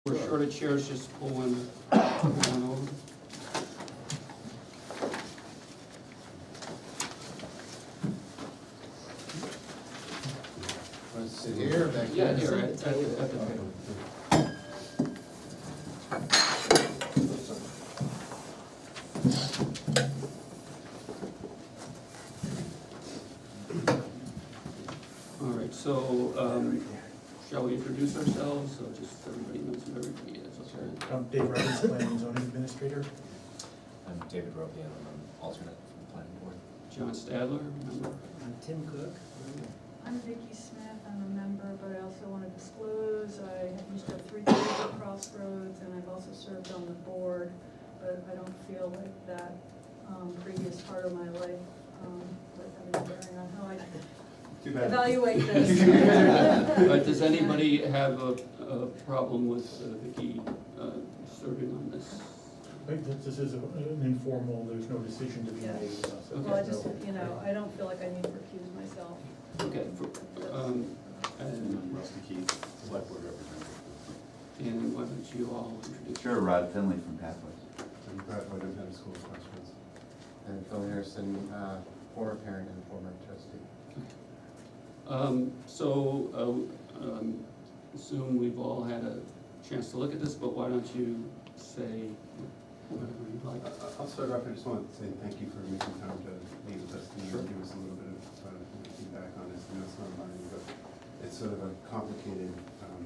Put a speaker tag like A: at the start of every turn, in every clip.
A: We're short of chairs, just pull one over.
B: Want to sit here or back
A: Yeah,
B: here?
A: here, at the table. All right, so, shall we introduce ourselves, so just so everybody knows who everybody is, okay?
C: I'm Dave Robbins, Planning and Zoning Administrator.
D: I'm David Ropian, I'm an alternate from the planning board.
A: John Stadler, member.
E: I'm Tim Cook.
F: I'm Vicki Smith, I'm a member, but I also want to disclose, I used to have 3 years at Crossroads, and I've also served on the board, but I don't feel like that previous part of my life would have any bearing on how I evaluate this.
A: Does anybody have a problem with Vicki serving on this?
C: This is an informal, there's no decision to be
F: Yeah.
C: made. So
F: Well, I
C: there's
F: just,
C: no-
F: I don't feel like I need to recuse myself.
A: Okay, and
G: Rusty Keith, select board representative.
A: and why don't you all introduce?
H: Sure, Rod Finley from Pathways.
B: I'm Brad Whitehead, School of Crossroads. And Phil Harrison, former parent and former trustee.
A: Assume we've all had a chance to look at this, but why don't you say whatever you'd like?
I: I'll start off, I just want to say thank you for making time to meet with us tonight and give us a little bit of feedback on this. I know it's not mine, but it's sort of a complicated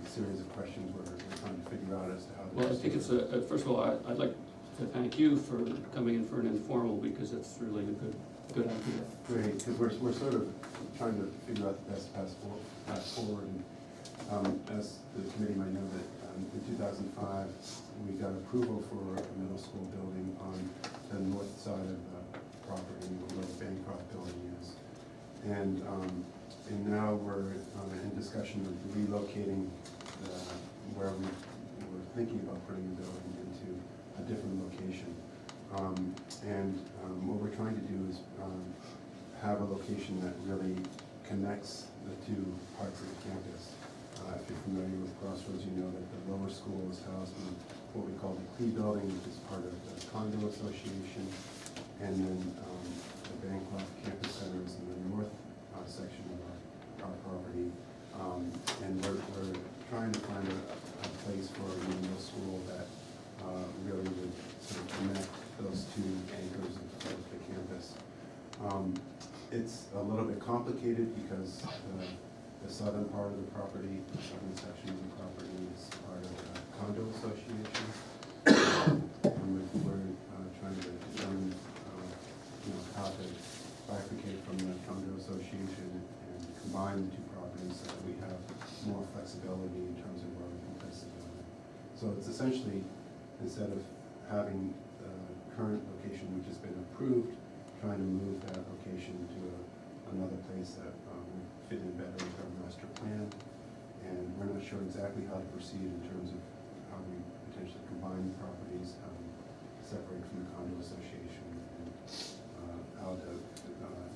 I: series of questions where we're trying to figure out as to how to.
A: Well, I think it's first of all, I'd like to thank you for coming in for an informal, because it's really a good idea.
I: Great, because we're sort of trying to figure out the best path forward. And as the committee might know, that in 2005, we got approval for a middle school building on the north side of the property where the Bancroft building is. And now we're in discussion of relocating where we were thinking about putting the building into a different location. What we're trying to do is have a location that really connects the two parts of the campus. If you're familiar with Crossroads, you know that the lower school is housed in what we call the Clee building, which is part of the condo association. And then the Bancroft Campus Center is in the north section of our property. And we're trying to find a place for a middle school that really would sort of connect those two anchors of the campus. It's a little bit complicated because the southern part of the property, the southern section of the property is part of the condo association. And we're trying to determine how to bifurcate from the condo association and combine the two properties so that we have more flexibility in terms of where we can place the building. So it's essentially, instead of having the current location which has been approved, trying to move that location to another place that would fit in better with our master plan. And we're not sure exactly how to proceed in terms of how we potentially combine the properties, how we separate from the condo association, and how to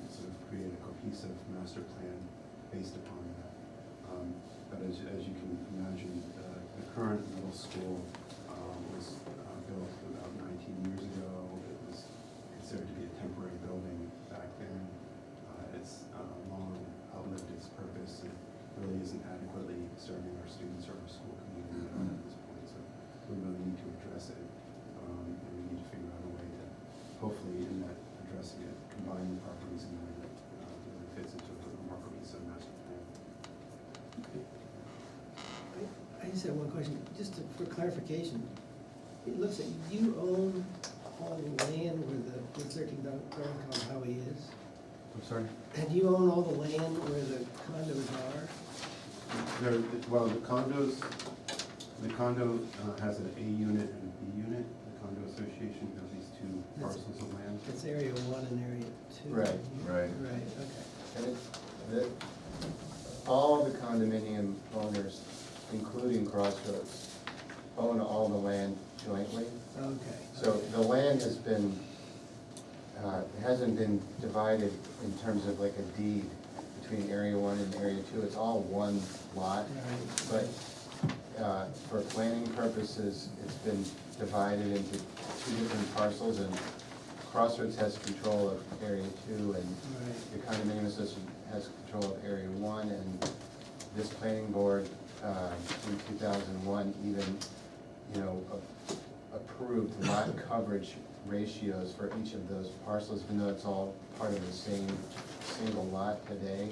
I: sort of create a cohesive master plan based upon that. But as you can imagine, the current middle school was built about 19 years ago. It was considered to be a temporary building back then. It's long outlived its purpose and really isn't adequately serving our students or our school community at this point. So we really need to address it, and we need to figure out a way to, hopefully in that addressing it, combine the properties in a way that really fits into a more cohesive master plan.
E: I just have one question, just for clarification. It looks like you own all the land where the 13 Dartmouth Highway is?
I: I'm sorry?
E: And you own all the land where the condos are?
I: Well, the condo has an A unit and a B unit. The condo association has these two parcels of land.
E: It's area 1 and area 2.
B: Right.
H: Right.
E: Right, okay.
B: And all the condominium owners, including Crossroads, own all the land jointly.
E: Okay.
B: So the land has been, hasn't been divided in terms of like a deed between area 1 and area 2. It's all one lot.
E: Right.
B: But For planning purposes, it's been divided into two different parcels, and Crossroads has control of area 2, and the condominium association has control of area 1, and this planning board, in 2001, even, approved lot coverage ratios for each of those parcels, even though it's all part of the same single lot today.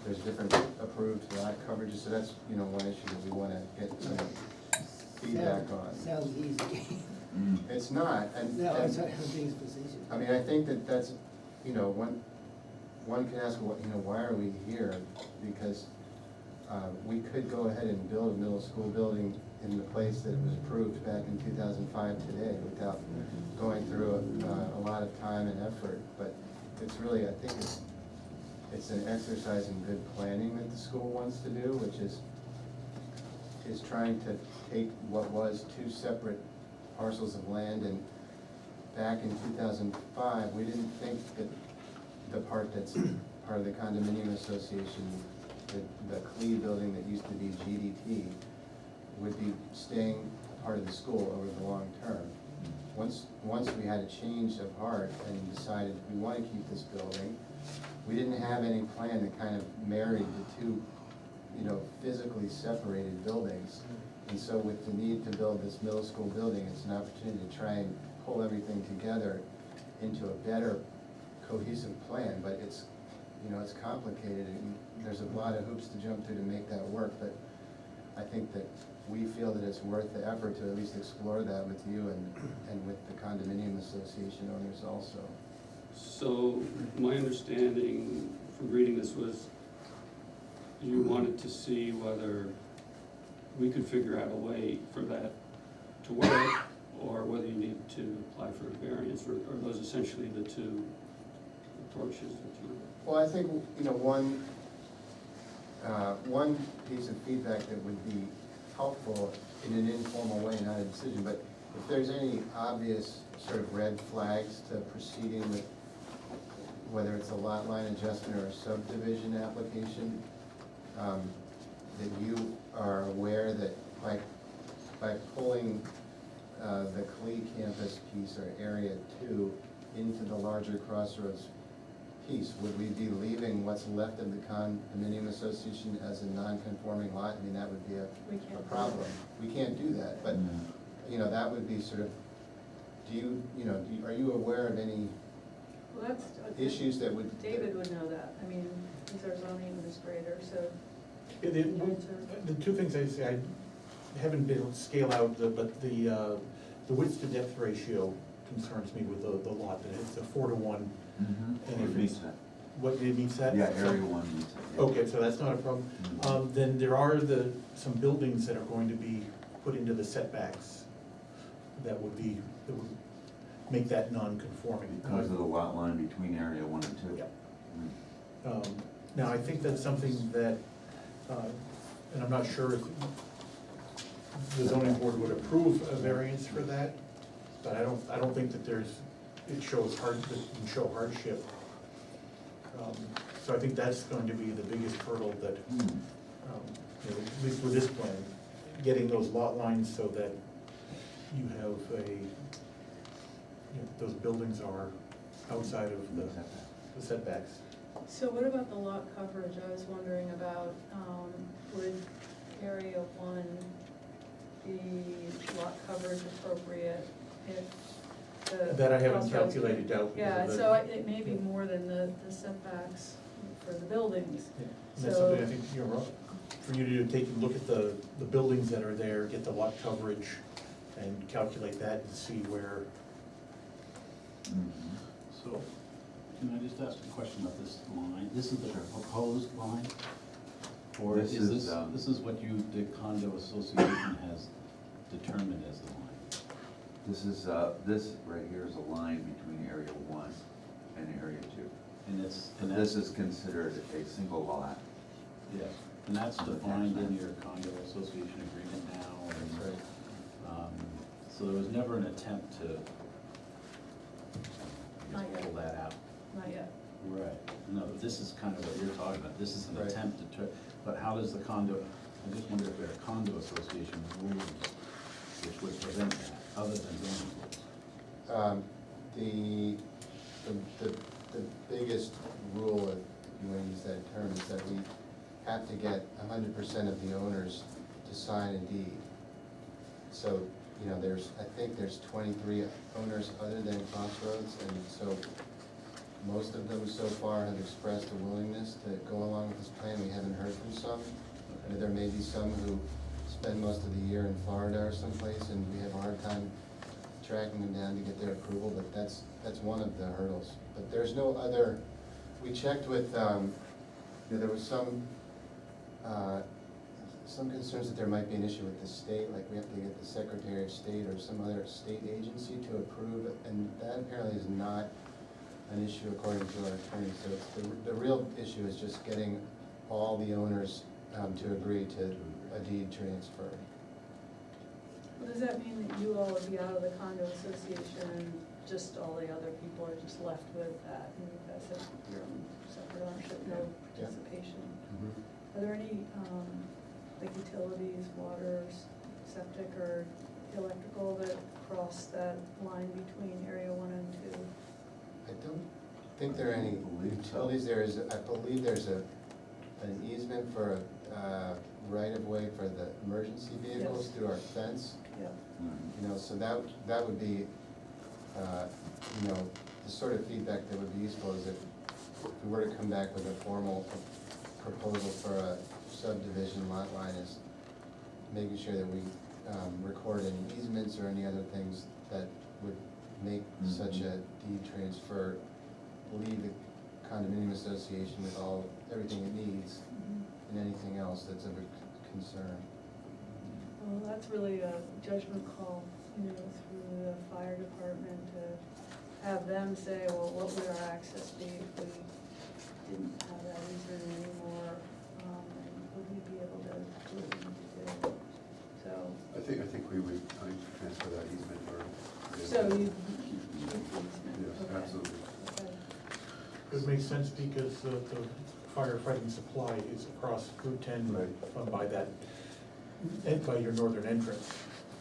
B: There's different approved lot coverages, so that's, one issue that we wanna get some feedback on.
E: Sounds easy.
B: It's not, and.
E: No, I'm sorry, I'm being facetious.
B: I mean, I think that's, one can ask, why are we here? Because we could go ahead and build a middle school building in the place that was approved back in 2005 today without going through a lot of time and effort. But it's really, I think it's an exercise in good planning that the school wants to do, which is trying to take what was two separate parcels of land, and back in 2005, we didn't think that the part that's part of the condominium association, the Clee building that used to be GDT, would be staying part of the school over the long term. Once we had a change of heart and decided we want to keep this building, we didn't have any plan that kind of married the two, physically separated buildings. And so with the need to build this middle school building, it's an opportunity to try and pull everything together into a better cohesive plan, but it's complicated, and there's a lot of hoops to jump through to make that work, but I think that we feel that it's worth the effort to at least explore that with you and with the condominium association owners also.
A: So my understanding from reading this was you wanted to see whether we could figure out a way for that to work, or whether you need to apply for a variance, or are those essentially the two approaches that you?
B: Well, I think, one piece of feedback that would be helpful in an informal way, not a decision, but if there's any obvious sort of red flags to proceeding with, whether it's a lot line adjustment or a subdivision application, that you are aware that by pulling the Clee campus piece or area 2 into the larger Crossroads piece, would we be leaving what's left of the condominium association as a non-conforming lot? I mean, that would be a problem. We can't do that, but, that would be sort of, are you aware of any
F: Well, that's.
B: issues that would?
F: David would know that, I mean, he's our zoning administrator, so.
C: Yeah, the two things I say, I haven't been able to scale out, but the width to depth ratio concerns me with the lot, that it's a 4-to-1. And if it's, what, it meets that?
G: Yeah, area 1 meets it. Yeah.
C: Okay, so that's not a problem. Then there are some buildings that are going to be put into the setbacks that would make that non-conforming.
G: Because of the lot line between area 1 and 2.
C: Yep. Now, I think that's something that, and I'm not sure if the zoning board would approve a variance for that, but I don't think that it shows show hardship. So I think that's going to be the biggest hurdle that, at least with this plan, getting those lot lines so that you have those buildings are outside of the setbacks.
F: So what about the lot coverage? I was wondering about, would area 1 be lot coverage appropriate if the.
C: That I haven't
F: Crossroads-
C: calculated out.
F: Yeah, so it may be more than the setbacks for the buildings.
C: Yeah, and that's
F: So-
C: something I think, for you to take a look at the buildings that are there, get the lot coverage, and calculate that and see where.
H: So, can I just ask a question about this line? This is the proposed line? Or
G: This
H: is
G: is,
H: this is what you, the condo association has determined as the line?
G: This right here is a line between area 1 and area 2.
H: And it's,
G: And this is considered a single lot.
H: yeah, and that's defined in your condo association agreement now, and, so there was never an attempt to, I
F: Not
H: guess,
F: yet.
H: pull that out.
F: Not yet.
H: Right, no, this is kind of what you're talking about, this is an
B: Right.
H: attempt to, but how does the condo, I just wonder if there are condo association rules which would prevent that, other than zoning rules.
B: The biggest rule, if you want to use that term, is that we have to get 100% of the owners to sign a deed. So, you know, I think there's 23 owners other than Crossroads, and so most of them so far have expressed a willingness to go along with this plan. We haven't heard from some. There may be some who spend most of the year in Florida or someplace, and we have a hard time tracking them down to get their approval, but that's one of the hurdles. But there's no other, we checked with, there was some concerns that there might be an issue with the state, like we have to get the Secretary of State or some other state agency to approve it, and that apparently is not an issue according to our attorney. So it's the real issue is just getting all the owners to agree to a deed transfer.
F: Well, does that mean that you all would be out of the condo association and just all the other people are just left with that, and you guys have your own separate ownership, no
B: Yeah.
F: participation?
B: Mm-hmm.
F: Are there any, like utilities, water, septic, or electrical that cross that line between area 1 and 2?
B: I don't think there are any utilities. I believe there's an easement for a right-of-way for the emergency vehicles
F: Yes.
B: through our fence.
F: Yeah.
B: You know, so that would be, you know, the sort of feedback that would be useful is if we were to come back with a formal proposal for a subdivision lot line, is making sure that we record any easements or any other things that would make such a deed transfer, leave the condominium association with everything it needs, and anything else that's of a concern.
F: Well, that's really a judgment call, you know, through the fire department to have them say, well, what would our access be if we didn't have that easement anymore? And would we be able to do what we need to do? So,
I: I think we would transfer that easement or.
F: so you keep the easement?
I: Yes,
F: Okay.
I: absolutely.
F: Okay.
C: It makes sense because the firefighting supply is across Route 10 by that, and by your northern entrance.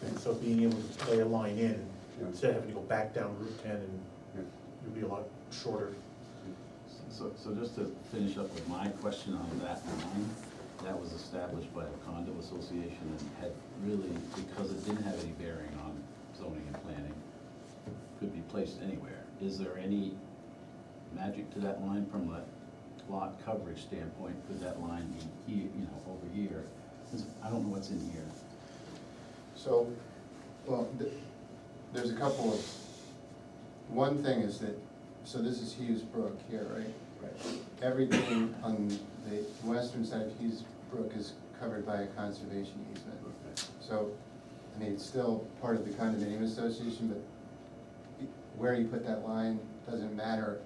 C: And so being able to lay a line in,
I: Yeah.
C: instead of having to go back down Route 10, and
I: Yeah.
C: you'll be a lot shorter.
H: So just to finish up with my question on that line, that was established by the condo association and had really, because it didn't have any bearing on zoning and planning, could be placed anywhere. Is there any magic to that line from a lot coverage standpoint? Could that line be here, you know, over here? 'Cause I don't know what's in here.
B: So, well, there's a couple of, one thing is that, so this is Hughes Brook here, right?
H: Right.
B: Everything on the western side of Hughes Brook is covered by a conservation easement.
H: Okay.
B: So, I mean, it's still part of the condominium association, but where you put that line doesn't matter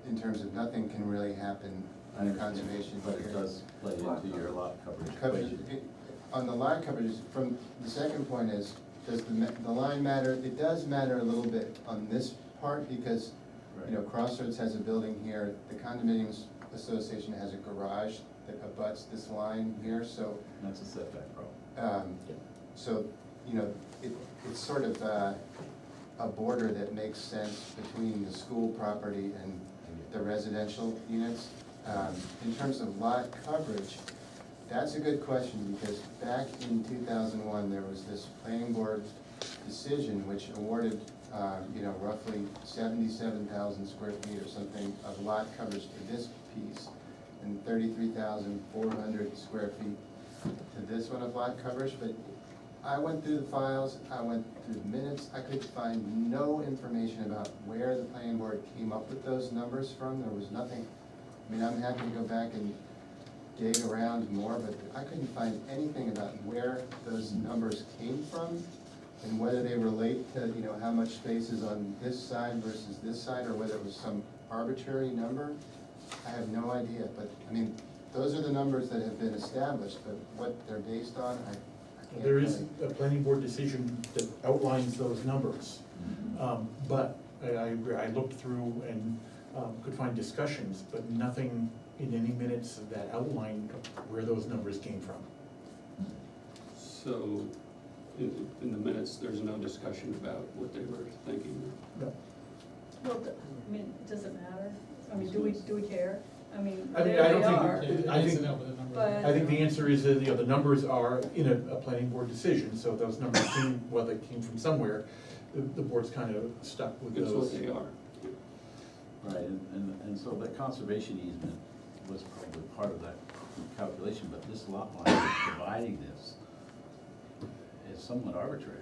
B: in terms of nothing can really happen
H: I
B: in a
H: understand,
B: conservation
H: but it
B: area.
H: does play into your lot coverage
B: Coverage,
H: equation.
B: on the line coverage, from, the second point is, does the line matter? It does matter a little bit on this part because, you know, Crossroads has a building here, the condominiums association has a garage that abuts this line here, so,
H: That's a setback problem.
B: so, you know, it's sort of a border that makes sense between the school property and the residential units. In terms of lot coverage, that's a good question, because back in 2001, there was this planning board decision which awarded, you know, roughly 77,000 square feet or something of lot coverage to this piece, and 33,400 square feet to this one of lot coverage. But I went through the files, I went through the minutes, I could find no information about where the planning board came up with those numbers from. There was nothing. I mean, I'm happy to go back and dig around more, but I couldn't find anything about where those numbers came from and whether they relate to, you know, how much space is on this side versus this side, or whether it was some arbitrary number. I have no idea, but, I mean, those are the numbers that have been established, but what they're based on, I can't
C: There is
B: really-
C: a planning board decision that outlines those numbers. But I agree, I looked through and could find discussions, but nothing in any minutes that outlined where those numbers came from.
A: So, in the minutes, there's no discussion about what they were thinking.
C: No.
F: Well, I mean, does it matter? I mean, do we care? I mean,
C: I mean,
F: there
C: I
F: they
C: don't think,
F: are.
C: I think,
F: But-
C: I think the answer is that, you know, the numbers are in a planning board decision, so those numbers came, well, they came from somewhere. The board's kind of stuck with
A: It's
C: those.
A: what they are.
H: Right, and so that conservation easement was probably part of that calculation, but this lot line dividing this is somewhat arbitrary.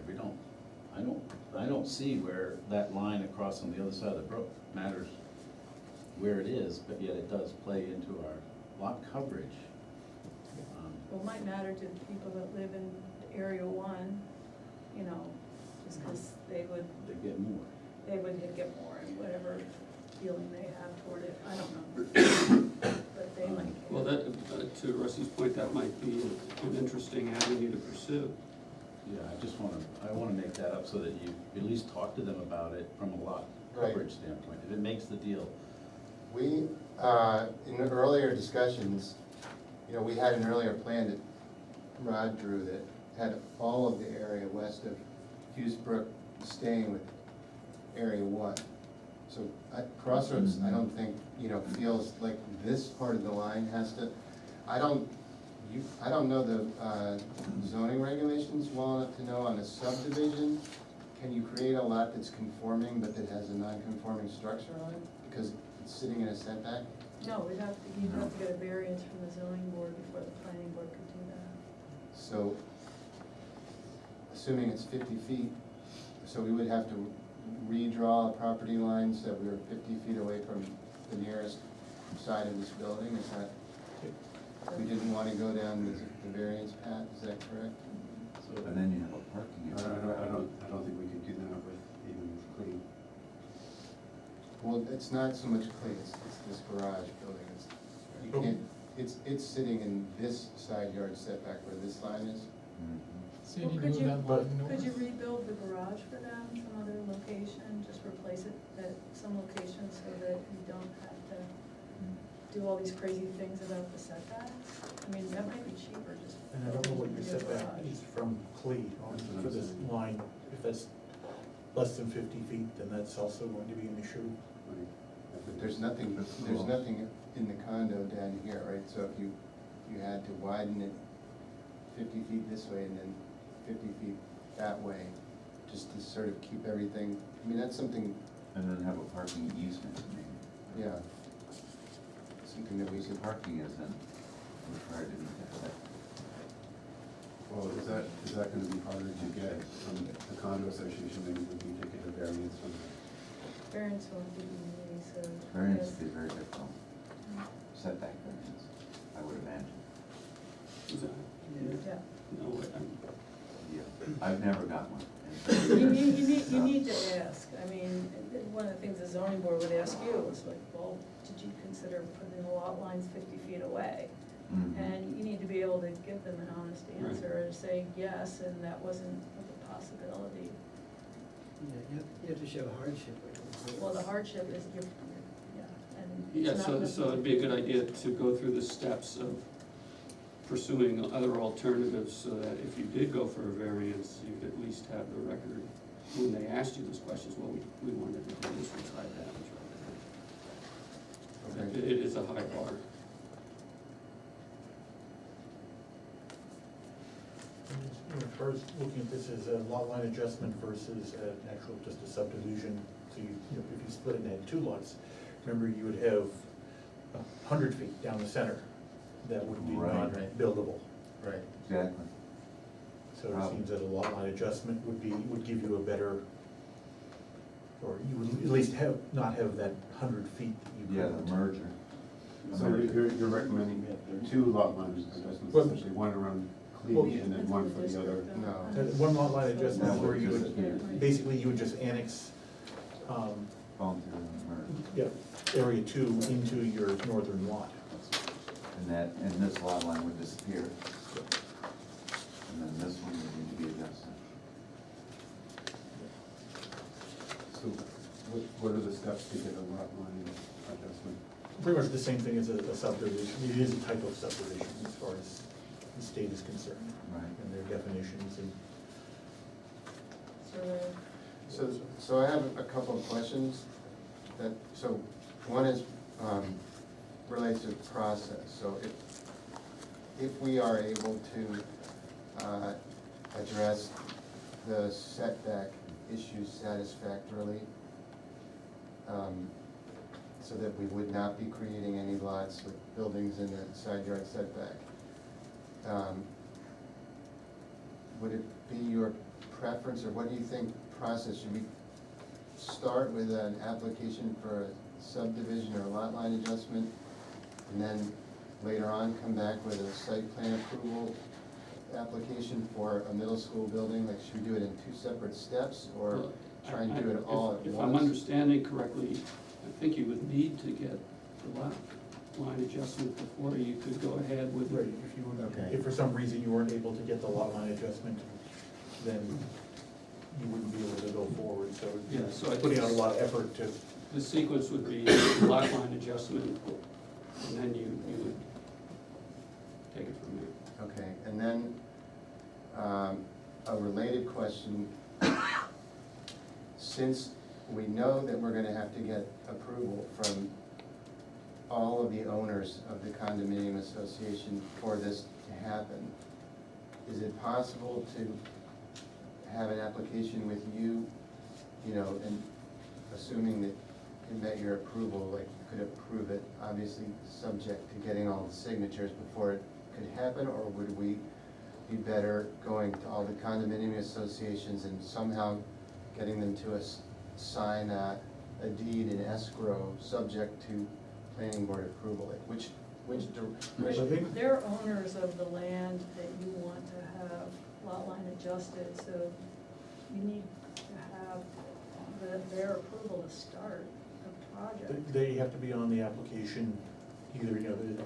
H: I don't see where that line across on the other side of the brook matters where it is, but yet it does play into our lot coverage.
F: Well, it might matter to people that live in Area 1, you know, just because they would
H: They get more.
F: get more and whatever feeling they have toward it, I don't know. But they might care.
A: Well, that, to Rusty's point, that might be an interesting avenue to pursue.
H: Yeah, I wanna make that up so that you at least talk to them about it from a lot
B: Right.
H: coverage standpoint, if it makes the deal.
B: We, in the earlier discussions, you know, we had an earlier plan that Rod drew that had all of the area west of Hughes Brook staying with Area 1. So Crossroads, I don't think, you know, feels like this part of the line has to, I don't know the zoning regulations well enough to know on a subdivision, can you create a lot that's conforming but that has a non-conforming structure on it? Because it's sitting in a setback?
F: No, you'd have to get a variance from the zoning board before the planning board could do that.
B: So, assuming it's 50 feet, so we would have to redraw a property line so we were 50 feet away from the nearest side of this building, is that? We didn't want to go down the variance path, is that correct?
H: So
G: And then you have a parking area.
I: I don't think we could do that with even clean.
B: Well, it's not so much clay, it's this garage building, you can't, it's sitting in this side yard setback where this line is.
F: Well, could you rebuild the garage for them, some other location, just replace it at some location so that you don't have to do all these crazy things about the setbacks? I mean, that might be cheaper, just.
C: And I don't know what your
F: building a new
C: setback
F: garage.
C: is from Clee on, for this line. If that's less than 50 feet, then that's also going to be an issue.
B: But there's nothing in the condo down here, right? So if you had to widen it 50 feet this way and then 50 feet that way, just to sort of keep everything, I mean, that's something,
G: And then have a parking easement, maybe.
B: yeah, something that we
G: Because the
B: could,
G: parking isn't required to meet that setback.
I: Well, is that gonna be harder to get from the condo association than would be to get a variance from the?
F: Variance won't be easy, so.
G: Variance
F: yes.
G: would be very difficult. Setback variance, I would imagine.
A: Is that?
F: Yeah.
A: No,
G: Yeah, I've never got one.
F: You need to ask, I mean, one of the things the zoning board would ask you is like, well, did you consider putting the lot lines 50 feet away?
G: Mhm.
F: And you need to be able to give them an honest
A: Right.
F: answer and say yes, and that wasn't a possibility.
E: Yeah, you have to show hardship.
F: Well, the hardship is, yeah, and
A: yeah,
F: it's not.
A: so it'd be a good idea to go through the steps of pursuing other alternatives so that if you did go for a variance, you'd at least have the record when they asked you those questions, well, we wanted to do this, we tried that, we tried that.
B: okay.
A: It is a high bar.
C: As far as looking at this as a lot line adjustment versus an actual, just a subdivision, so you know, if you split it and had two lots, remember you would have 100 feet down the center that would be
G: Right.
C: non-buildable.
B: Right.
G: Exactly.
C: So it seems that a lot line adjustment would give you a better, or you would at least not have that 100 feet that you
G: Yeah,
C: couldn't.
G: the merger.
I: So you're recommending two lot line adjustments,
C: Well-
I: essentially, one around
C: Well,
I: Cleve and then one for the other.
B: No.
C: That one lot line adjustment
G: That
C: where
G: would
C: you would,
G: disappear.
C: basically you would just annex,
G: Volunteer and merger.
C: yeah, area 2 into your northern lot.
G: And this lot line would disappear. And then this one would need to be adjusted.
I: So what are the steps to get a lot line adjustment?
C: Pretty much the same thing as a subdivision. It is a type of subdivision as far as the state is concerned,
G: Right.
C: and their definitions and.
B: So I have a couple of questions so one is, relates to process. So if we are able to, address the setback issues satisfactorily, so that we would not be creating any lots with buildings in the side yard setback, would it be your preference, or what do you think process? Should we start with an application for a subdivision or a lot line adjustment, and then later on come back with a site plan approval application for a middle school building? Like, should we do it in two separate steps, or
A: Well,
B: try and do it all at once?
A: If I'm understanding correctly, I think you would need to get the lot line adjustment before you could go ahead with.
C: Right, if you were,
B: Okay.
C: if for some reason you weren't able to get the lot line adjustment, then you wouldn't be able to go forward, so
A: Yeah, so I think
C: putting out a lot of effort to.
A: The sequence would be lot line adjustment, and then you would take it from there.
B: Okay, and then, a related question. Since we know that we're gonna have to get approval from all of the owners of the condominium association for this to happen, is it possible to have an application with you, and assuming that it met your approval, like you could approve it, obviously subject to getting all the signatures before it could happen, or would we be better going to all the condominium associations and somehow getting them to sign a deed in escrow, subject to planning board approval? Like which
C: I think-
F: They're owners of the land that you want to have lot line adjusted, so you need to have their approval to start the project.
C: They have to be on the application, either,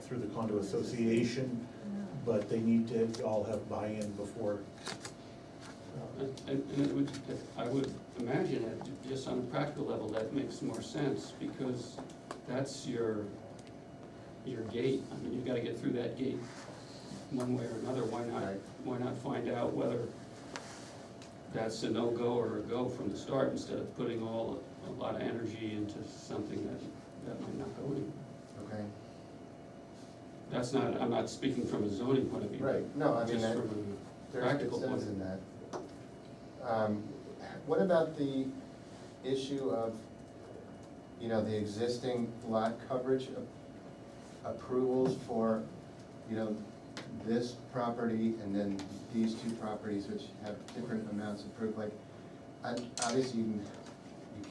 C: through the condo association,
F: Yeah.
C: but they need to all have buy-in before.
A: And it would, I would imagine that just on a practical level, that makes more sense, because that's your gate. I mean, you've gotta get through that gate one way or another.
B: Right.
A: Why not find out whether that's a no-go or a go from the start, instead of putting a lot of energy into something that might not go anywhere.
B: Okay,
A: That's not, I'm not speaking from a zoning point of view.
B: right, no, I mean,
A: Just
B: that,
A: from a
B: there's
A: practical
B: good
A: point
B: sense
A: of
B: in
A: view.
B: that. What about the issue of, the existing lot coverage approvals for, this property and then these two properties which have different amounts approved? Like, obviously, you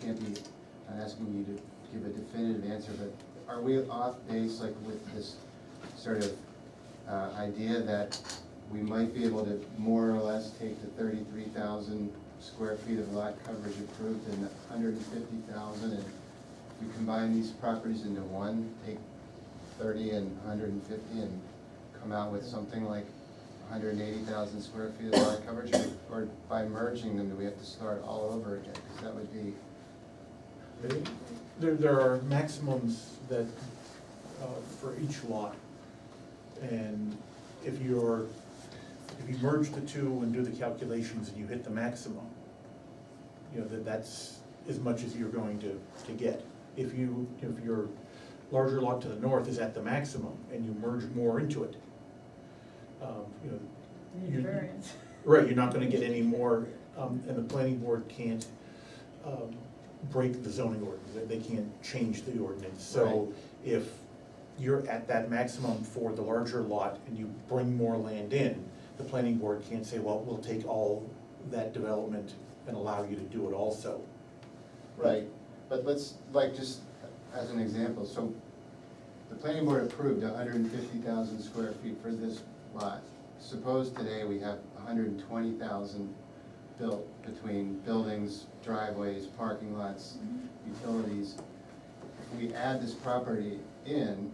B: can't be, I'm asking you to give a definitive answer, but are we off base, like, with this sort of idea that we might be able to more or less take the 33,000 square feet of lot coverage approved and 150,000, and we combine these properties into one, take 30 and 150 and come out with something like 180,000 square feet of lot coverage? Or by merging them, do we have to start all over again? Because that would be,
C: There are maximums that, for each lot, and if you merge the two and do the calculations and you hit the maximum, that's as much as you're going to get. If your larger lot to the north is at the maximum and you merge more into it,
F: Need a variance.
C: right, you're not gonna get any more, and the planning board can't break the zoning ordinance, they can't change the ordinance. So if you're at that maximum for the larger lot and you bring more land in, the planning board can't say, well, we'll take all that development and allow you to do it also.
B: right, but let's, like, just as an example, so the planning board approved 150,000 square feet for this lot. Suppose today we have 120,000 built between buildings, driveways, parking lots, utilities. If we add this property in,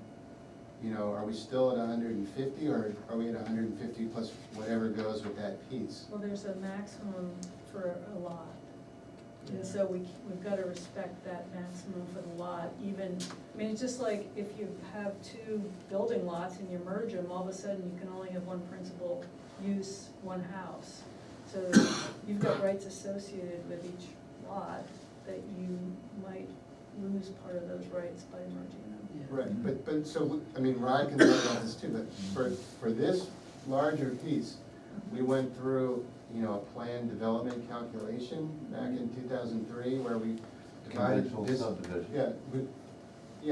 B: are we still at 150, or are we at 150 plus whatever goes with that piece?
F: Well, there's a maximum for a lot. And so we've gotta respect that maximum for the lot, even, I mean, it's just like if you have two building lots and you merge them, all of a sudden you can only have one principal use, one house. So you've got rights associated with each lot that you might lose part of those rights by merging them.
B: Right, but, so, I mean, Rod can talk about this too, but for this larger piece, we went through, you know, a planned development calculation back in 2003 where we divided
G: Conventional
B: this.
G: subdivision.
B: Yeah,
G: We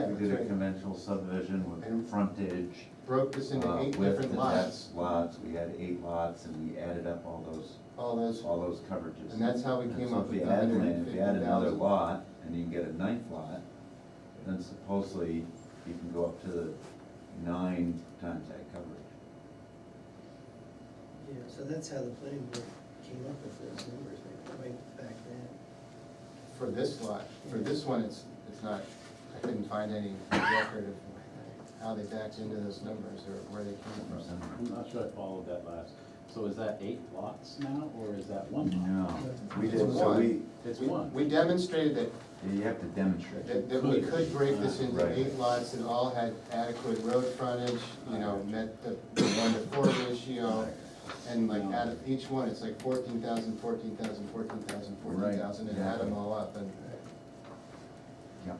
B: that's
G: did a
B: right.
G: conventional subdivision with
B: And
G: frontage.
B: Broke this into 8
G: with
B: different lots,
G: detached lots, we had 8 lots, and we added up all those coverages.
B: and that's how we
G: And
B: came
G: so
B: up
G: if
B: with
G: you
B: the
G: add land, if you add another
B: 150,000.
G: lot, and you can get a 9th lot, then supposedly you can go up to the 9 times that coverage.
E: Yeah, so that's how the planning board came up with those numbers, right back then.
B: For this lot, for this one, it's not, I couldn't find any record of how they backed into those numbers or where they came from.
H: I'm not sure I followed that last. So is that 8 lots now, or is that 1 lot?
G: No, we
B: It's
G: did, so
B: one.
H: It's
B: We-
H: one.
B: We demonstrated that
G: you have to demonstrate.
B: that we could break this into
G: Right.
B: 8 lots that all had adequate road frontage, you know, met the 1-to-4 ratio. And like out of each one, it's like 14,000, 14,000, 14,000, 14,000, and add them all up and.
G: Yeah,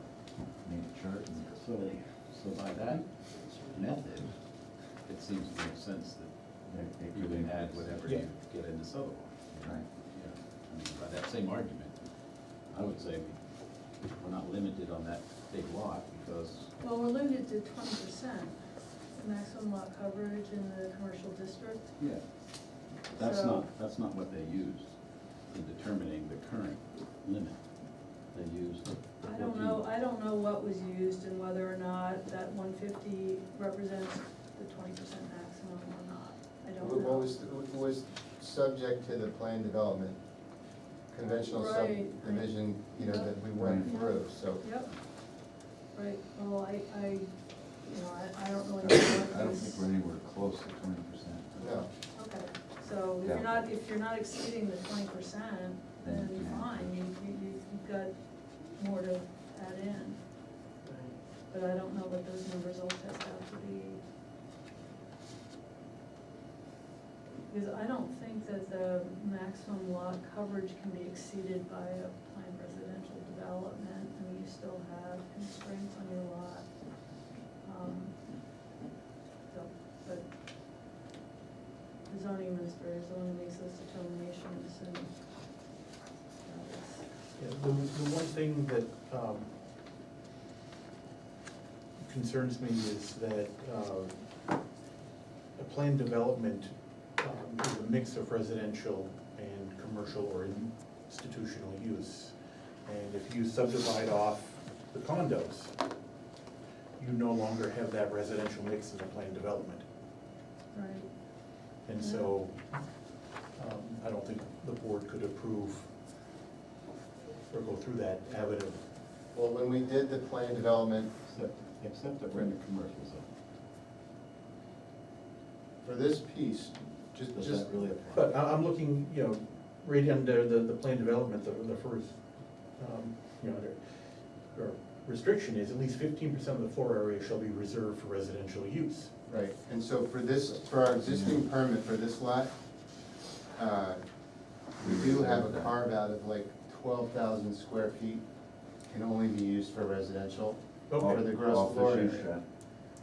G: made a chart and.
H: So by that method, it seems to make sense that you can add whatever you get in this other one.
G: Right.
H: Yeah, I mean, by that same argument, I would say we're not limited on that big lot because,
F: Well, we're limited to 20% maximum lot coverage in the commercial district.
H: yeah, that's
F: So-
H: not what they used in determining the current limit. They used the
F: I don't know what was used and whether or not that 150 represents the 20% maximum or not. I don't know.
B: What was subject to the plan development, conventional
F: Right,
B: subdivision, you know, that we went
F: Right.
B: through, so.
F: Yep, right, well, I don't really know what
G: I don't
F: was-
G: think we're anywhere close to 20%.
B: No,
F: Okay, so if you're not exceeding the 20%, then
G: Yeah.
F: fine, you've got more to add in. But I don't know what those numbers all test out to be. Because I don't think that the maximum lot coverage can be exceeded by a planned residential development. I mean, you still have constraints on your lot. So, but the zoning administrator only makes those determinations and
C: Yeah, the one thing that concerns me is that a planned development is a mix of residential and commercial or institutional use. And if you subdivide off the condos, you no longer have that residential mix in a planned development.
F: right.
C: And so, I don't think the board could approve or go through that avenue.
B: well, when we did the plan development
H: except that we're in the commercial zone.
B: for this piece,
H: Does
B: just,
H: that really apply?
C: But I'm looking, you know, right under the plan development, the first, you know, or restriction is at least 15% of the floor area shall be reserved for residential use.
B: right, and so for our existing permit for this lot, we do have a carve out of like 12,000 square feet can only be used for residential. For the gross
G: Off the
B: floor
G: shoe
B: area.
G: strap.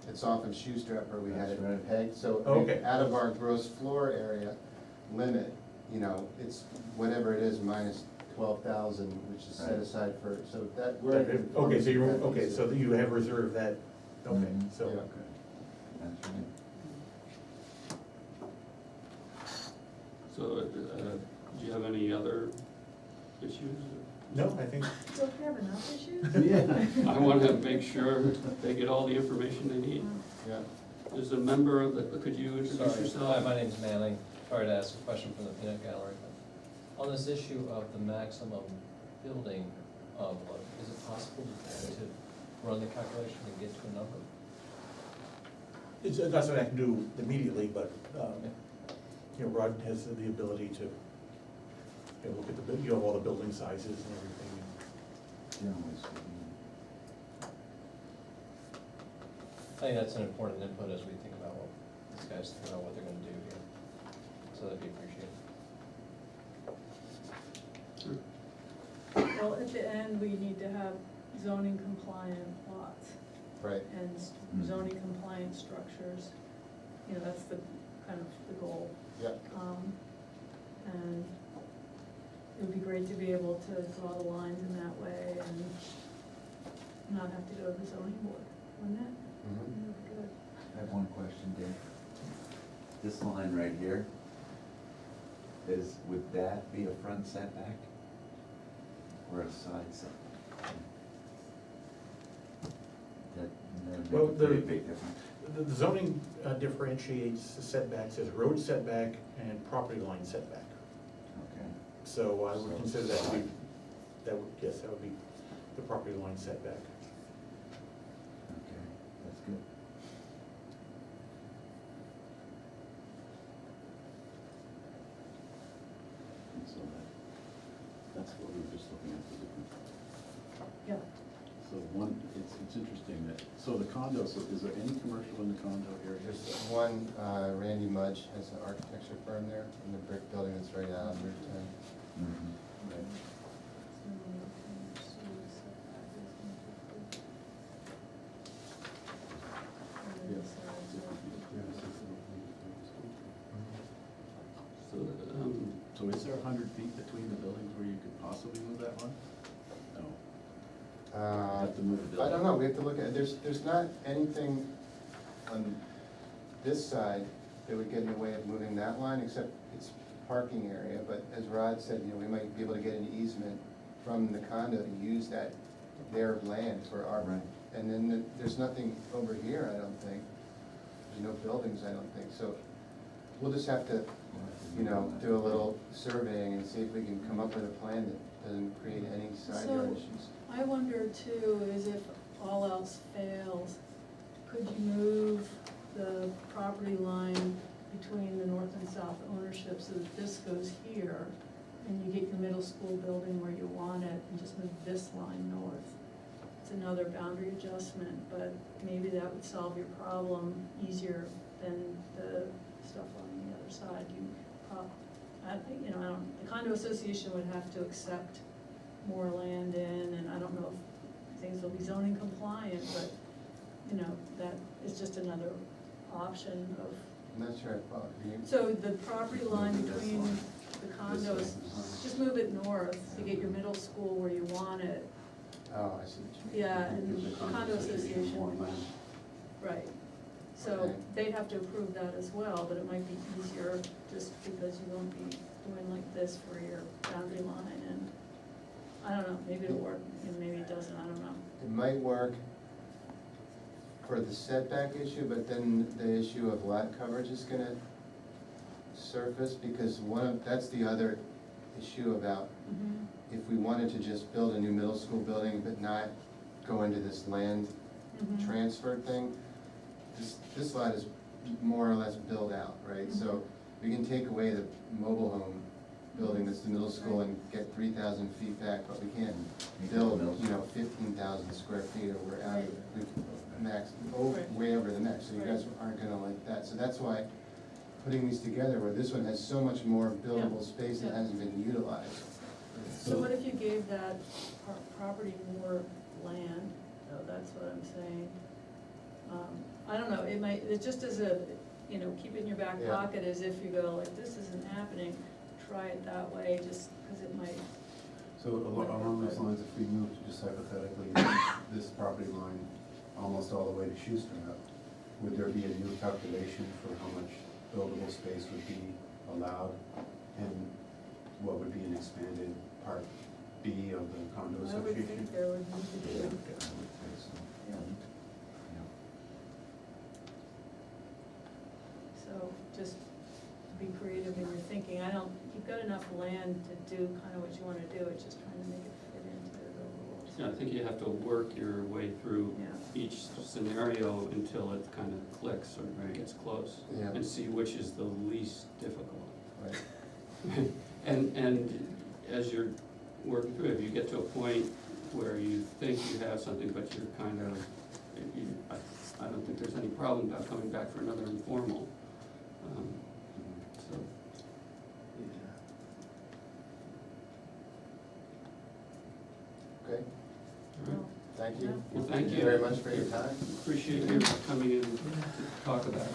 B: It's off of Shoestrap where we had
G: That's
B: it
G: right.
B: pegged, so
C: Okay.
B: out of our gross floor area limit, you know, it's whatever it is minus 12,000, which is set
G: Right.
B: aside for, so that, we're.
C: Okay, so you're, okay, so you have reserved that, okay,
G: Mhm.
C: so.
B: Yeah.
G: That's right.
A: So, do you have any other issues?
C: No, I think,
F: So if you have enough issues?
H: Yeah.
A: I want to make sure they get all the information they need.
B: Yeah,
A: There's a member of the, could you introduce
J: Sorry,
A: yourself?
J: hi, my name's Manning. Sorry to ask a question from the peanut gallery. But on this issue of the maximum building envelope, is it possible to run the calculation and get to a number?
C: it's, that's what I can do immediately, but, you know, Rod has the ability to, you you look at you have all the building sizes and everything.
G: Generally speaking.
J: I think that's an important input as we think about what these guys think about what they're gonna do here, so that'd be appreciated.
F: Well, at the end, we need to have zoning compliant lots
B: Right.
F: and zoning compliant structures. You know, that's the, kind of the goal.
B: Yep.
F: And it would be great to be able to draw the lines in that way and not have to go to the zoning board, wouldn't it?
B: Mhm.
F: That would be good.
G: I have one question, Dave. This line right here, would that be a front setback? Or a side setback? That
C: Well,
G: would make a pretty big difference.
C: The zoning differentiates the setbacks as road setback and property line setback.
G: Okay.
C: So I would
G: So
C: consider that to be,
G: side.
C: yes, that would be the property line setback.
G: Okay, that's good.
H: And so that's what we were just looking at, the different.
F: Yeah.
H: So one, it's interesting that, so the condo, so is there any commercial in the condo area?
B: There's one, Randy Mudge has an architecture firm there, in the brick building that's right out on Route 10.
G: Mhm.
H: Right.
F: Yeah.
A: So,
H: So is there 100 feet between the buildings where you could possibly move that one? No. Have to move the
B: I don't
H: building.
B: know, we have to look at, there's not anything on this side that would get in the way of moving that line, except it's parking area, but as Rod said, you know, we might be able to get an easement from the condo to use that, their land for our,
G: Right.
B: and then there's nothing over here, I don't think. There's no buildings, I don't think, so we'll just have to, you know, do a little surveying and see if we can come up with a plan that doesn't create any side yard
F: So-
B: issues.
F: I wonder too, is if all else fails, could you move the property line between the north and south ownership so that this goes here, and you get your middle school building where you want it, and just move this line north? It's another boundary adjustment, but maybe that would solve your problem easier than the stuff on the other side. I think, you know, the condo association would have to accept more land in, and I don't know if things will be zoning compliant, but, you know, that is just another option of,
B: I'm not sure I follow you.
F: so the property line
G: Maybe this
F: between
G: line.
F: the condos, just move it north to get your middle school where you want it.
B: Oh, I see what you mean.
F: Yeah, and
I: Gives
F: the
I: the
F: condo association,
I: more land.
F: right. So
B: Okay.
F: they'd have to approve that as well, but it might be easier just because you won't be doing like this for your boundary line, and I don't know, maybe it'll work, and maybe it doesn't, I don't know.
B: It might work for the setback issue, but then the issue of lot coverage is gonna surface, because that's the other issue about if we wanted to just build a new middle school building but not go into this land
F: Mhm.
B: transfer thing, this lot is more or less built out, right? So we can take away the mobile home building that's the middle school and get 3,000 feet back, but we can't build, you know, 15,000 square feet, or we're out of, we've maxed,
F: Right.
B: way over the max, so you guys aren't gonna like that. So that's why putting these together, where this one has so much more buildable space that
F: Yeah.
B: hasn't been utilized.
F: So what if you gave that property more land? Oh, that's what I'm saying. I don't know, it just as a, you know, keep it in your back
B: Yeah.
F: pocket, as if you go, like, this isn't happening, try it that way, just because it might,
I: So along those lines, if we moved just hypothetically this property line almost all the way to Shoestrap, would there be a new calculation for how much buildable space would be allowed? And what would be an expanded part B of the condo
F: I would
I: association?
F: think there would need to be.
G: Yeah, I would say so.
F: Yeah.
G: Yeah.
F: So just be creative in your thinking. You've got enough land to do kind of what you want to do, it's just trying to make it fit into the rules.
A: yeah, I think you have to work your way through
F: Yeah.
A: each scenario until it kind of clicks or gets close.
B: Yeah.
A: And see which is the least difficult.
B: Right.
A: And as you're working through, if you get to a point where you think you have something, but you're kind of, I don't think there's any problem about coming back for another informal. So,
B: Okay,
A: all right.
B: thank you.
A: Well, thank you
B: very much for your time.
A: Appreciate you coming in to talk about it.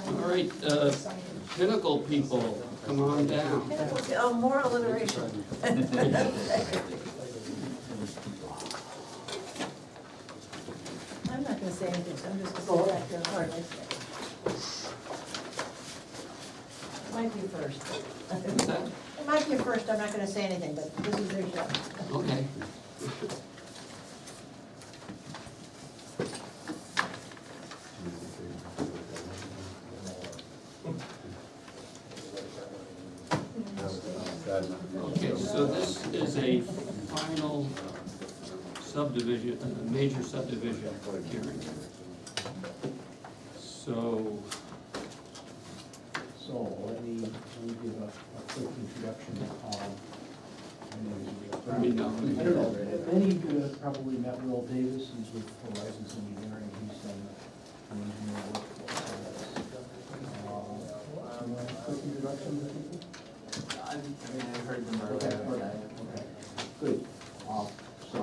A: All right, Pinnacle people, come on down.
K: Oh, more alliteration. I'm not gonna say anything, so I'm just gonna sit back here and hard like that. It might be first.
A: What's that?
K: It might be a first, I'm not gonna say anything, but this is their show.
A: Okay. Okay, so this is a final subdivision, a major subdivision hearing. So,
L: So let me give a quick introduction.
A: I mean, no.
L: I don't know, many of you have probably met Will Davis, he's with Horizons Engineering, he's done an engineer work for us. Quick introduction to people?
B: I heard them
L: Okay, good. So,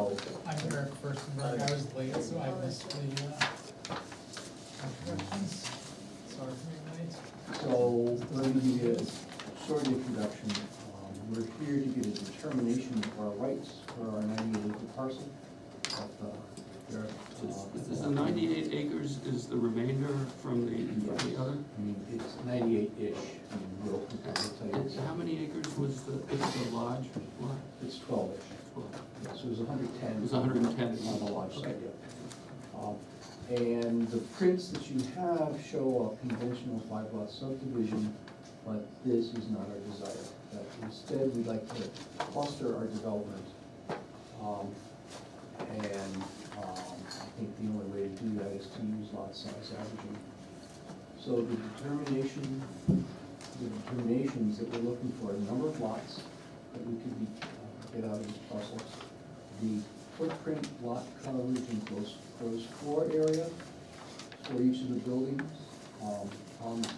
M: I'm Eric Furstenberg, I was late, so I missed the introductions. Sorry for being late.
L: so let me give you a short introduction. We're here to get a determination of our rights for our 98-acre parcel.
A: is this the 98 acres is the remainder from the other?
L: I mean, it's 98-ish, I mean, we'll tell you.
A: And how many acres was the lodge lot?
L: It's 12-ish.
A: Well,
L: So it was 110.
A: It was 110.
L: On the lodge
A: Okay.
L: side, yeah. And the prints that you have show a conventional 5-lot subdivision, but this is not our desire. That instead, we'd like to cluster our development. I think the only way to do that is to use lot size averaging. So the determinations that we're looking for, the number of lots that we could get out of these parcels, the footprint, lot coverage, and gross floor area for each of the buildings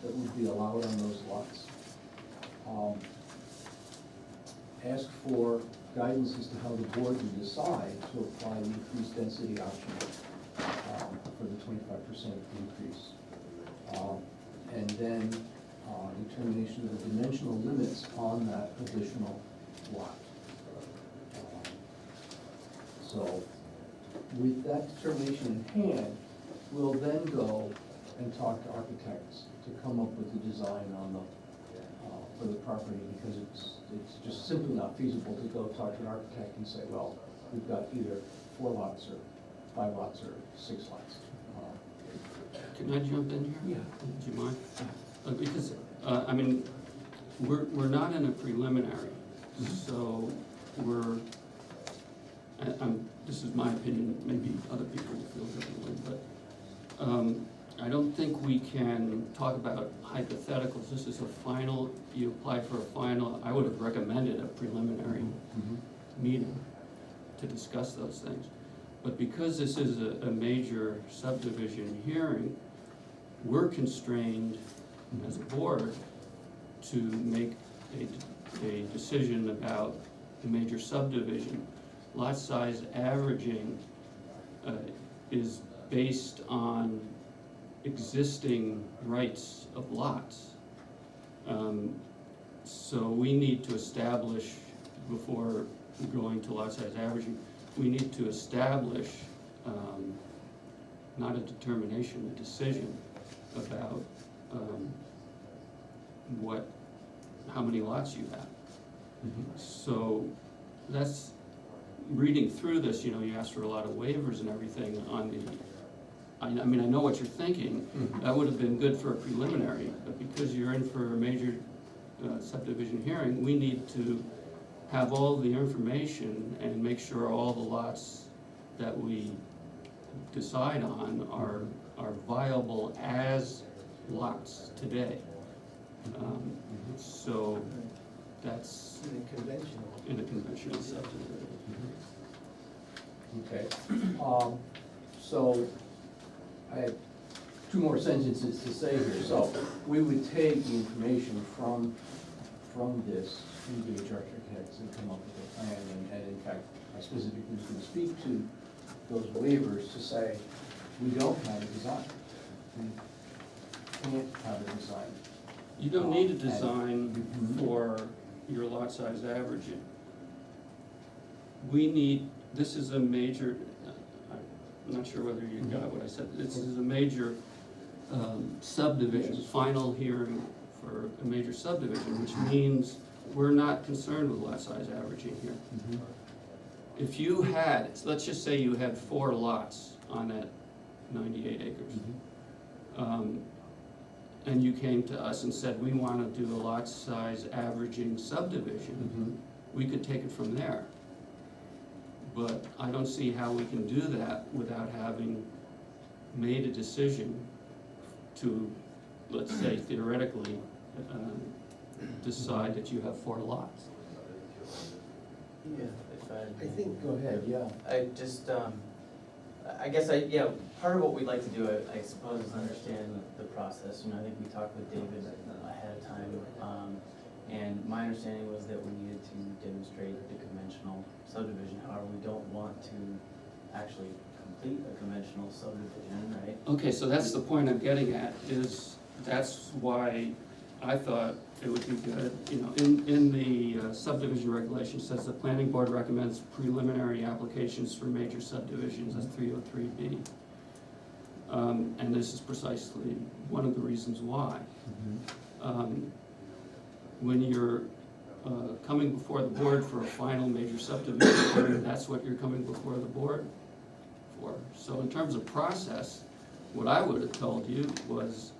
L: that would be allowed on those lots. Ask for guidance as to how the board would decide to apply the increased density option for the 25% increase. And then determination of the dimensional limits on that additional lot. So with that determination in hand, we'll then go and talk to architects to come up with the design on the, for the property, because it's just simply not feasible to go talk to an architect and say, well, we've got either 4 lots or 5 lots or 6 lots.
A: Can I jump in here?
L: Yeah.
A: Do you mind? Because, I mean, we're not in a preliminary, so we're, this is my opinion, maybe other people will feel differently, but I don't think we can talk about hypotheticals. This is a final, you apply for a final. I would have recommended a preliminary meeting to discuss those things. But because this is a major subdivision hearing, we're constrained as a board to make a decision about the major subdivision. Lot size averaging is based on existing rights of lots. So we need to establish, before going to lot size averaging, we need to establish, not a determination, a decision about how many lots you have. So that's, reading through this, you know, you asked for a lot of waivers and everything on the, I mean, I know what you're thinking. That would have been good for a preliminary, but because you're in for a major subdivision hearing, we need to have all the information and make sure all the lots that we decide on are viable as lots today. So that's
E: In a conventional.
A: in a conventional subdivision.
L: Okay, so I have two more sentences to say here. So we would take the information from this, engage architects and come up with a plan. And in fact, I specifically was going to speak to those waivers to say, we don't have a design. We can't have a design.
A: You don't need a design for your lot size averaging. We need, this is a major, I'm not sure whether you got what I said, this is a major subdivision, final hearing for a major subdivision, which means we're not concerned with lot size averaging here. If you had, let's just say you had 4 lots on that 98 acres. And you came to us and said, we want to do a lot size averaging subdivision, we could take it from there. But I don't see how we can do that without having made a decision to, let's say theoretically, decide that you have 4 lots.
N: Yeah, if
E: I think,
L: Go ahead, yeah.
N: I just, I guess part of what we'd like to do, I suppose, is understand the process. You know, I think we talked with David ahead of time, and my understanding was that we needed to demonstrate the conventional subdivision. However, we don't want to actually complete a conventional subdivision, right?
A: Okay, so that's the point I'm getting at, is that's why I thought it would be good, you know, in the subdivision regulation says the planning board recommends preliminary applications for major subdivisions, that's 303B. And this is precisely one of the reasons why. When you're coming before the board for a final major subdivision, that's what you're coming before the board for. So in terms of process, what I would have told you was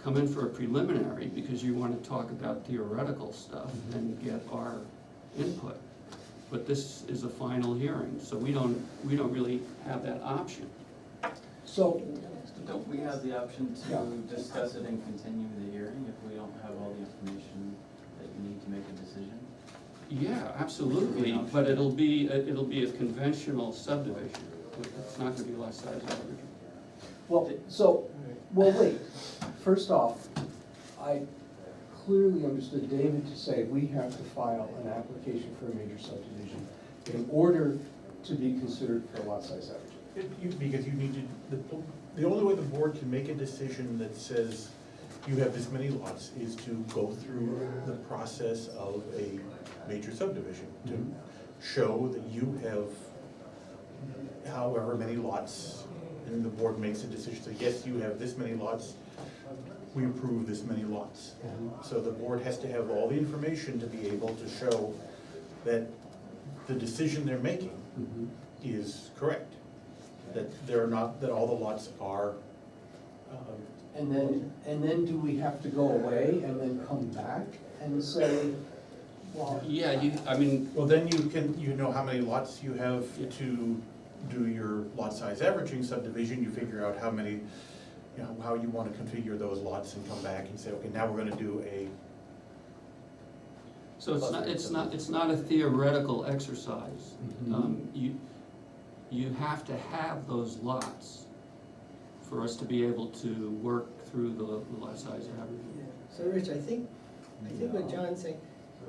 A: come in for a preliminary because you want to talk about theoretical stuff and get our input. But this is a final hearing, so we don't really have that option.
L: So,
N: Don't we have the option to discuss it and continue the hearing if we don't have all the information that you need to make a decision?
A: Yeah, absolutely, but it'll be a conventional subdivision. It's not gonna be lot size average.
L: well, wait. First off, I clearly understood David to say we have to file an application for a major subdivision in order to be considered for lot size averaging.
C: Because you need to, the only way the board can make a decision that says you have this many lots is to go through the process of a major subdivision, to show that you have however many lots, and the board makes a decision, so yes, you have this many lots, we approve this many lots. So the board has to have all the information to be able to show that the decision they're making is correct. That they're not, that all the lots are.
L: And then do we have to go away and then come back and say, well?
A: Yeah, I mean.
C: Well, then you know how many lots you have to do your lot size averaging subdivision, you figure out how many, you know, how you want to configure those lots and come back and say, okay, now we're gonna do a.
A: So it's not a theoretical exercise. You have to have those lots for us to be able to work through the lot size averaging.
E: so Rich, I think what John's saying,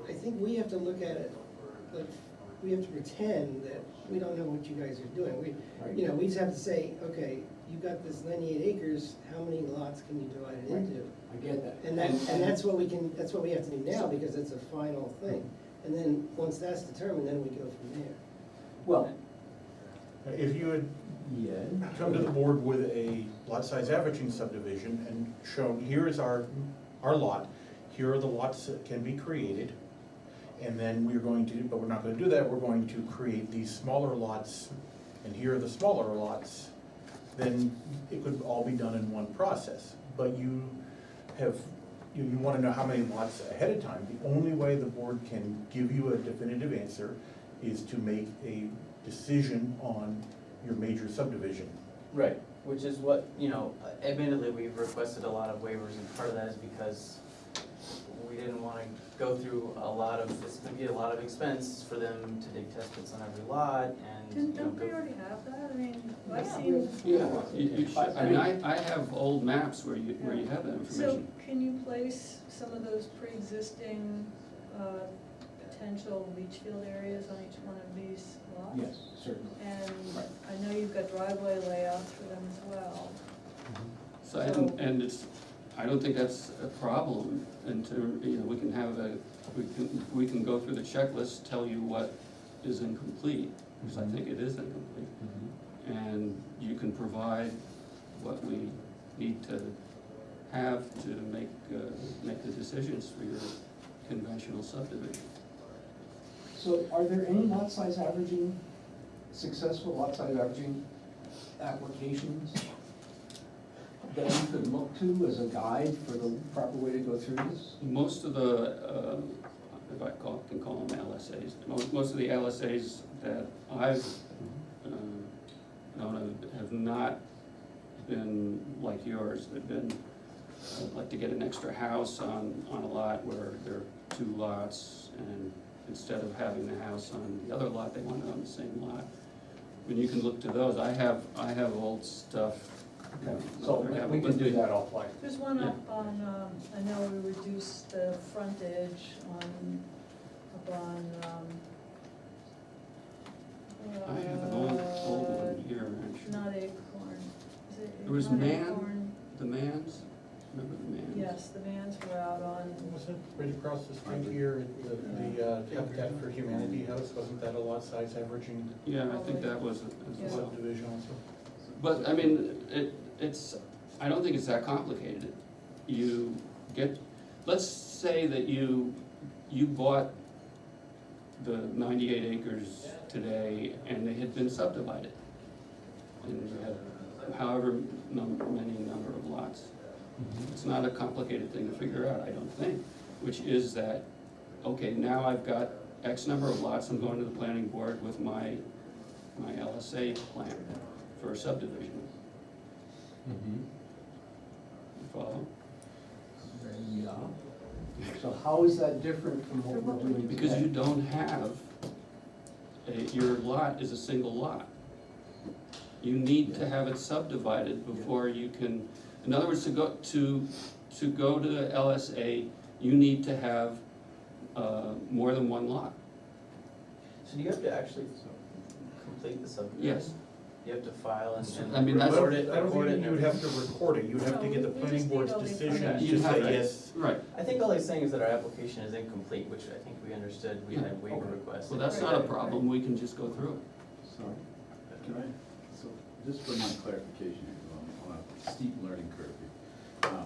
E: I think we have to look at it, like, we have to pretend that we don't know what you guys are doing. We just have to say, okay, you've got this 98 acres, how many lots can you divide it into?
L: I get that.
E: And that's what that's what we have to do now, because it's a final thing. And then, once that's determined, then we go from there.
L: Well,
C: If you had come to the board with a lot size averaging subdivision and shown, here is our lot, here are the lots that can be created, and then we're going to, but we're not gonna do that, we're going to create these smaller lots, and here are the smaller lots, then it could all be done in one process. But you you wanna know how many lots ahead of time. The only way the board can give you a definitive answer is to make a decision on your major subdivision.
N: Right, which is what, admittedly, we've requested a lot of waivers, and part of that is because we didn't wanna go through it's gonna be a lot of expense for them to dig test pits on every lot, and,
F: Don't we
N: go.
F: already have that? I mean, I've
K: Yeah.
F: seen.
A: Yeah, you should, I mean, I have old maps where you have that
F: So
A: information.
F: can you place some of those pre-existing, potential leach field areas on each one of these lots?
L: Yes, certainly.
F: And
L: Right.
F: I know you've got driveway layouts for them as well.
A: So, and it's, I don't think that's a problem, and we can have we can go through the checklist, tell you what is incomplete, because I think it is incomplete. And you can provide what we need to have to make the decisions for your conventional subdivision.
L: So are there any successful lot size averaging applications that you could look to as a guide for the proper way to go through this?
A: Most of the, if I can call them LSAs, most of the LSAs that I've known of have not been like yours. They've been, like to get an extra house on a lot where there are two lots, and instead of having the house on the other lot, they want it on the same lot. And you can look to those. I have old stuff.
L: So we can do that offline.
F: There's one up on, I know we reduced the frontage up on,
A: I have an old one here, actually.
F: not Acorn. Is it
A: It was
F: not
A: Man?
F: Acorn?
A: The Mans, remember the Mans?
F: Yes, the Mans were out on,
C: Wasn't right across the street here, the Habitat for Humanity house, wasn't that a lot size averaging
A: Yeah, I think that was
F: Yeah.
C: subdivision also?
A: But, I mean, I don't think it's that complicated. Let's say that you bought the 98 acres today and they had been subdivided. And you had however many number of lots. It's not a complicated thing to figure out, I don't think, which is that, okay, now I've got X number of lots, I'm going to the planning board with my LSA plan for a subdivision. You follow?
L: Yeah. So how is that different from what we're doing today?
A: Because you don't have, your lot is a single lot. You need to have it subdivided before you can, in other words, to go to the LSA, you need to have more than one lot.
N: So do you have to actually complete the subdivision?
A: Yes.
N: You have to file and
A: I mean,
N: record it,
C: I don't
N: record it
C: think
N: and
C: you would
N: everything?
C: have to record it, you'd have to get the
F: No, we
C: planning
F: just
C: board's
F: need all the
C: decision
F: information.
C: to
A: You'd have
C: say
A: to-
C: yes.
A: Right,
N: I think all he's saying is that our application is incomplete, which I think we understood, we had waiver requests.
A: well, that's not a problem, we can just go through it.
H: So, can I, so just for my clarification here, 'cause I'm on a steep learning curve here.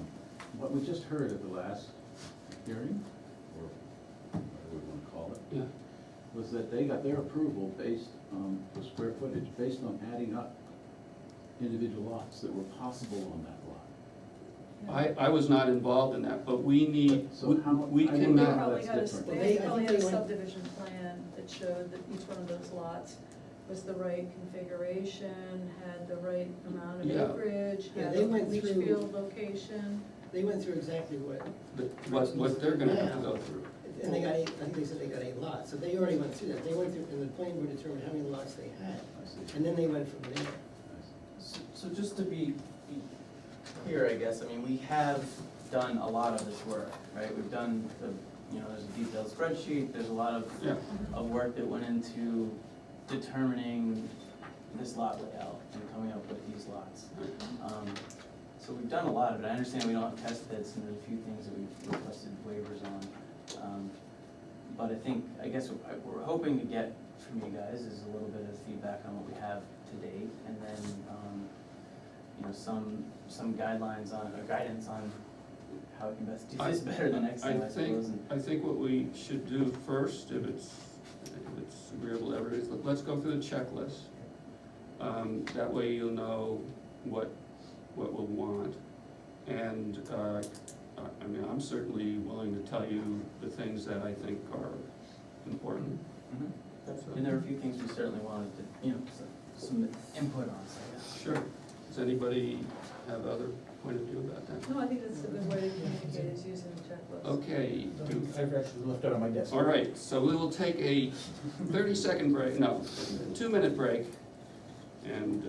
H: What we just heard at the last hearing, or whatever we wanna call it,
A: Yeah,
H: was that they got their approval based on the square footage, based on adding up individual lots that were possible on that lot.
A: I was not involved in that, but we need,
H: So how-
A: we
H: I
F: they
H: don't know
A: cannot,
H: how
F: probably
H: that's
F: had a,
H: different.
E: Well,
F: they
E: I
F: probably
E: think
F: had a
E: they went-
F: subdivision plan that showed that each one of those lots was the right configuration, had the right amount of
A: Yeah.
F: acreage,
E: Yeah,
F: had
E: they
F: a
E: went
F: leach
E: through-
F: field location.
E: They went through exactly
A: what they're gonna have to go through.
E: and they got I think they said they got 8 lots, so they already went through that. They went through, and the planning board determined how many lots they had,
H: I see.
E: and then they went from there.
N: So just to be clear, I guess, I mean, we have done a lot of this work, right? We've done there's a detailed spreadsheet, there's a lot
A: Yeah.
N: of work that went into determining this lot layout and coming up with these lots. So we've done a lot of it. I understand we don't have test pits, and there's a few things that we've requested waivers on. But I guess what we're hoping to get from you guys is a little bit of feedback on what we have to date, and then, some guidelines on, or guidance on how we can best do this better the next time, I suppose.
A: I think what we should do first, if it's agreeable to everybody, is let's go through the checklist. That way you'll know what we'll want. And I mean, I'm certainly willing to tell you the things that I think are important.
N: And there were a few things we certainly wanted to, some input on, so, yeah.
A: Sure. Does anybody have other point of view about that?
F: No, I think that's a good way to communicate is using the checklist.
A: Okay,
C: I've actually left it on my desk.
A: all right, so we will take a 30-second break, no, 2-minute break, and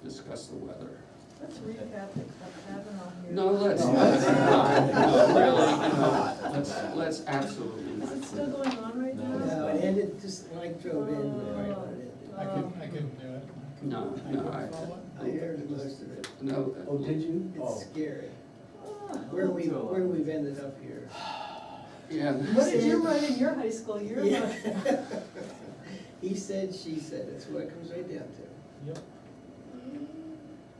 A: discuss the weather.
F: Let's recap what's happened on here.
A: No, let's, really, let's absolutely.
F: Is it still going on right now?
E: No, it ended, just when I drove in, right when it
M: I couldn't do it.
A: No,
E: ended. I heard most of it.
A: no.
L: Oh, did you?
E: It's scary. Where we've ended up here.
A: Yeah.
F: What did you run in your high school? You're
E: Yeah.
F: not.
E: He said, she said, that's what it comes right down to.
C: Yep.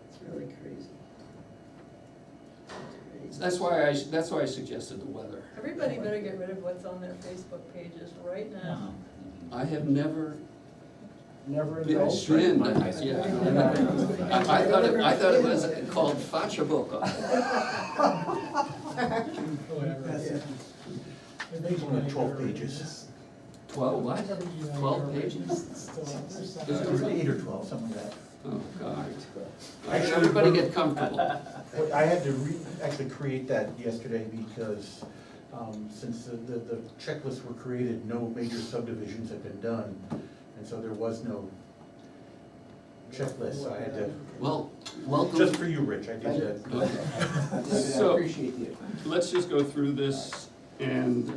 E: It's really crazy.
A: That's why I suggested the weather.
F: Everybody better get rid of what's on their Facebook pages right now.
A: I have never
L: Never
A: been,
L: indulged?
A: yeah. I thought it was called Fachaboka.
M: Whatever.
C: It's only 12 pages.
A: 12 what? 12 pages?
M: Still up there
A: Is
M: somewhere.
A: it
C: 8 or 12, something like that.
A: Oh, God. Everybody get comfortable.
C: Well, I had to actually create that yesterday because since the checklists were created, no major subdivisions had been done. And so there was no checklist, so I had to,
A: Well, welcome.
C: just for you, Rich, I did that.
A: Okay.
L: David, I
A: So-
L: appreciate you.
A: Let's just go through this and,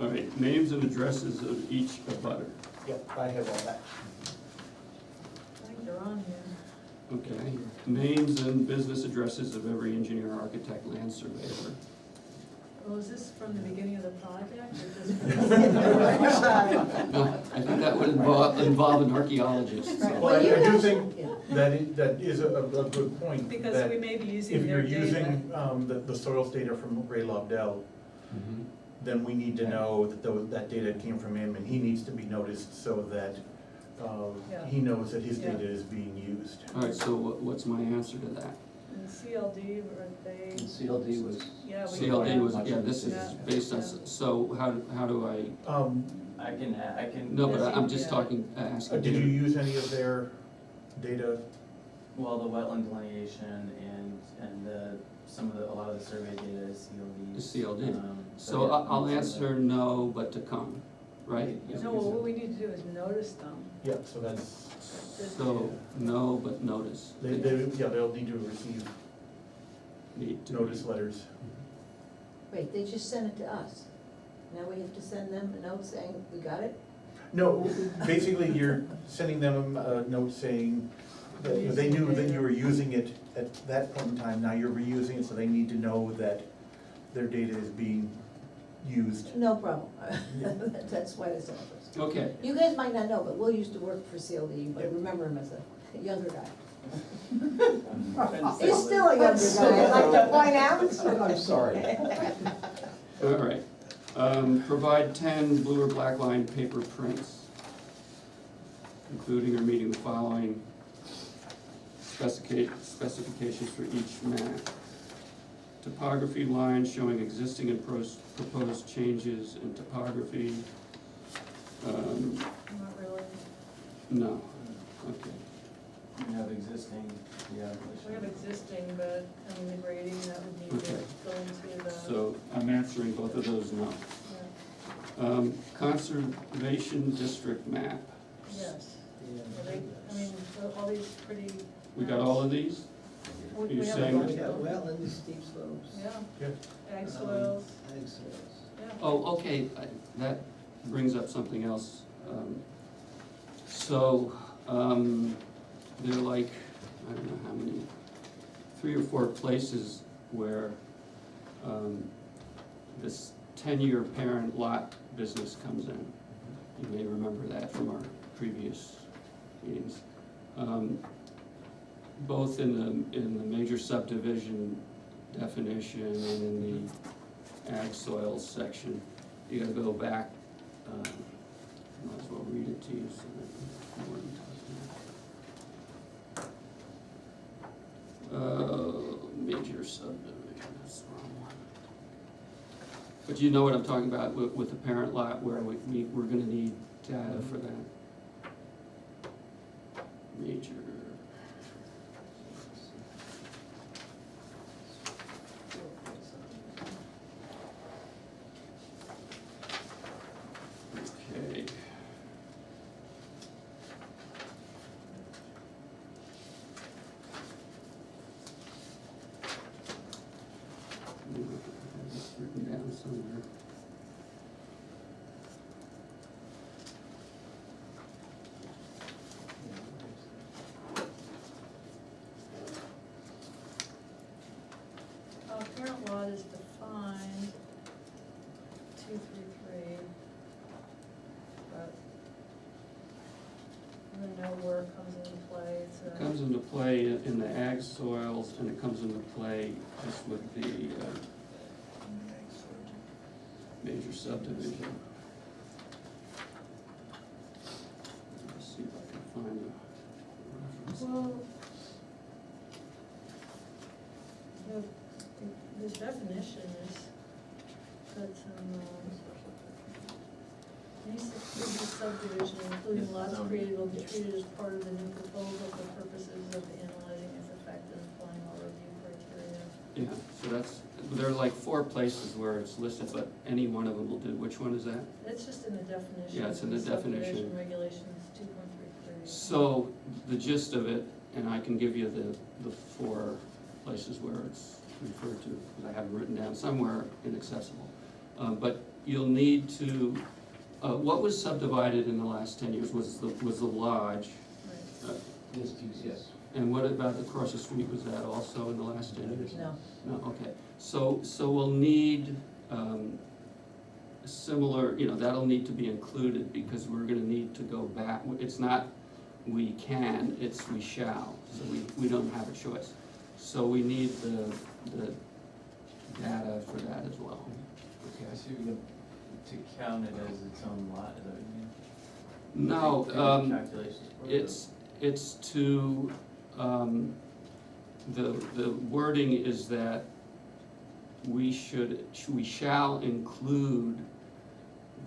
A: all right, names and addresses of each abutter.
C: Yep, I have all that.
F: I think they're on here.
A: Okay, names and business addresses of every engineer, architect, land surveyor.
F: Well, is this from the beginning of the project or just?
A: No, I think that would involve an architect, so.
C: Well, I do think
K: Yeah.
C: that is a good point.
F: Because
C: that
F: we may be using
C: if
F: their
C: you're
F: data.
C: using the soils data from Ray Lobdell,
A: Mhm.
C: then we need to know that that data came from him, and he needs to be noticed so that
F: Yeah.
C: he knows that his
F: Yeah.
C: data is being used.
A: All right, so what's my answer to that?
F: And CLD, were they,
L: And CLD was,
F: yeah, we.
A: CLD was,
L: Much
A: yeah,
L: of
A: this is
F: Yeah.
A: based on, so how do I,
N: I can.
A: no, but
F: Yes,
A: I'm just
F: yeah.
A: talking, asking.
C: Did you
A: you.
C: use any of their data?
N: Well, the wetland delineation and a lot of the survey data is CLD.
A: The CLD.
N: So
A: So I'll answer no, but to come, right?
F: No, well, what we need to do is notice them.
C: Yeah, so that's,
A: So, no, but notice.
C: they'll need to receive
A: Need to.
C: notice letters.
K: Wait, they just sent it to us. Now we have to send them a note saying, we got it?
C: No, basically, you're sending them a note saying that they knew that you were using it at that point in time, now you're reusing it, so they need to know that their data is being used.
K: No problem. That's why they sent it to us.
A: Okay,
K: You guys might not know, but Will used to work for CLD, but remember him as a younger guy. He's still a younger guy, I'd like to point out.
L: I'm sorry.
A: all right. Provide 10 blue or black line paper prints, including or meeting the following specifications for each map. Topography lines showing existing and proposed changes in topography.
F: Not really.
A: No, okay.
N: We have existing, yeah.
F: We have existing, but, I mean, the grading, that would need to
A: Okay.
F: go into the,
A: So I'm answering both of those no.
F: yeah,
A: Conservation district map.
F: yes. Yeah, they, I mean, all these pretty.
A: We got all of these?
F: We
A: You're
F: have
A: saying
F: a
E: We
F: bunch
E: got
F: of them.
E: wetlands, steep slopes.
F: Yeah, ag soils,
E: Ag soils.
F: yeah.
A: Oh, okay, that brings up something else. So, there are like, I don't know how many, 3 or 4 places where this 10-year parent lot business comes in. You may remember that from our previous meetings. Both in the major subdivision definition and in the ag soils section, you gotta go back, might as well read it to you so that you know what I'm talking about. Major subdivision, that's the wrong one. But you know what I'm talking about with the parent lot where we're gonna need data for that. Major. Okay. I have this written down somewhere.
F: Parent lot is defined, 233, but I don't know where it comes into play.
A: It comes into play in the ag soils, and it comes into play just with the major subdivision. Let's see if I can find a reference.
F: Well, the definition is, got some, any such subdivision, including lots created, will be treated as part of the new proposal for purposes of analyzing its effect and applying all review criteria.
A: Yeah, so that's, there are like 4 places where it's listed, but any one of them will do. Which one is that?
F: That's just in the definition.
A: Yeah, it's in the definition.
F: Subdivision regulations 2.33.
A: So the gist of it, and I can give you the 4 places where it's referred to, because I have it written down somewhere inaccessible. But you'll need to, what was subdivided in the last 10 years was the lodge.
F: Right.
L: Yes.
A: And what about across the street, was that also in the last 10 years?
K: No.
A: No, okay. So we'll need, similar, that'll need to be included, because we're gonna need to go back. It's not we can, it's we shall, so we don't have a choice. So we need the data for that as well.
N: Okay, I see, to count it as its own lot, is that what you mean?
A: No,
N: Calculations for it?
A: it's to, the wording is that we shall include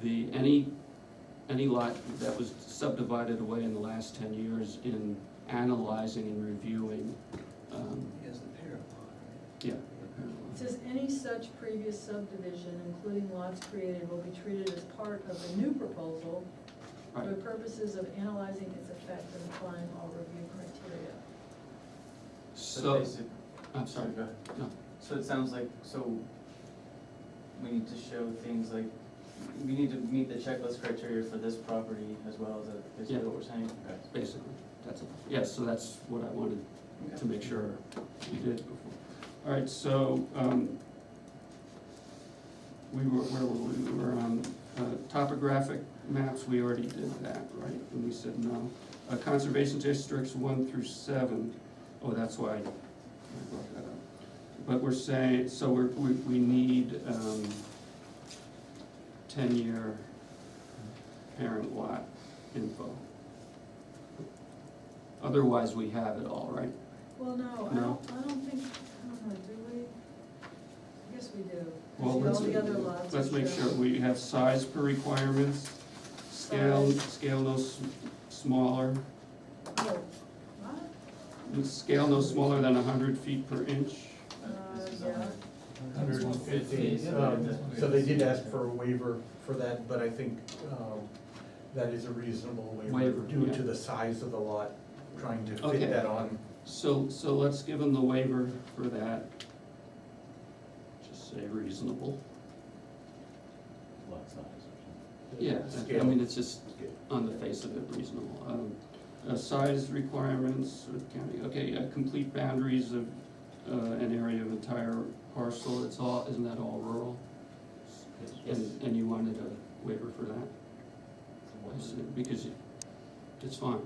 A: any lot that was subdivided away in the last 10 years in analyzing and reviewing.
E: Yes, the parent lot, right?
A: Yeah.
F: It says any such previous subdivision, including lots created, will be treated as part of the new proposal for
A: Right.
F: the purposes of analyzing its effect and applying all review criteria.
A: So,
N: basic,
A: I'm sorry,
N: go ahead.
A: no,
N: So it sounds like, so we need to show things like, we need to meet the checklist criteria for this property as well, is that basically
A: Yeah.
N: what we're saying? Okay.
A: basically, that's it. Yes, so that's what I wanted to make sure we did before. All right, so, where were we? We were on topographic maps, we already did that, right? And we said no. Conservation districts 1 through 7, oh, that's why I brought that up. But we're saying, so we need 10-year parent lot info. Otherwise, we have it all, right?
F: Well, no,
A: No?
F: I don't think, I don't know, do we? I guess we do.
A: Well,
F: See,
A: let's,
F: all the other lots
A: let's
F: are
A: make
F: shown.
A: sure we have size per requirements, scale no smaller,
F: Oh, what?
A: scale no smaller than 100 feet per inch.
N: This is
F: Yeah.
C: 150. So they did ask for a waiver for that, but I think that is a reasonable waiver
A: Waiver,
C: due
A: yeah.
C: to the size of the lot, trying to
A: Okay.
C: fit that on.
A: So let's give them the waiver for that. Just say reasonable.
H: Lot size or
A: Yeah, I
C: Scale.
A: mean, it's just on the face of it reasonable. Size requirements of the county, okay, complete boundaries of an area of entire parcel, it's all, isn't that all rural? And you wanted a waiver for that? I see, because it's fine, right?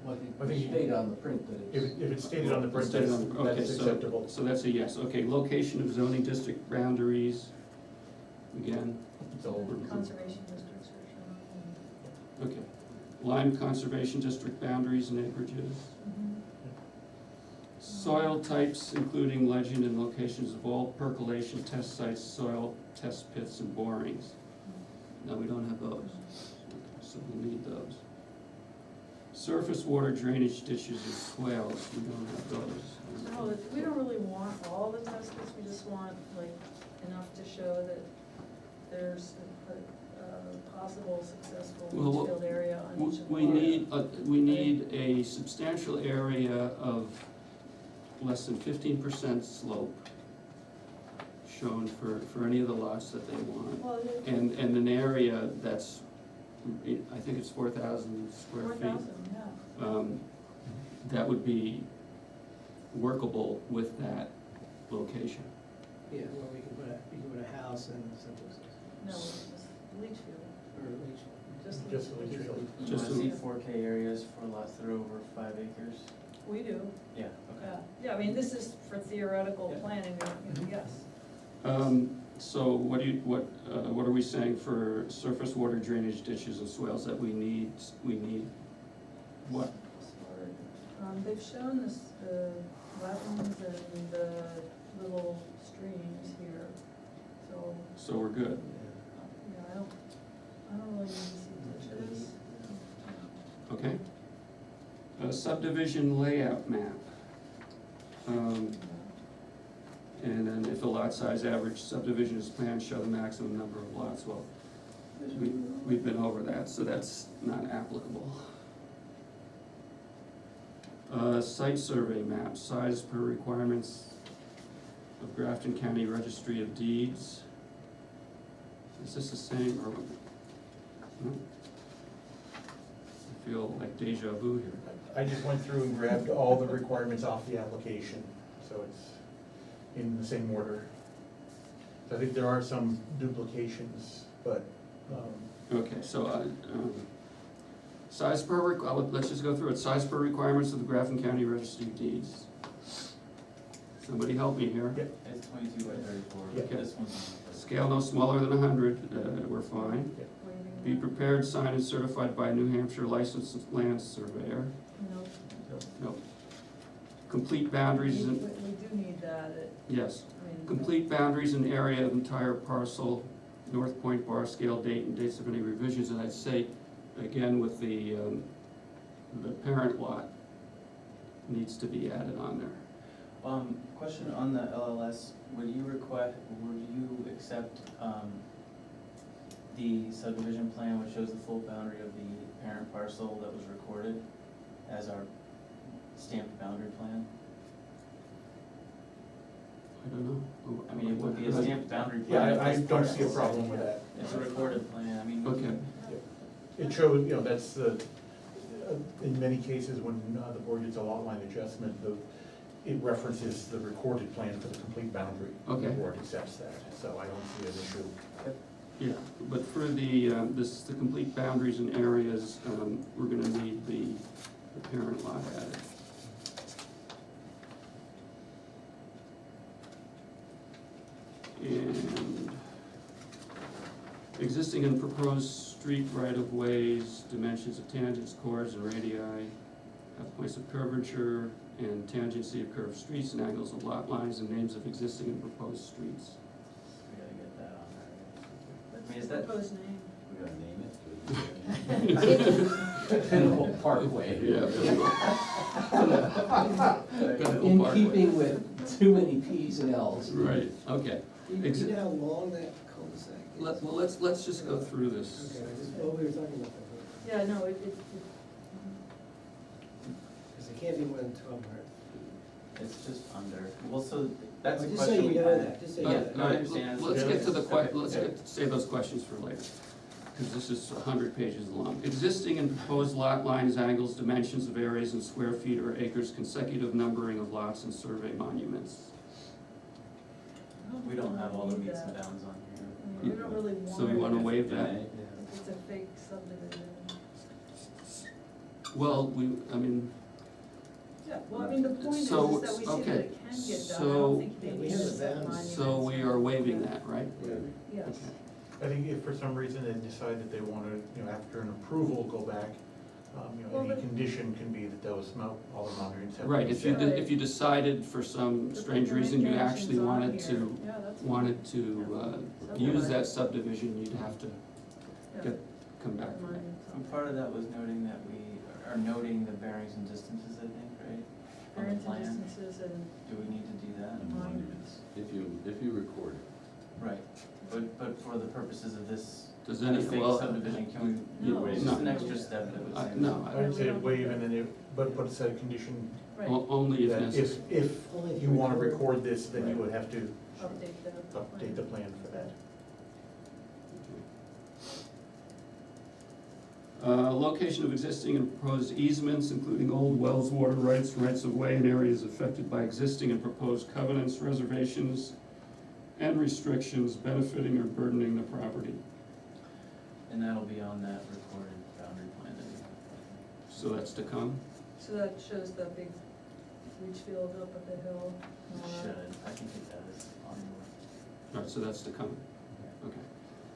L: Well,
C: I
L: I
C: think
L: think it stayed on the print that
C: If,
L: it's.
C: if it's stated on the print,
A: Stated
C: that's,
A: on- okay,
C: that's
A: so-
C: acceptable.
A: So that's a yes, okay, location of zoning district boundaries, again,
C: So,
F: Conservation districts are shown.
A: okay. Lyme Conservation District boundaries and acreages.
F: Mhm.
A: Soil types, including legend and locations of all percolation test sites, soil test pits and borings. No, we don't have those, so we'll need those. Surface water drainage ditches and swales, we don't have those.
F: No, we don't really want all the test pits, we just want like enough to show that there's a possible successful
A: Well,
F: leach field area on each of the.
A: We need a substantial area of less than 15% slope shown for any of the lots that they want.
F: Well,
A: And an area that's, I think it's 4,000 square feet.
F: 4,000, yeah.
A: That would be workable with that location.
E: Yeah, well, we can put a house and something,
F: No, it's just leach field,
E: or at least.
C: Just the leach field.
N: You
A: Just
N: wanna
A: a-
N: see 4K areas for lots that are over 5 acres?
F: we do,
N: Yeah, okay.
F: yeah, I mean, this is for theoretical
N: Yeah.
F: planning, you know, yes.
A: So what are we saying for surface water drainage ditches and swales that we need what?
F: They've shown this, the wetlands and the little streams here, so,
A: So we're good.
F: yeah, I don't really need to see ditches.
A: Okay. A subdivision layout map. And then if the lot size average subdivision is planned, show the maximum number of lots. Well, we've been over that, so that's not applicable. Site survey map, size per requirements of Grafton County Registry of Deeds. Is this the same or? No? I feel like deja vu here.
C: I just went through and grabbed all the requirements off the application, so it's in the same order. So I think there are some duplications, but,
A: Okay, so, size per, let's just go through it, size per requirements of the Grafton County Registry of Deeds. Somebody help me here.
C: Yep.
N: It's 22 by 34,
C: Yeah.
N: this one's.
A: Scale no smaller than 100, we're fine. Be
F: Waiting.
A: prepared, signed, and certified by a New Hampshire licensed land surveyor.
F: Nope.
A: Nope. Complete boundaries
F: We
A: and,
F: do need that,
A: yes,
F: I mean.
A: complete boundaries and area of entire parcel, North Point bar scale date and dates of any revisions, and I'd say, again, with the parent lot needs to be added on there.
N: Question on the LLS, would you accept, the subdivision plan which shows the full boundary of the parent parcel that was recorded as our stamped boundary plan?
A: I don't know.
N: I mean, it would be a stamped boundary
C: yeah,
N: plan.
C: I don't see a problem with that.
N: It's a recorded plan, I mean.
A: Okay.
C: It showed, you know, that's the, in many cases, when the board gets a lot line adjustment, it references the recorded plan for the complete boundary.
A: Okay.
C: The board accepts that, so I don't see an issue.
A: Yeah, but for the, the complete boundaries and areas, we're gonna need the parent lot added. And existing and proposed street right-of-ways, dimensions of tangents, chords, and radii, points of curvature, and tangency of curved streets, and angles of lot lines, and names of existing and proposed streets.
N: We gotta get that on there. I mean, is
F: What's the
N: that,
F: proposed name?
N: we gotta name it?
L: Pinnacle Parkway.
A: Yeah. Pinnacle
L: In
A: Parkway.
L: keeping with too many Ps and Ls.
A: Right, okay.
E: Do you know how long that cul-de-sac is?
A: Well, let's just go through this.
E: Okay, well, we were talking about that,
F: Yeah, no,
E: because it can't be more than 1,200.
N: It's just under, well, so that's a
E: Just so
N: question
E: you
N: we
E: know
N: had.
E: that, just so you
N: Yeah,
E: know that.
N: no, I understand.
A: Let's get to the
N: Okay.
A: let's save those questions for later, because this is 100 pages long. Existing and proposed lot lines, angles, dimensions of areas in square feet or acres, consecutive numbering of lots and survey monuments.
N: We don't have all the
F: need
N: meets and
F: that.
N: bounds on here.
F: I mean, we don't really want.
A: So we wanna
F: it.
A: waive that?
F: It's a fake subdivision.
A: Well, I mean,
F: Yeah, well, I mean, the point is
A: So,
F: that we see that
A: okay,
F: it can get done, I
A: so-
F: don't think they
E: Yeah, we
F: need
E: have
F: to
E: the
F: set
E: bounds.
F: monuments.
A: so we are waiving that, right?
F: Yes.
A: Okay.
C: I think if for some reason they decide that they wanna, you know, after an approval, go back
F: Well,
C: Any
F: but-
C: condition can be that all the boundaries have to be
A: Right, if you,
C: set.
A: if you decided for some
F: The
A: strange reason you
F: regulations
A: actually
F: on
A: wanted
F: here.
A: to,
F: Yeah, that's fine.
A: wanted to use that subdivision, you'd have to
F: Yeah.
A: come back for that.
F: Mine is on
N: And part of that was noting that we are noting the bearings and distances, I think, right? On the
F: Variance and
N: plan.
F: distances and,
N: Do we need to do that?
H: And monuments, if you record it.
N: Right, but for the purposes of this
A: Does any, well,
N: subdivision, can we,
F: No.
N: it's
A: No.
N: just an extra step that would say.
A: no,
C: I would say
F: We don't
C: waive
F: do
C: and then, but put a set of condition
F: right,
A: only if
C: that
A: necessary.
C: if
E: Only if
C: you
E: you
C: wanna
E: record.
C: record this, then you would have to
F: update the.
C: update the plan for that.
A: Location of existing and proposed easements, including old wells, water rights, rights of way in areas affected by existing and proposed covenants, reservations, and restrictions benefiting or burdening the property.
N: And that'll be on that recorded boundary plan that we have.
A: So that's to come?
F: So that shows the big leach field up at the hill. and all that.
N: Should, I can take that as on the.
A: All right, so that's to come, okay.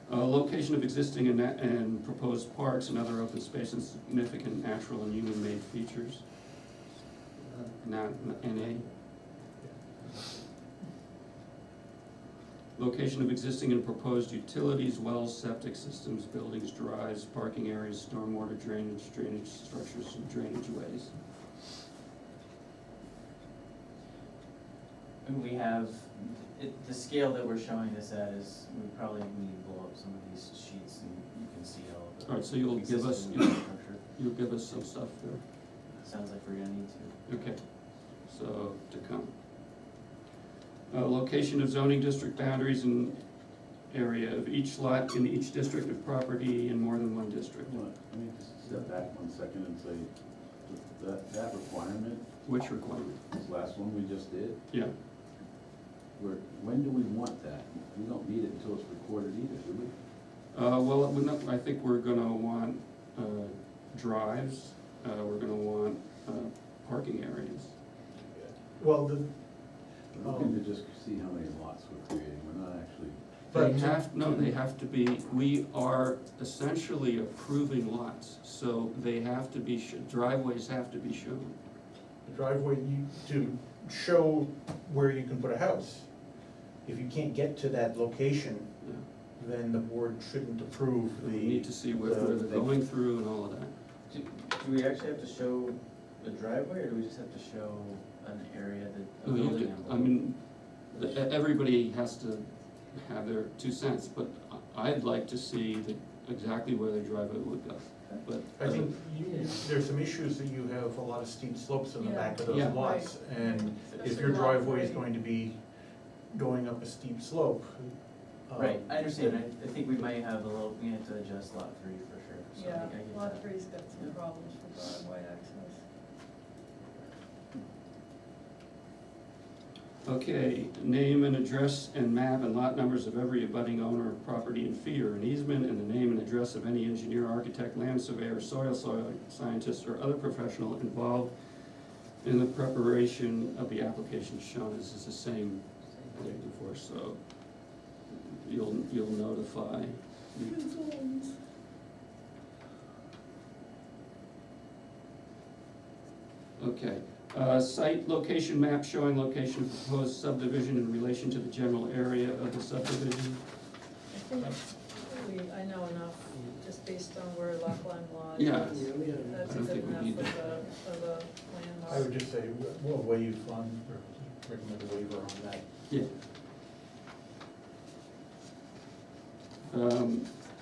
A: Location of existing and proposed parks and other open space and significant natural and human-made features. Not NA. Location of existing and proposed utilities, wells, septic systems, buildings, drives, parking areas, stormwater drainage structures, and drainage ways.
N: And we have, the scale that we're showing this at is, we probably need to blow up some of these sheets and you can see all of the.
A: All right, so you'll give us,
N: existing infrastructure.
A: you'll give us some stuff there.
N: Sounds like we're gonna need to.
A: Okay, so to come. Location of zoning district boundaries and area of each lot in each district of property in more than one district.
H: Let me just step back 1 second and say, that requirement,
A: Which requirement?
H: this last one we just did,
A: Yeah,
H: when do we want that? We don't need it until it's recorded either, do we?
A: well, we're not, I think we're gonna want, drives, we're gonna want, parking areas.
C: Well,
H: We're looking to just see how many lots we're creating, we're not actually.
A: They have to be, we are essentially approving lots, so they have to be, driveways have to be shown.
C: the driveway, to show where you can put a house. If you can't get to that location,
A: Yeah.
C: then the board shouldn't approve
A: We
C: the.
A: need to see where they're going through and all of that.
N: Do we actually have to show the driveway, or do we just have to show an area that, a
A: No, you
N: building
A: could-
N: envelope?
A: I mean, everybody has to have their 2 cents, but I'd like to see exactly where the driveway would go, but.
C: I think there's some issues that you have a lot of steep slopes in the
F: Yeah.
C: back of those
A: Yeah.
C: lots. And if
F: Especially
C: your
F: lot
C: driveway is
F: 3.
C: going to be going up a steep slope.
N: Right, I understand, I think we might have a little, we have to adjust lot 3 for sure, so I
F: Yeah,
N: think I get
F: lot
N: that.
F: three's got some
N: Yeah.
F: problems for driveway access.
A: Okay, name and address and map and lot numbers of every abutting owner of property in fee or an easement, and the name and address of any engineer, architect, land surveyor, soil scientist, or other professional involved in the preparation of the application shown. This is the same thing before, so you'll notify. Okay, site location map showing location of proposed subdivision in relation to the general area of the subdivision.
F: I think I know enough, just based on where Lockline Lodge
A: Yeah.
F: is.
E: Yeah, we don't-
F: That's
A: I don't
F: good
A: think we
F: enough
A: need
F: of a landmark.
C: I would just say, we'll waive on, or recommend a waiver on that.
A: Yeah.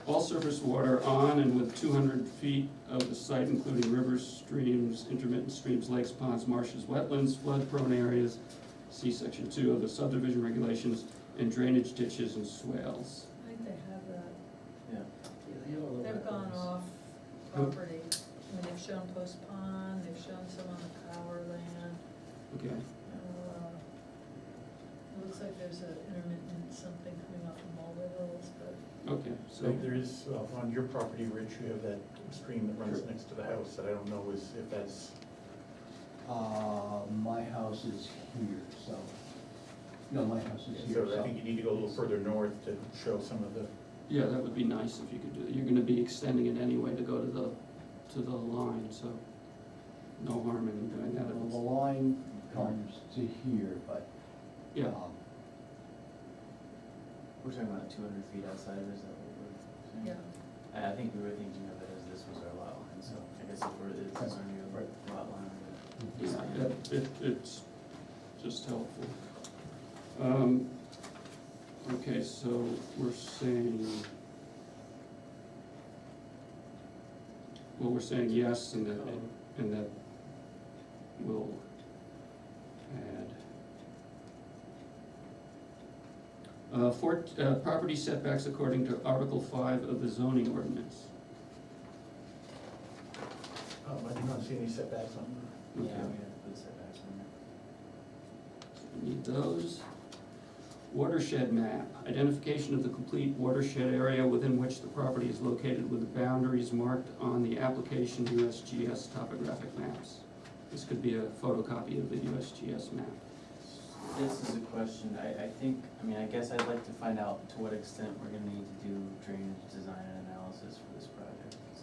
A: All surface water on and with 200 feet of the site, including rivers, streams, intermittent streams, lakes, ponds, marshes, wetlands, flood-prone areas, see section 2 of the subdivision regulations, and drainage ditches and swales.
F: I think they have that.
N: Yeah,
E: Yeah, they have all the
F: They've gone
E: wetlands.
F: off property. I mean, they've shown Post Pond, they've shown some on the power land.
A: Okay,
F: It looks like there's an intermittent something coming off of Mulder Hills, but
A: okay,
C: So
A: so,
C: there is, on your property, Rich, you have that stream that runs next to the house, that I don't know if that's,
L: My house is here, so, no, my house is here,
C: so I
L: so.
C: think you need to go a little further north to show some of the,
A: yeah, that would be nice if you could do that. You're gonna be extending it anyway to go to the to the line, so no harm in doing that.
L: The line comes to here, but.
A: Yeah.
N: We're talking about 200 feet outside, is that what we're saying?
F: Yeah.
N: I think we were thinking of it as this was our lot line, so I guess if this is our new lot line.
A: Yeah, it's just helpful. Okay, so we're saying, well, we're saying yes, and that will add. Property setbacks according to Article 5 of the zoning ordinance.
C: I do not see any setbacks on
N: Yeah, we
A: Okay.
N: have to put setbacks in there.
A: Need those. Watershed map, identification of the complete watershed area within which the property is located with the boundaries marked on the application USGS topographic maps. This could be a photocopy of the USGS map.
N: This is a question, I guess I'd like to find out to what extent we're gonna need to do drainage design and analysis for this project, because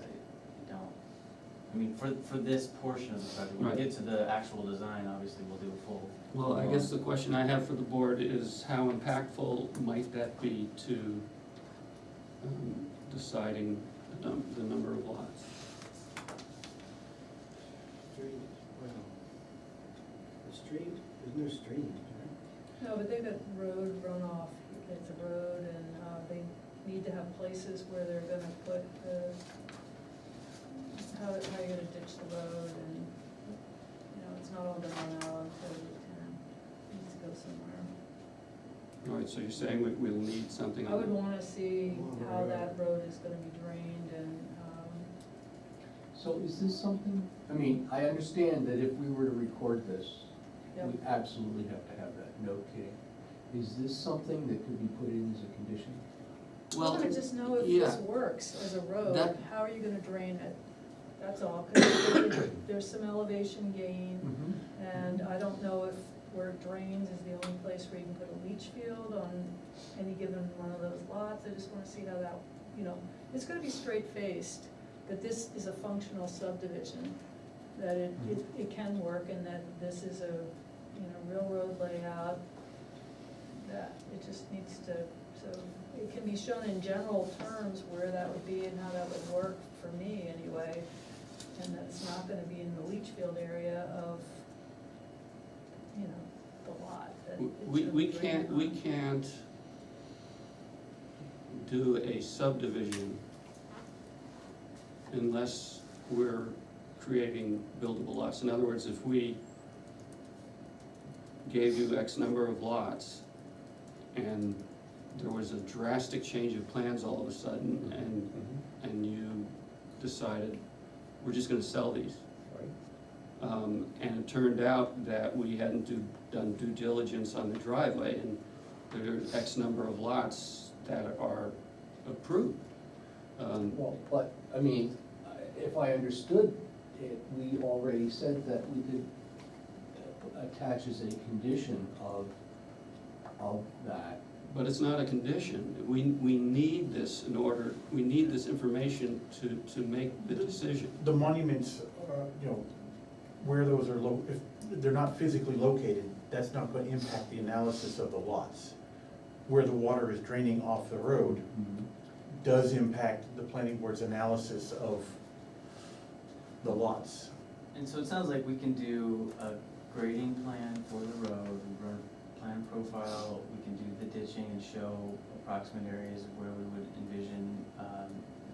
N: for this portion of the project, when we
A: Right.
N: get to the actual design, obviously we'll do a full.
A: Well, I guess the question I have for the board is how impactful might that be to deciding the number of lots?
E: Street, well, the street, there's no stream, right?
F: No, but they've got road runoff, it's a road, and they need to have places where they're gonna put the, how you're gonna ditch the road, and, it's not all done on Allen, so it needs to go somewhere.
A: All right, so you're saying we'll need something
F: I would
A: on
F: wanna see how that road is gonna be drained, and,
L: So is this something, I understand that if we were to record this,
F: Yep.
L: we absolutely have to have that, no kidding. Is this something that could be put in as a condition?
F: I
A: Well,
F: wanna just know if
A: yeah.
F: this works as a road,
A: That-
F: how are you gonna drain it? That's all, 'cause there's some elevation gain, and I don't know if where it drains is the only place where you can put a leach field on any given one of those lots. I just wanna see how that, it's gonna be straight faced, that this is a functional subdivision, that it can work, and that this is a, real road layout, that it just needs to, so it can be shown in general terms where that would be and how that would work for me anyway, and that it's not gonna be in the leach field area of, the lot, that it
A: We
F: should drain
A: we
F: on.
A: can't do a subdivision unless we're creating buildable lots. In other words, if we gave you X number of lots and there was a drastic change of plans all of a sudden, and you decided, we're just gonna sell these. And it turned out that we hadn't done due diligence on the driveway, and there are X number of lots that are approved.
L: Well, but, if I understood it, we already said that we could attach as a condition of that.
A: But it's not a condition. We need this we need this information to make the decision.
C: The monuments, where those are if they're not physically located, that's not gonna impact the analysis of the lots. Where the water is draining off the road does impact the planning board's analysis of the lots.
N: And so it sounds like we can do a grading plan for the road, we run a plan profile, we can do the ditching and show approximate areas where we would envision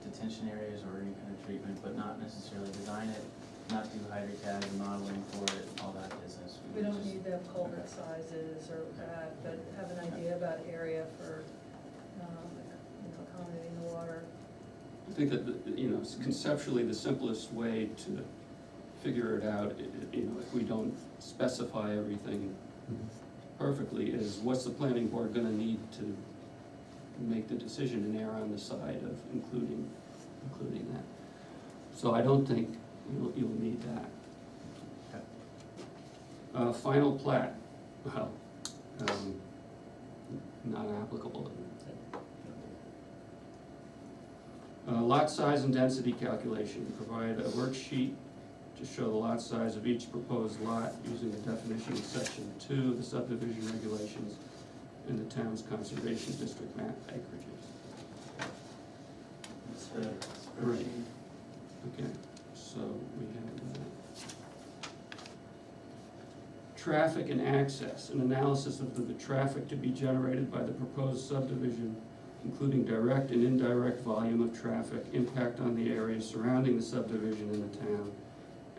N: detention areas or any kind of treatment, but not necessarily design it, not do hydrocad and modeling for it, all that business.
F: We
N: would
F: don't
N: just-
F: need to have culvert sizes or that, but have an idea about area for, accommodating the water.
A: I think that, conceptually, the simplest way to figure it out, if we don't specify everything perfectly, is what's the planning board gonna need to make the decision and err on the side of including that. So I don't think you'll need that. Final plat, well, not applicable. lot size and density calculation, provide a worksheet to show the lot size of each proposed lot using the definition in section 2 of the subdivision regulations in the town's conservation district map acreages.
N: It's the
A: Right.
N: spreadsheet.
A: Okay, so we have that. Traffic and access, an analysis of the traffic to be generated by the proposed subdivision, including direct and indirect volume of traffic, impact on the area surrounding the subdivision and the town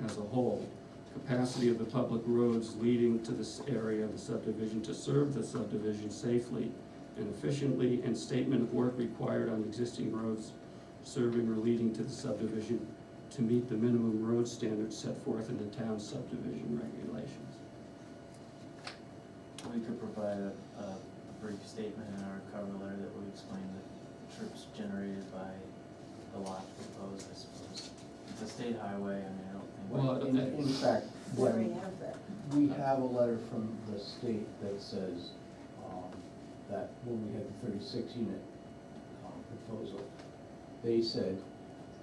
A: as a whole, capacity of the public roads leading to this area of the subdivision to serve the subdivision safely and efficiently, and statement of work required on existing roads serving or leading to the subdivision to meet the minimum road standards set forth in the town's subdivision regulations.
N: We could provide a brief statement in our cover letter that would explain the trips generated by the lot proposed, I suppose. It's a state highway, I mean, I don't think.
A: Well,
L: In fact,
K: We
L: when
K: already have that.
L: we have a letter from the state that says, that when we had the 36 unit proposal, they said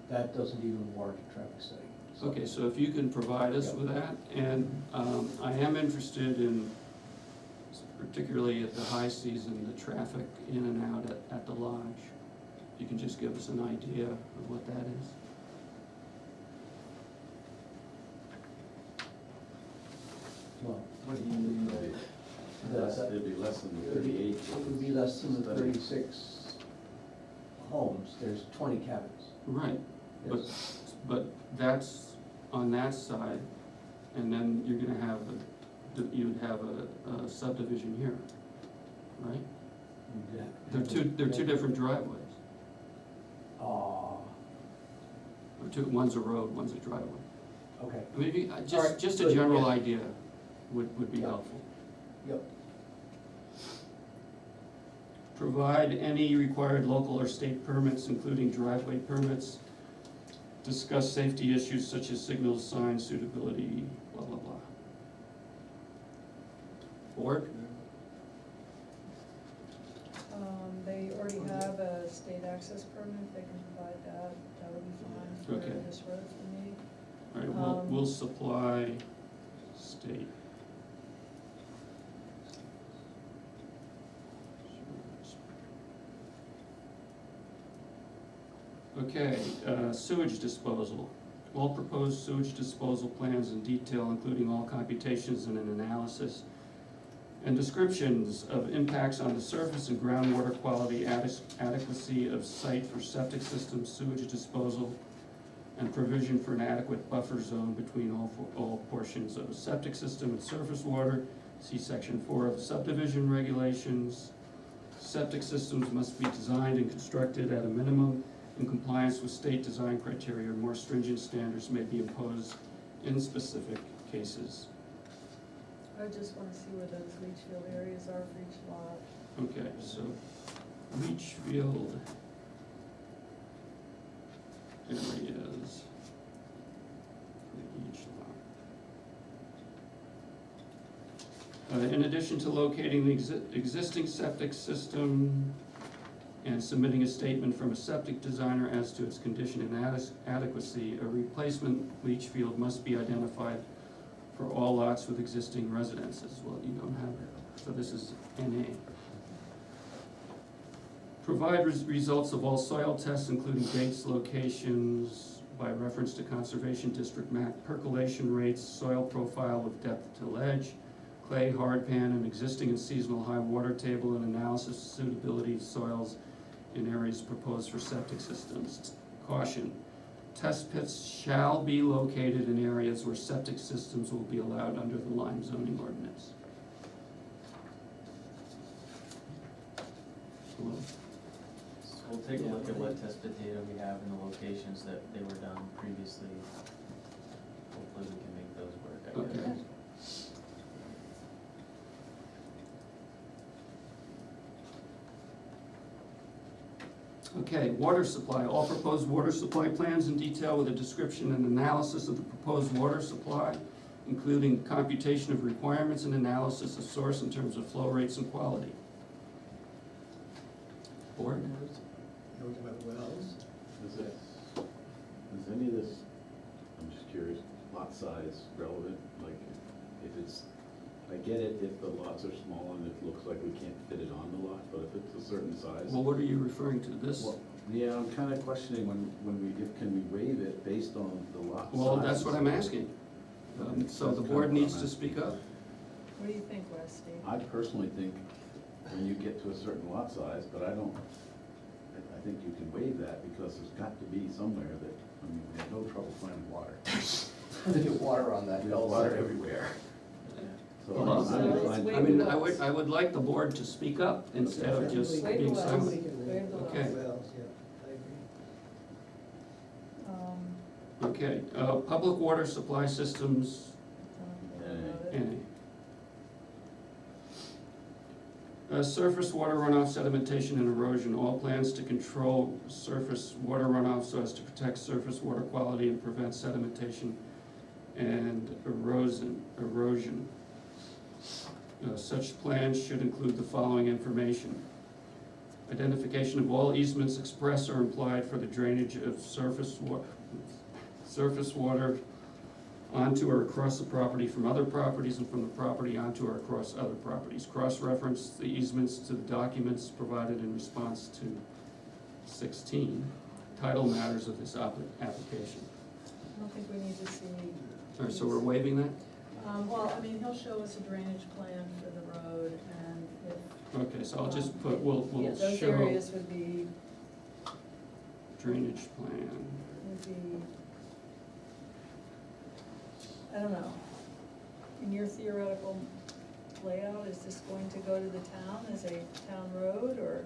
L: that doesn't even warrant a traffic study. So-
A: Okay, so if you can provide us with that, and I am interested in, particularly at the high season, the traffic in and out at the lodge. If you can just give us an idea of what that is.
L: Well,
N: What do you mean by?
H: It'd be less than the
L: It would be-
H: 38.
L: It would be less than the 36 homes, there's 20 cabins.
A: Right,
L: Yes.
A: but that's on that side, and then you're gonna have you'd have a subdivision here, right? They're two different driveways,
L: Ah,
A: or one's a road, one's a driveway.
L: okay,
A: Maybe,
L: All right,
A: just a
L: good,
A: general
L: yeah.
A: idea would be
L: Yeah.
A: helpful.
L: yep.
A: Provide any required local or state permits, including driveway permits. Discuss safety issues such as signals, signs, suitability, blah, blah, blah. Board?
F: They already have a state access permit, they can provide that, that would be fine for
A: Okay.
F: this road for me.
A: All right, we'll supply state. Okay, sewage disposal. All proposed sewage disposal plans in detail, including all computations and an analysis, and descriptions of impacts on the surface and groundwater quality, adequacy of site for septic systems, sewage disposal, and provision for an adequate buffer zone between all portions of a septic system and surface water. See section 4 of the subdivision regulations. Septic systems must be designed and constructed at a minimum in compliance with state design criteria, or more stringent standards may be imposed in specific cases.
F: I just wanna see where those leach field areas are for each lot.
A: Okay, so leach field areas for each lot. In addition to locating the existing septic system and submitting a statement from a septic designer as to its condition and adequacy, a replacement leach field must be identified for all lots with existing residences. Well, you don't have it, so this is NA. Provide results of all soil tests, including dates, locations, by reference to conservation district map, percolation rates, soil profile with depth to ledge, clay, hard pan, and existing and seasonal high water table, and analysis of suitability of soils in areas proposed for septic systems. Caution, test pits shall be located in areas where septic systems will be allowed under the Lyme zoning ordinance. Hello?
N: So we'll take a look at what test pit data we have in the locations that they were done previously. Hopefully we can make those work, I guess.
A: Okay. Okay, water supply. All proposed water supply plans in detail with a description and analysis of the proposed water supply, including computation of requirements and analysis of source in terms of flow rates and quality. Board?
E: Knows about wells.
H: Is it any of this, I'm just curious, lot size relevant? Like, if it's, I get it if the lots are small and it looks like we can't fit it on the lot, but if it's a certain size.
A: Well, what are you referring to, this?
H: Well, yeah, I'm kinda questioning when we, can we waive it based on the lot size?
A: Well, that's what I'm asking. So the board needs to speak up.
F: What do you think, Wes, Steve?
H: I personally think when you get to a certain lot size, but I think you can waive that because there's got to be somewhere that, I mean, we have no trouble finding water.
L: There's water on that.
H: There's water everywhere. So
A: Well,
F: So
H: I'm
F: let's
H: inclined-
F: waive
A: I mean,
F: the
A: I
F: wells.
A: would like the board to speak up instead of just
F: Waive
A: being
F: the wells.
A: silent.
F: Waive the
A: Okay.
E: Wells, yeah, I agree.
F: Um,
A: Okay, public water supply systems,
F: and
A: surface water runoff, sedimentation and erosion, all plans to control surface water runoff so as to protect surface water quality and prevent sedimentation and erosion. Such plans should include the following information: identification of all easements express or implied for the drainage of surface water onto or across the property from other properties and from the property onto or across other properties. Cross-reference the easements to the documents provided in response to 16 title matters of this application.
F: I don't think we need to see.
A: All right, so we're waiving that?
F: Well, I mean, he'll show us a drainage plan for the road, and if.
A: Okay, so I'll just put, we'll
F: Yeah, those
A: show
F: areas would be,
A: drainage plan.
F: I don't know, in your theoretical layout, is this going to go to the town as a town road, or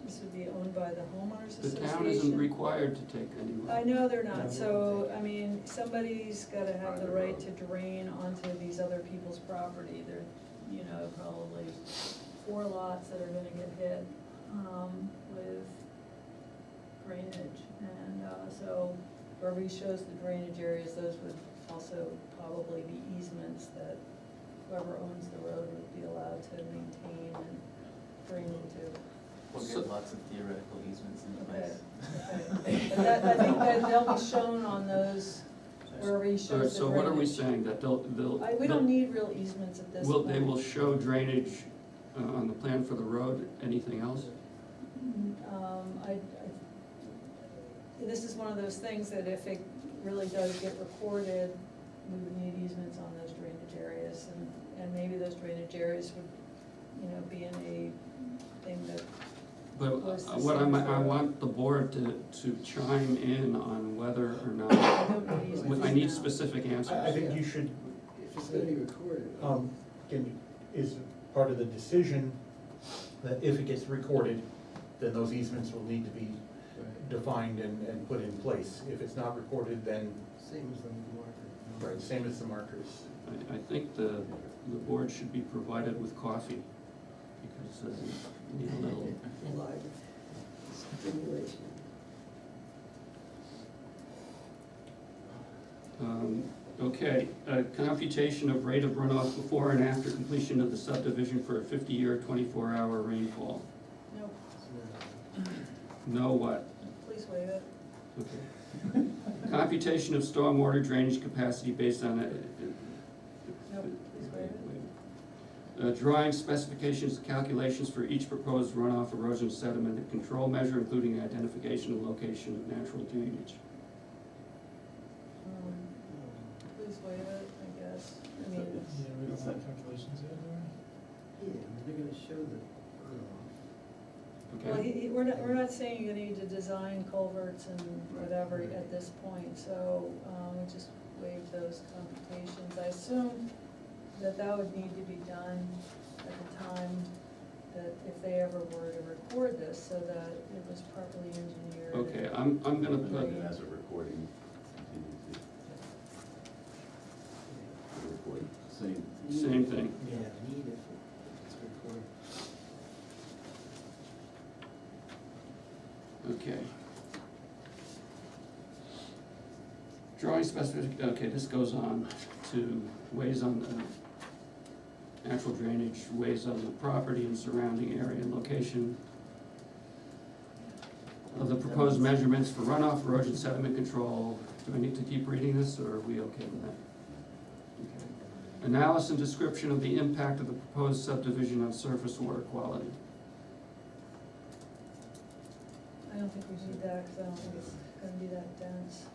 F: this would be owned by the homeowners
A: The
F: association?
A: town isn't required to take any.
F: I know they're not, so, I mean, somebody's gotta have the right to drain onto these other people's property. There, you know, probably 4 lots that are gonna get hit, with drainage. And, so wherever he shows the drainage areas, those would also probably be easements that whoever owns the road would be allowed to maintain and drain into.
N: We'll
A: So-
N: get lots of theoretical easements in
F: Okay,
N: place.
F: okay. But that, I think that they'll be shown on those, wherever he
A: All right,
F: shows the drainage.
A: so what are we saying, that
F: We don't need real easements at this point.
A: They will show drainage on the plan for the road, anything else?
F: This is one of those things that if it really does get recorded, we would need easements on those drainage areas, and maybe those drainage areas would, you know, be in a thing that.
A: But
F: was the
A: what
F: same
A: I
F: for-
A: want the board to chime in on whether or
F: I
A: not,
F: don't need easements
A: I need
F: now.
A: specific
C: I
A: answers.
C: think you should,
E: If it's gonna be recorded.
C: is part of the decision that if it gets recorded, then those easements will need to be defined and put in place. If it's not recorded, then,
E: Same as the marker.
C: right, same as the markers.
A: I think the board should be provided with coffee, because we need a little.
E: Live stimulation.
A: Okay, computation of rate of runoff before and after completion of the subdivision for a 50-year, 24-hour rainfall.
F: Nope,
A: No what?
F: please waive it.
A: Okay. Computation of stormwater drainage capacity based on
F: Nope, please waive it.
A: drawing specifications, calculations for each proposed runoff, erosion, sediment, and control measure, including identification and location of natural drainage.
F: Please waive it, I guess. I mean,
M: Yeah, we don't have calculations yet, do
E: Yeah, they're gonna show the,
F: well,
A: Okay?
F: we're not saying you need to design culverts and whatever at this point, so, we just waive those computations. I assume that would need to be done at the time that if they ever were to record this, so that it was properly engineered.
A: Okay, I'm gonna
H: Put
A: put,
H: it as a recording, contingency. Recording,
A: same thing.
E: yeah, need if it's recorded.
A: Okay. Drawing specific, okay, this goes on to ways on the natural drainage, ways on the property and surrounding area and location. of the proposed measurements for runoff, erosion, sediment control. Do I need to keep reading this, or are we okay with that? Okay. Analysis and description of the impact of the proposed subdivision on surface water quality.
F: I don't think we need that, because I don't think it's gonna be that dense.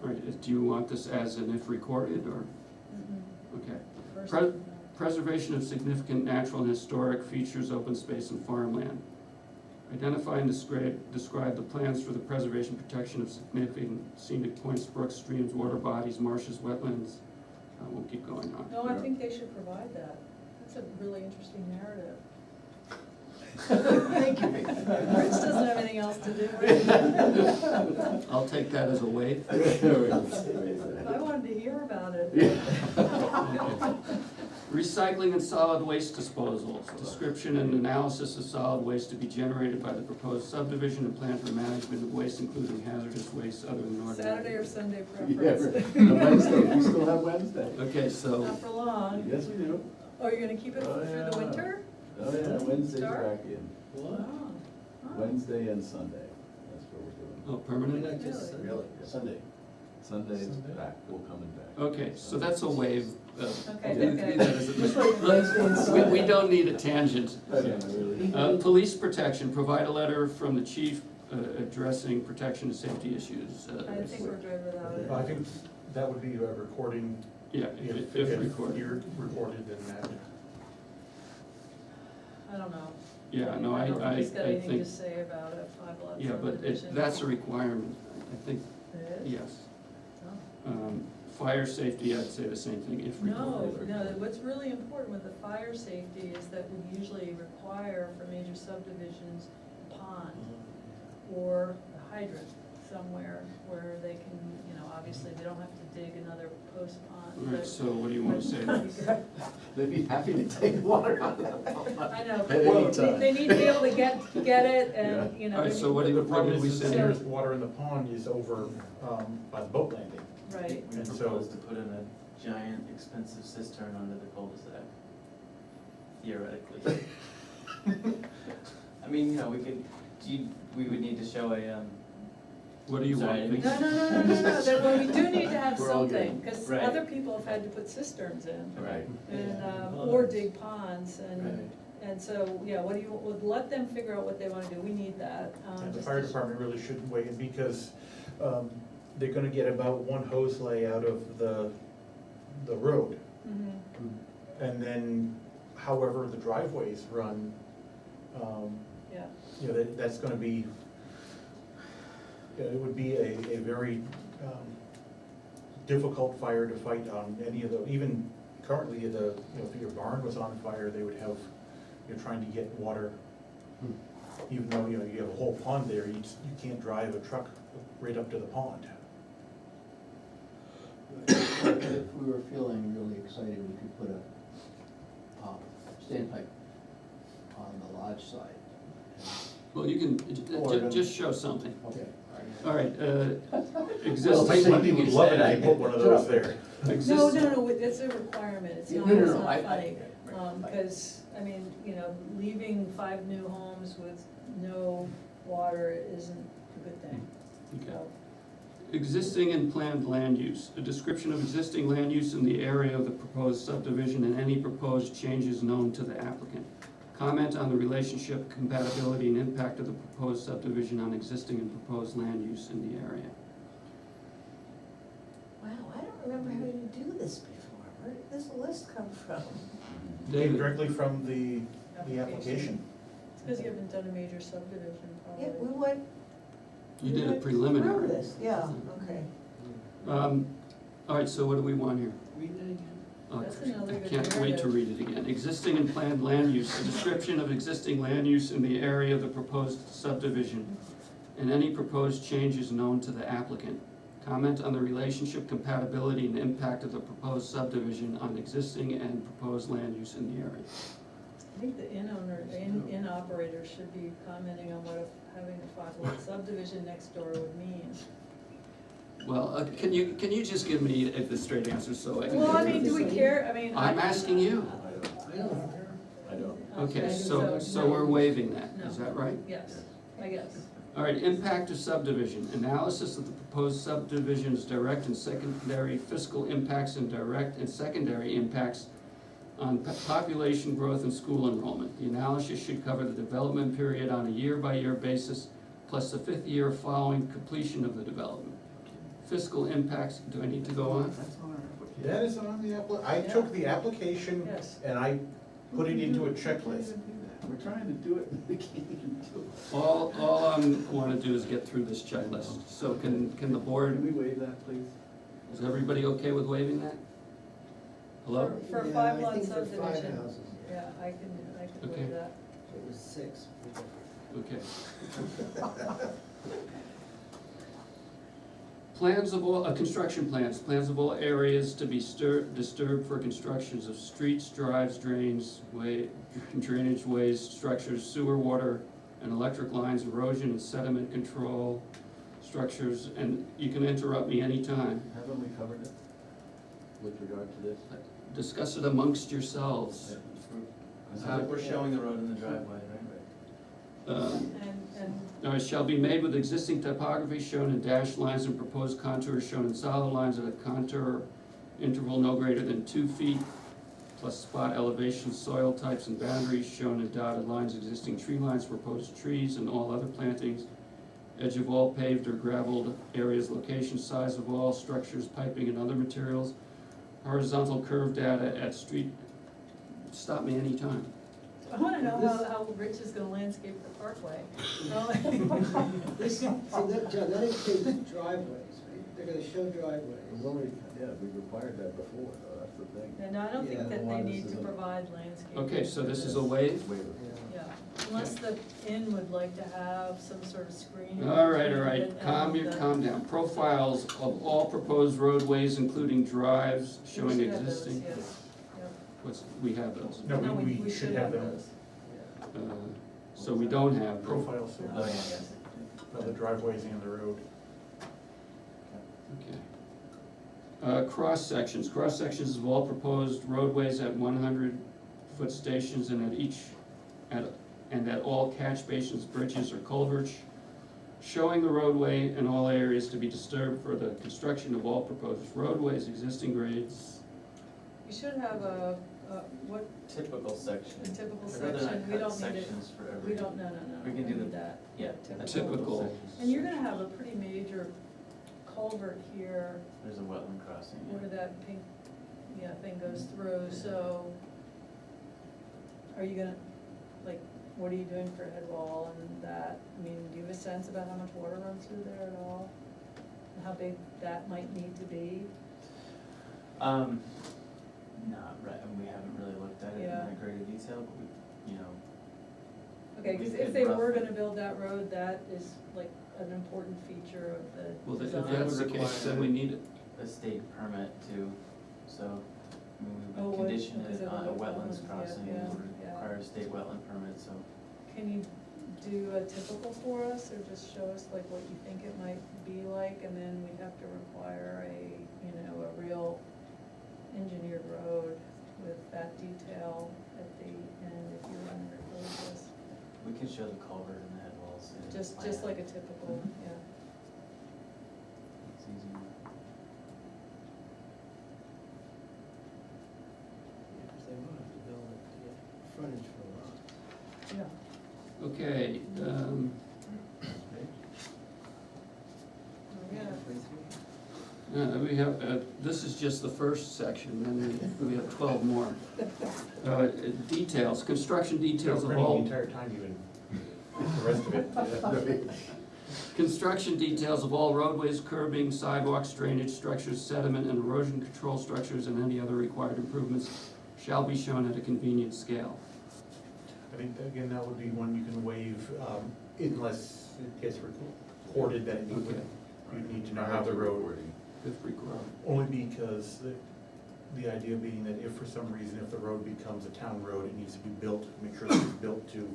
A: All right, do you want this as an if recorded, or, okay.
F: First,
A: Pre- Preservation of significant natural and historic features, open space, and farmland. Identify and describe the plans for the preservation, protection of significant scenic points, brooks, streams, water bodies, marshes, wetlands. We'll keep going on.
F: No, I think they should provide that. That's a really interesting narrative.
E: Thank you.
F: Rich doesn't have anything else to do.
A: I'll take that as a wave.
F: I wanted to hear about it.
A: Recycling and solid waste disposal. Description and analysis of solid waste to be generated by the proposed subdivision and plan for management of waste, including hazardous waste other than ordinary.
F: Saturday or Sunday
L: Yeah,
F: preference?
L: Wednesday, we still have Wednesday.
A: Okay, so,
F: Not for long.
L: Yes, we do.
F: Oh, you're gonna keep it
H: Oh,
F: through the
H: yeah.
F: winter?
H: Oh, yeah, Wednesday's
F: Start?
H: back in.
F: Oh.
H: Wednesday and Sunday, that's what we're doing.
A: oh, permanent?
H: Really? Sunday. Sunday's
M: Sunday?
H: back, we're coming back.
A: Okay, so that's a wave.
F: Okay,
A: do
F: okay.
A: that as a-
L: Just like Wednesday and
A: We
L: Sunday.
A: don't need a tangent.
H: Yeah, really.
A: Police protection, provide a letter from the chief addressing protection and safety issues.
F: I think we're good without it.
C: I think that would be a recording,
A: Yeah,
C: if
A: if recorded.
C: you're recorded, then that.
F: I don't know.
A: Yeah, no,
F: I don't think he's got anything
A: think,
F: to say about a five-lot
A: yeah, but
F: subdivision.
A: that's a requirement, I think,
F: It is?
A: yes.
F: Oh.
A: Fire safety, I'd say the same thing, if
F: No,
A: recorded.
F: no, what's really important with the fire safety is that we usually require for major subdivisions, a pond or a hydrant somewhere where they can, you know, obviously they don't have to dig another post pond.
A: All right,
F: but-
A: so what do you wanna say?
H: They'd be happy to take water out of that pond.
F: I know,
H: At
F: but
H: any
F: they
H: time.
F: need to be able to get it and, you know.
A: All right,
F: they
A: so
F: need-
A: what do
C: The problem
A: did we
C: is, the
A: say?
C: nearest water in the pond is over, by the boat landing.
F: Right,
N: We
C: And so-
N: propose to put in a giant expensive cistern under the cul-de-sac, theoretically. I mean, you know, we would need to show a,
A: What do you
N: Sorry, I
A: want?
N: didn't
F: no, no, no, no, no, no, that, well, we do need to have
N: We're all good.
F: something, because
N: Right.
F: other people have had to put cisterns in.
N: right,
F: And,
M: Yeah.
F: or dig ponds,
N: Right.
F: and so, yeah, what do you, would let them figure out what they wanna do, we need that.
C: And the
F: just
C: fire
F: to-
C: department really shouldn't weigh in because they're gonna get about one hose lay out of the road.
F: Mhm,
C: And then however the driveways run,
F: yeah,
C: you know, that's gonna be, it would be a very difficult fire to fight on any of the, even currently, you know, if your barn was on fire, they would have, you're trying to get water. Even though, you know, you have a whole pond there, you can't drive a truck right up to the pond.
L: If we were feeling really excited, we could put a standpipe on the lodge side.
A: Well, you can,
L: Or-
A: just show something.
L: Okay.
A: All right,
C: Well,
A: existing.
C: somebody would love it if you put one of those there.
F: no, no, it's a requirement, it's
L: No,
F: not,
L: no,
F: it's
L: no,
F: not
L: I-
F: funny.
L: right.
F: Because, I mean, you know, leaving 5 new homes with no water isn't a good thing,
A: Okay.
F: so.
A: Existing and planned land use, a description of existing land use in the area of the proposed subdivision and any proposed changes known to the applicant. Comment on the relationship, compatibility, and impact of the proposed subdivision on existing and proposed land use in the area.
K: Wow, I don't remember having to do this before. Where did this list come from?
A: David,
C: Directly from the application.
F: It's because you haven't done a major subdivision,
K: Yeah, we
F: probably.
K: went.
A: you
K: we
A: did a
K: went
A: preliminary.
K: through this, yeah, okay.
A: All right, so what do we want here?
N: read that again.
F: That's another
A: I
F: good
A: can't wait to
F: narrative.
A: read it again. Existing and planned land use, a description of existing land use in the area of the proposed subdivision, and any proposed changes known to the applicant. Comment on the relationship, compatibility, and impact of the proposed subdivision on existing and proposed land use in the area.
F: I think the inn owner, inn operator should be commenting on what having a 5-lot subdivision next door would mean.
A: Well, can you just give me the straight answer so I can?
F: Well, I mean, do we care, I mean.
A: I'm asking you.
H: I don't.
A: Okay, so we're waiving that, is that right?
F: Yes, I guess.
A: All right, impact of subdivision, analysis of the proposed subdivision's direct and secondary fiscal impacts and direct and secondary impacts on population growth and school enrollment. The analysis should cover the development period on a year-by-year basis, plus the 5th year following completion of the development. Fiscal impacts, do I need to go on?
H: That's on our application.
C: That is on the I took the application
F: Yes.
C: and I put it into a checklist.
H: We're trying to do it, and we can't even do it.
A: All I wanna do is get through this checklist. So can the
H: Can
A: board,
H: we waive that, please?
A: is everybody okay with waiving that? Hello?
F: For
E: Yeah,
F: 5
E: I
F: lot
E: think for 5
F: subdivision.
E: houses.
F: Yeah, I can
A: Okay.
F: waive that.
E: It was 6.
A: Okay. Plans of all, construction plans of all areas to be disturbed for constructions of streets, drives, drains, drainage ways, structures, sewer, water, and electric lines, erosion and sediment control structures, and you can interrupt me anytime.
H: Haven't we covered it with regard to this?
A: Discuss it amongst yourselves.
N: We're showing the road and the driveway, right?
F: And
A: Shall be made with existing topography shown in dashed lines and proposed contours shown in solid lines at a contour interval no greater than 2 feet, plus spot elevation, soil types and boundaries shown in dotted lines, existing tree lines, proposed trees and all other plantings, edge of all paved or gravelled areas, location, size of all structures, piping and other materials, horizontal curve data at street, stop me anytime.
F: I wanna know how Rich is gonna landscape the parkway.
E: This, see, that, John, that includes driveways, right? They're gonna show driveways.
H: We required that before, though, that's the thing.
F: And I don't
E: Yeah.
F: think that they need to provide landscaping.
A: Okay, so
F: for
A: this is a waive?
H: Waiver.
F: Yeah, unless the inn would like to have some sort of screening.
A: All
F: between
A: right,
F: it
A: calm
F: and the-
A: calm down. Profiles of all proposed roadways, including drives
F: We
A: showing
F: should have those,
A: existing.
F: yes. Yep.
A: We have those.
C: No, we should have them.
F: those.
A: So we don't have them.
C: Profiles
N: Oh, yeah.
F: Yes.
C: of the driveways and the road.
A: Okay. Cross sections of all proposed roadways at 100-foot stations and at all catch basins, bridges, or culverts, showing the roadway and all areas to be disturbed for the construction of all proposed roadways, existing grades.
F: You should have what,
N: Typical section.
F: a typical
N: I'd rather not
F: section, we
N: cut
F: don't need it,
N: sections for every.
F: we don't, no,
N: We can
F: we
N: do
F: need
N: the-
F: that.
N: Yeah.
A: Typical.
N: sections.
F: And you're gonna have a pretty major culvert here
N: There's a wetland crossing,
F: where
N: yeah.
F: that pink, thing goes through, so are you gonna, like, what are you doing for head wall and that? I mean, do you have a sense about how much water runs through there at all? And how big that might need to be?
N: Not right, and we haven't really looked at it in
F: Yeah.
N: that greater detail, but we,
F: Okay,
N: We
F: cause
N: could
F: if they were
N: roughly-
F: gonna build that road, that is like an important feature of the
A: Well, if
F: design.
A: that's the
N: would
A: case, then
N: require-
A: we need it.
N: a state permit too, so, I mean, we
F: Oh,
N: would
F: what-
N: condition
F: because
N: it
F: of
N: on
F: the
N: a wetlands
F: wetlands,
N: crossing,
F: yeah,
N: it would
F: yeah.
N: require a state wetland permit, so.
F: Can you do a typical for us, or just show us like what you think it might be like, and then we'd have to require a real engineered road with that detail at the end if you run and propose this,
N: We can show the culvert and the head walls in the
F: just
N: plan.
F: like a typical, yeah.
N: It's easy.
E: Yeah, 'cause they will have to build it to get frontage for a lot.
F: Yeah.
A: Okay,
F: Yeah.
A: we have, this is just the first section, then we have 12 more. Details, construction details of
C: Printing
A: all.
C: the entire time you and the rest of it.
A: Construction details of all roadways, curbing, sidewalks, drainage structures, sediment and erosion control structures, and any other required improvements shall be shown at a convenient scale.
C: I think, again, that would be one you can waive, unless it gets recorded that you would, you'd need to know how the road.
A: If required.
C: Only because the idea being that if for some reason, if the road becomes a town road, it needs to be built, make sure that it's built to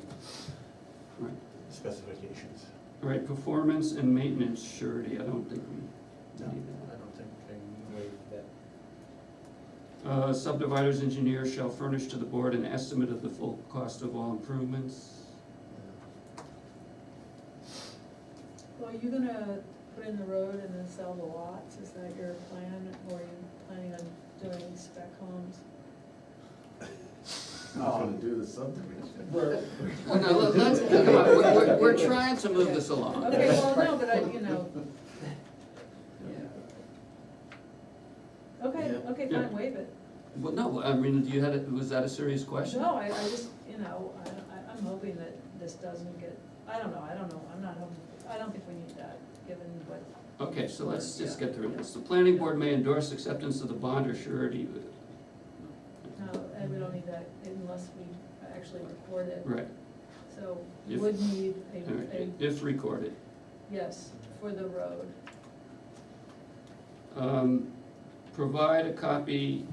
A: Right.
C: specifications.
A: All right, performance and maintenance surety, I don't think we
C: No,
A: need
C: I
A: that.
C: don't think I can waive that.
A: Subdivider's engineer shall furnish to the board an estimate of the full cost of all improvements.
F: you gonna put in the road and then sell the lots? Is that your plan, or are you planning on doing spec homes?
H: Not gonna do the subdivision.
L: We're-
A: Well, no, let's, come on, we're trying to move this along.
F: Okay, well, no, but you know. Okay,
N: Yeah.
F: okay,
A: Yeah.
F: fine, waive it.
A: Well, no, I mean, was that a serious question?
F: No, I just, you know, I'm hoping that this doesn't get, I don't know, I'm not hoping, I don't think we need that, given what.
A: Okay, so let's just get through this. The planning board may endorse acceptance of the bond or surety.
F: No, and we don't need that unless we actually record it.
A: Right,
F: So you
A: If-
F: would need
A: all right,
F: a,
A: if recorded.
F: yes, for the road.
A: Provide a copy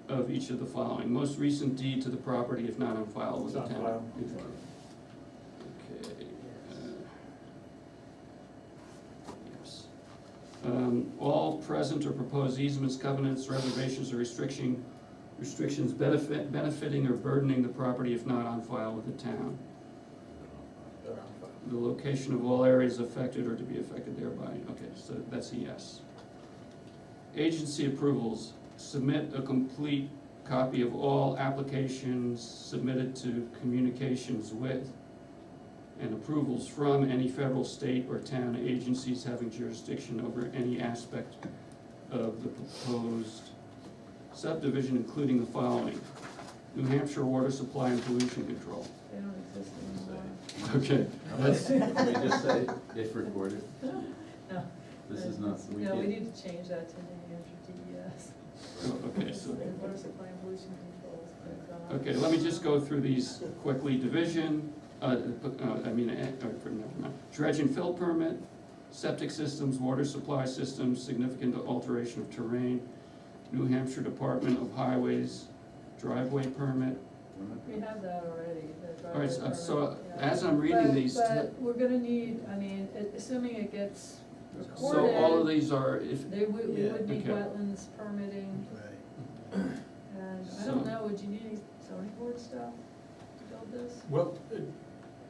A: of each of the following. Most recent deed to the property if not on file with the
C: It's on
A: town.
C: file.
A: Okay. Yes. All present or proposed easements, covenants, reservations, or restrictions benefiting or burdening the property if not on file with the town. The location of all areas affected or to be affected thereby. Okay, so that's a yes. Agency approvals. Submit a complete copy of all applications submitted to communications with and approvals from any federal, state, or town agencies having jurisdiction over any aspect of the proposed subdivision, including the following: New Hampshire Water Supply and Pollution Control.
F: They don't exist anymore.
A: Okay, that's,
H: Can we just say, if recorded,
F: No.
H: this is not, we
F: No, we
H: can't.
F: need to change that to New Hampshire DES.
A: okay, so,
F: Water supply and pollution controls, but,
A: okay, let me just go through these quickly. Division, never mind. Dredge and fill permit, septic systems, water supply systems, significant alteration of terrain, New Hampshire Department of Highways, driveway permit.
F: we have that already, the
A: All right,
F: driveway
A: so
F: permit, yeah.
A: as I'm reading
F: But-
A: these,
F: But we're gonna need, I mean, assuming it gets recorded.
A: so all of these are, if,
F: We would need
A: Okay.
F: wetlands permitting, and I don't know, would you need any zoning board stuff to build this?
C: Well, it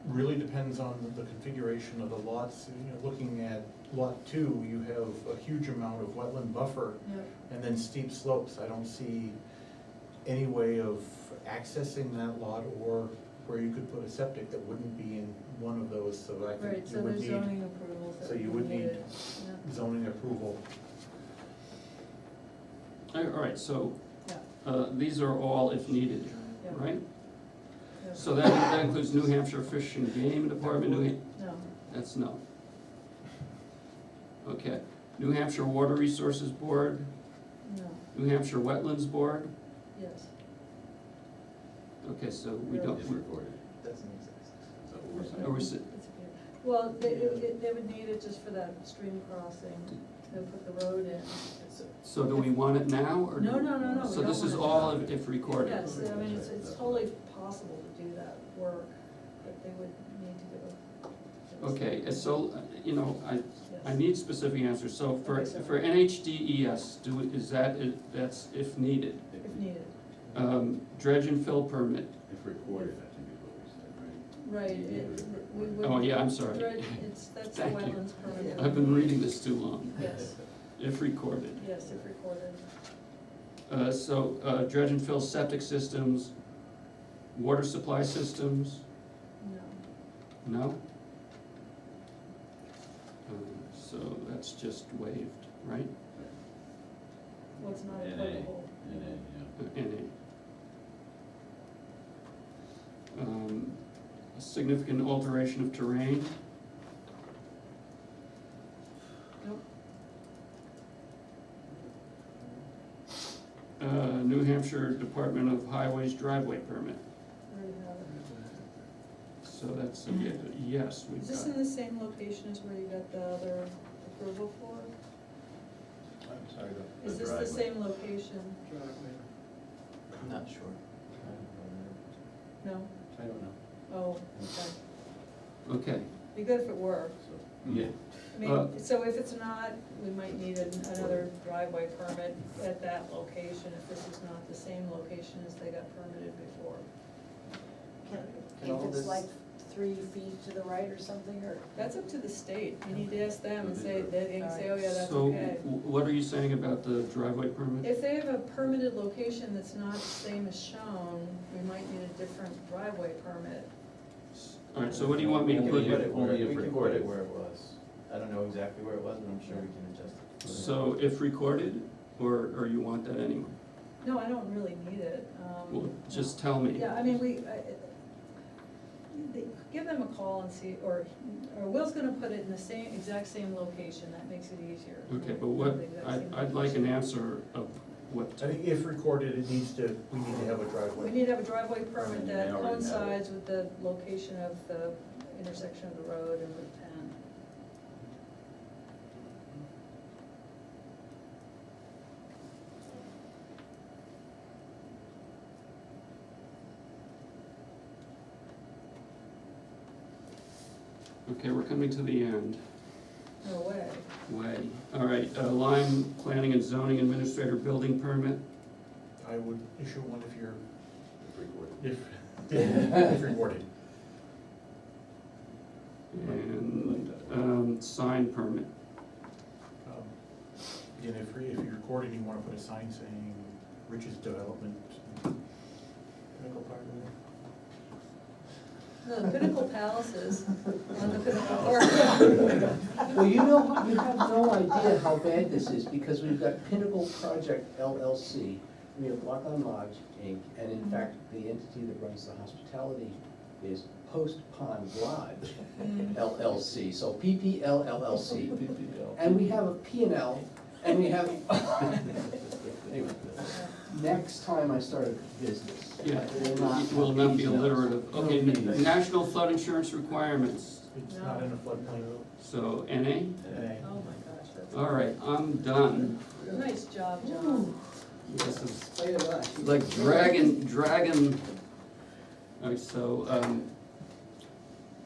C: really depends on the configuration of the lots. You know, looking at lot 2, you have a huge amount of wetland buffer
F: Yep.
C: and then steep slopes. I don't see any way of accessing that lot or where you could put a septic that wouldn't be in one of those, so I
F: Right,
C: think
F: so
C: you would
F: there's
C: need
F: zoning approvals that
C: so you
F: would
C: would
F: be
C: need
F: needed, yeah,
C: zoning approval.
A: all right, so,
F: yeah,
A: these are all if needed,
F: yeah.
A: right?
F: Yeah.
A: So that includes New Hampshire Fish and Game Department,
F: No,
A: that's no. Okay, New Hampshire Water Resources Board,
F: no,
A: New Hampshire Wetlands Board,
F: yes.
A: okay, so we don't,
H: If recorded.
N: Doesn't exist.
H: Is that what we're saying?
A: or we sit,
F: Well, they would need it just for that stream crossing, to put the road in.
A: so do we want it now, or?
F: No, no, no, no, we
A: So this
F: don't
A: is
F: want it
A: all
F: now.
A: if recorded?
F: Yes, I mean, it's totally possible to do that work, but they would need to do it.
A: Okay, and so, you know, I
F: Yes.
A: need specific answers, so for,
F: Okay, so-
A: for NHDES, that's if needed.
F: If needed.
A: Dredge and fill permit,
H: If recorded, I think is what we said, right?
F: Right, we would.
A: oh yeah, I'm sorry,
F: That's the
A: Thank you.
F: wetlands permit.
A: I've been reading this too long,
F: Yes,
A: if recorded.
F: yes, if recorded.
A: So dredge and fill septic systems, water supply systems,
F: No,
A: no? So that's just waived, right?
F: what's not
H: NA,
F: applicable.
H: yeah.
A: A significant alteration of terrain,
F: Nope,
A: New Hampshire Department of Highways driveway permit,
F: already have it.
A: so that's a yes, we've
F: Is this
A: got.
F: in the same location as where you got the other approval for?
D: I'm sorry,
F: Is this the same location?
N: I'm not sure.
F: No?
N: I don't know.
F: Oh, okay.
A: Okay,
F: Be good if it were.
H: Yeah.
F: I mean, so if it's not, we might need another driveway permit at that location, if this is not the same location as they got permitted before.
K: Can-
N: Can all
K: If it's
N: this-
K: like 3 feet to the right or something, or?
F: That's up to the state, you need to ask them and say, they can say, oh yeah, that's
A: So,
F: okay.
A: what are you saying about the driveway permit?
F: If they have a permitted location that's not the same as shown, we might need a different driveway permit.
A: Alright, so what do you want me to
N: We
A: put
N: can put
A: here?
N: it where,
H: Only if
N: we can put
H: recorded.
N: it where it was. I don't know exactly where it was, but I'm sure we can adjust it.
A: So if recorded, or you want that anyway?
F: No, I don't really need it.
A: Well, just tell me.
F: Yeah, I mean, give them a call and see, or Will's gonna put it in the same, exact same location, that makes it easier.
A: Okay, but what,
F: The exact
A: I'd,
F: same
A: I'd like an
F: location.
A: answer of what,
C: I think if recorded, we need to have a driveway.
F: We need to have a driveway permit
H: And they
F: that
H: already have it.
F: coincides with the location of the intersection of the road and Route 10.
A: okay, we're coming to the end.
F: No way.
A: Way. Alright, Lyme Planning and Zoning Administrator Building Permit.
C: I would issue one if you're,
H: Recorded.
C: if recorded.
A: And, sign permit.
C: Again, if you're recorded, you wanna put a sign saying Rich's Development, Pinnacle Park
F: No, the Pinnacle Palaces on the Pinnacle Park.
L: Well, you know, you have no idea how bad this is, because we've got Pinnacle Project LLC, we have Lock on Lodge Inc., and in fact, the entity that runs the hospitality is Post Pond Lodge LLC, so PPL LLC. And we have a P&L, and we have, anyway, next time I start a business.
A: Yeah,
L: I will not
A: it will not be
L: have these
A: alliterative. Okay,
L: notes.
A: national flood insurance requirements,
C: It's not in a floodplain.
A: so NA?
N: Okay.
F: Oh my gosh, that's.
A: Alright, I'm done.
F: Nice job, John.
A: This is
E: Wait a minute.
A: like dragon. Alright, so,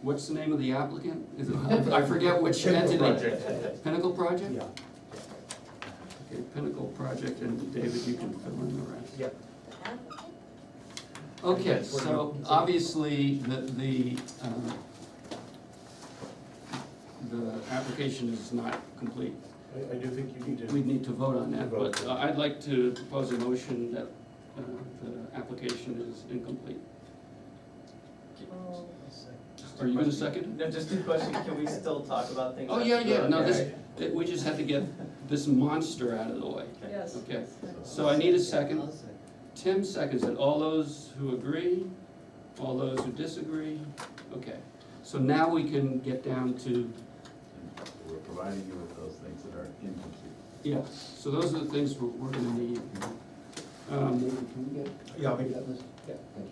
A: what's the name of the applicant? Is it, I forget which entity.
C: Project.
A: Pinnacle Project?
L: Yeah.
A: Okay, Pinnacle Project, and David, you can fill in the rest.
C: Yep.
A: Okay, so obviously, the application is not complete.
C: I do think you need to.
A: We need to vote on that,
C: Vote.
A: but I'd like to propose a motion that the application is incomplete.
F: Oh.
A: Are you gonna second it?
N: No, just a question, can we still talk about things?
A: Oh, yeah, no,
N: Okay.
A: we just have to get this monster out of the way.
F: Yes.
A: Okay, so I need a second. Tim seconds it. All those who agree, all those who disagree? Okay, so now we can get down to,
H: We're providing you with those things that are incomplete.
A: yeah, so those are the things we're gonna need.
L: David, can we get?
C: Yeah, we-
L: that list? Yeah, thank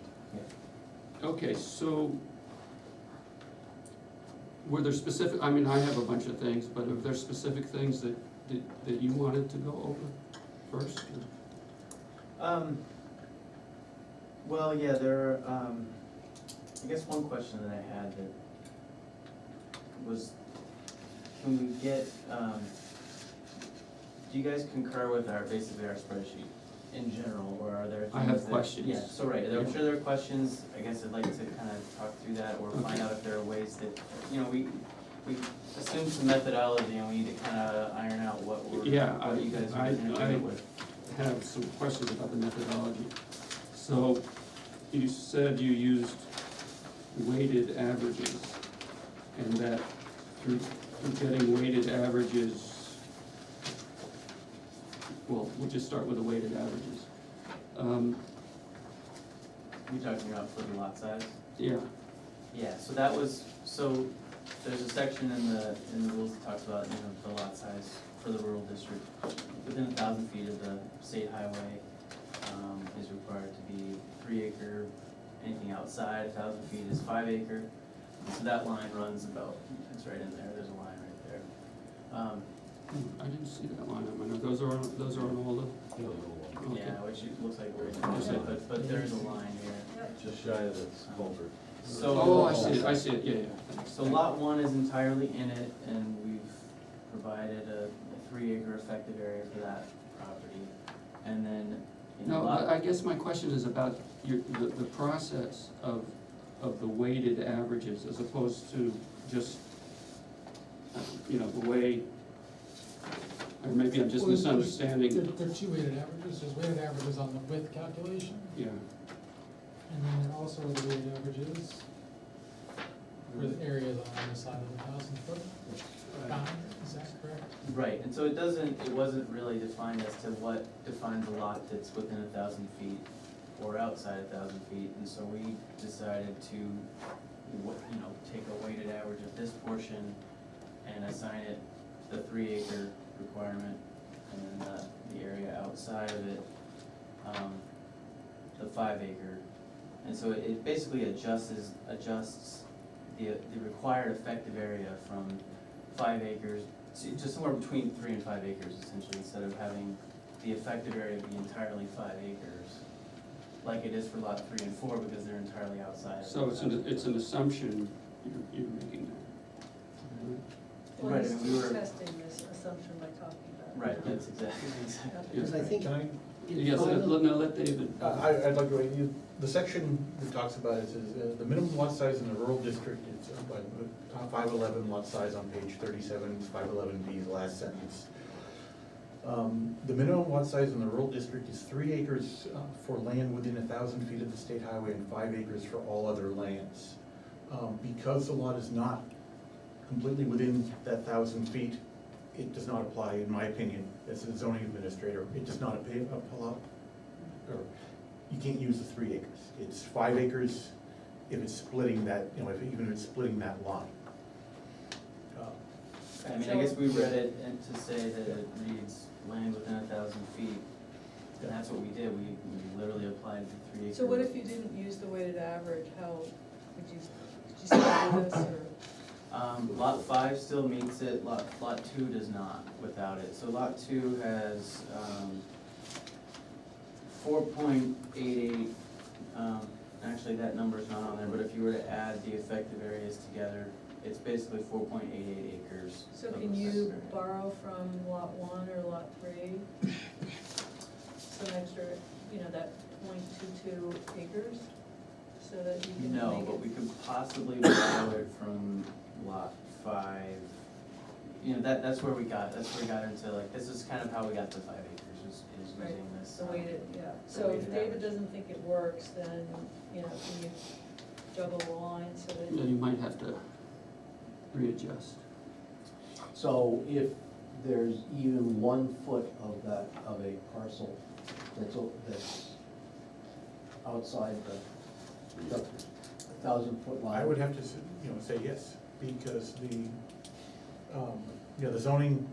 L: you.
A: Okay, so were there specific, I mean, I have a bunch of things, but are there specific things that you wanted to go over first?
N: Well, yeah, there are, I guess one question that I had that was, can we get, do you guys concur with basically our spreadsheet in general, or are there things
A: I have
N: that-
A: questions.
N: Yeah, so right, I'm sure there are questions, I guess I'd like to kind of talk through that, or find
A: Okay.
N: out if there are ways that, you know, we assume some methodology, and we need to kind of iron out what
A: Yeah,
N: what you guys are
A: I
N: in agreement with.
A: have some questions about the methodology. So, you said you used weighted averages, and that through getting weighted averages, well, we'll just start with the weighted averages.
N: You talking about for the lot size?
A: Yeah,
N: Yeah, so that was, so there's a section in the rules that talks about, you know, the lot size for the rural district. Within 1,000 feet of the state highway, is required to be 3 acre, anything outside 1,000 feet is 5 acre. And so that line runs about, it's right in there, there's a line right there.
A: I didn't see that line, I mean, those are on all the, okay.
N: Yeah, which it looks like we're in, but there's a line here.
H: Just shy of the culvert.
N: So.
A: Oh, I see it, yeah.
N: So lot 1 is entirely in it, and we've provided a 3 acre effective area for that property. And then, in
A: No,
N: lot.
A: I guess my question is about the process of of the weighted averages as opposed to just, the way, or maybe I'm just
M: Well,
A: misunderstanding.
M: There are two weighted averages, there's weighted averages on the width calculation,
A: Yeah,
M: and then there also are the weighted averages for the areas on the side of the 1,000-foot bound, is that correct?
N: Right, and so it wasn't really defined as to what defines a lot that's within 1,000 feet or outside 1,000 feet, and so we decided to, take a weighted average of this portion and assign it the 3-acre requirement, and then the area outside of it, the 5-acre. And so it basically adjusts the required effective area from 5 acres to somewhere between 3 and 5 acres essentially, instead of having the effective area be entirely 5 acres, like it is for lot 3 and 4, because they're entirely outside of
A: so it's an assumption you're making there.
F: Well,
N: Right,
F: he's
N: and we were-
F: testing this assumption by talking about it.
N: Right, that's exactly.
E: Because I think.
C: Can I?
A: Yes, let David.
C: I'd like to, the section that talks about it says, the minimum lot size in the rural district is, 511 lot size on page 37, 511B, the last sentence. The minimum lot size in the rural district is 3 acres for land within 1,000 feet of the state highway and 5 acres for all other lands. Because the lot is not completely within that 1,000 feet, it does not apply, in my opinion, as a zoning administrator. It does not apply, or you can't use the 3 acres. It's 5 acres if it's splitting that, even if it's splitting that line.
N: I mean, I guess we read it and to say that it reads land within 1,000 feet, and that's what we did, we literally applied the 3 acre.
F: So what if you didn't use the weighted average, how would you still do this, or?
N: Lot 5 still meets it, lot 2 does not without it. So lot 2 has 4.88, actually that number's not on there, but if you were to add the effective areas together, it's basically 4.88 acres.
F: So
N: of
F: can you
N: effective area.
F: borrow from lot 1 or lot 3? Some extra, that 0.22 acres, so that you can make it?
N: No, but we could possibly borrow it from lot 5. That's where we got into, like, this is kind of how we got to 5 acres, is
F: Right,
N: using this.
F: the weighted, yeah.
N: the
F: So if
N: weighted
F: David
N: average.
F: doesn't think it works, then, can you juggle the lines so that?
A: Yeah, you might have to readjust.
L: So if there's even 1 foot of a parcel that's outside the 1,000-foot line.
C: I would have to, say yes, because the zoning,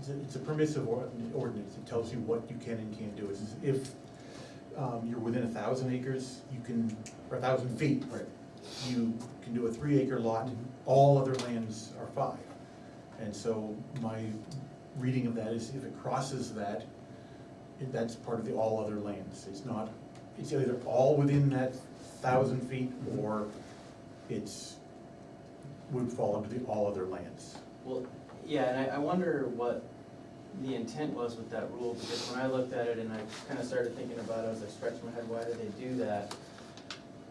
C: it's a permissive ordinance. It tells you what you can and can't do. It's if you're within 1,000 acres, you can, or 1,000 feet, you can do a 3-acre lot. All other lands are 5. And so my reading of that is if it crosses that, that's part of the all other lands. It's either all within that 1,000 feet, or would fall into the all other lands.
N: Well, yeah, and I wonder what the intent was with that rule, because when I looked at it and I kind of started thinking about it, as I stretched my head, why did they do that?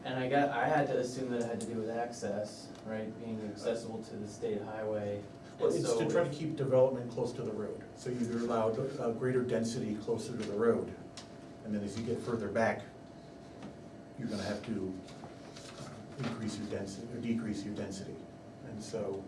N: And I had to assume that it had to do with access, right, being accessible to the state highway.
C: Well,
N: And
C: it's
N: so
C: to try to keep development close to the road, so you're allowed a greater density closer to the road. And then as you get further back, you're gonna have to increase your density, or decrease your density. And so,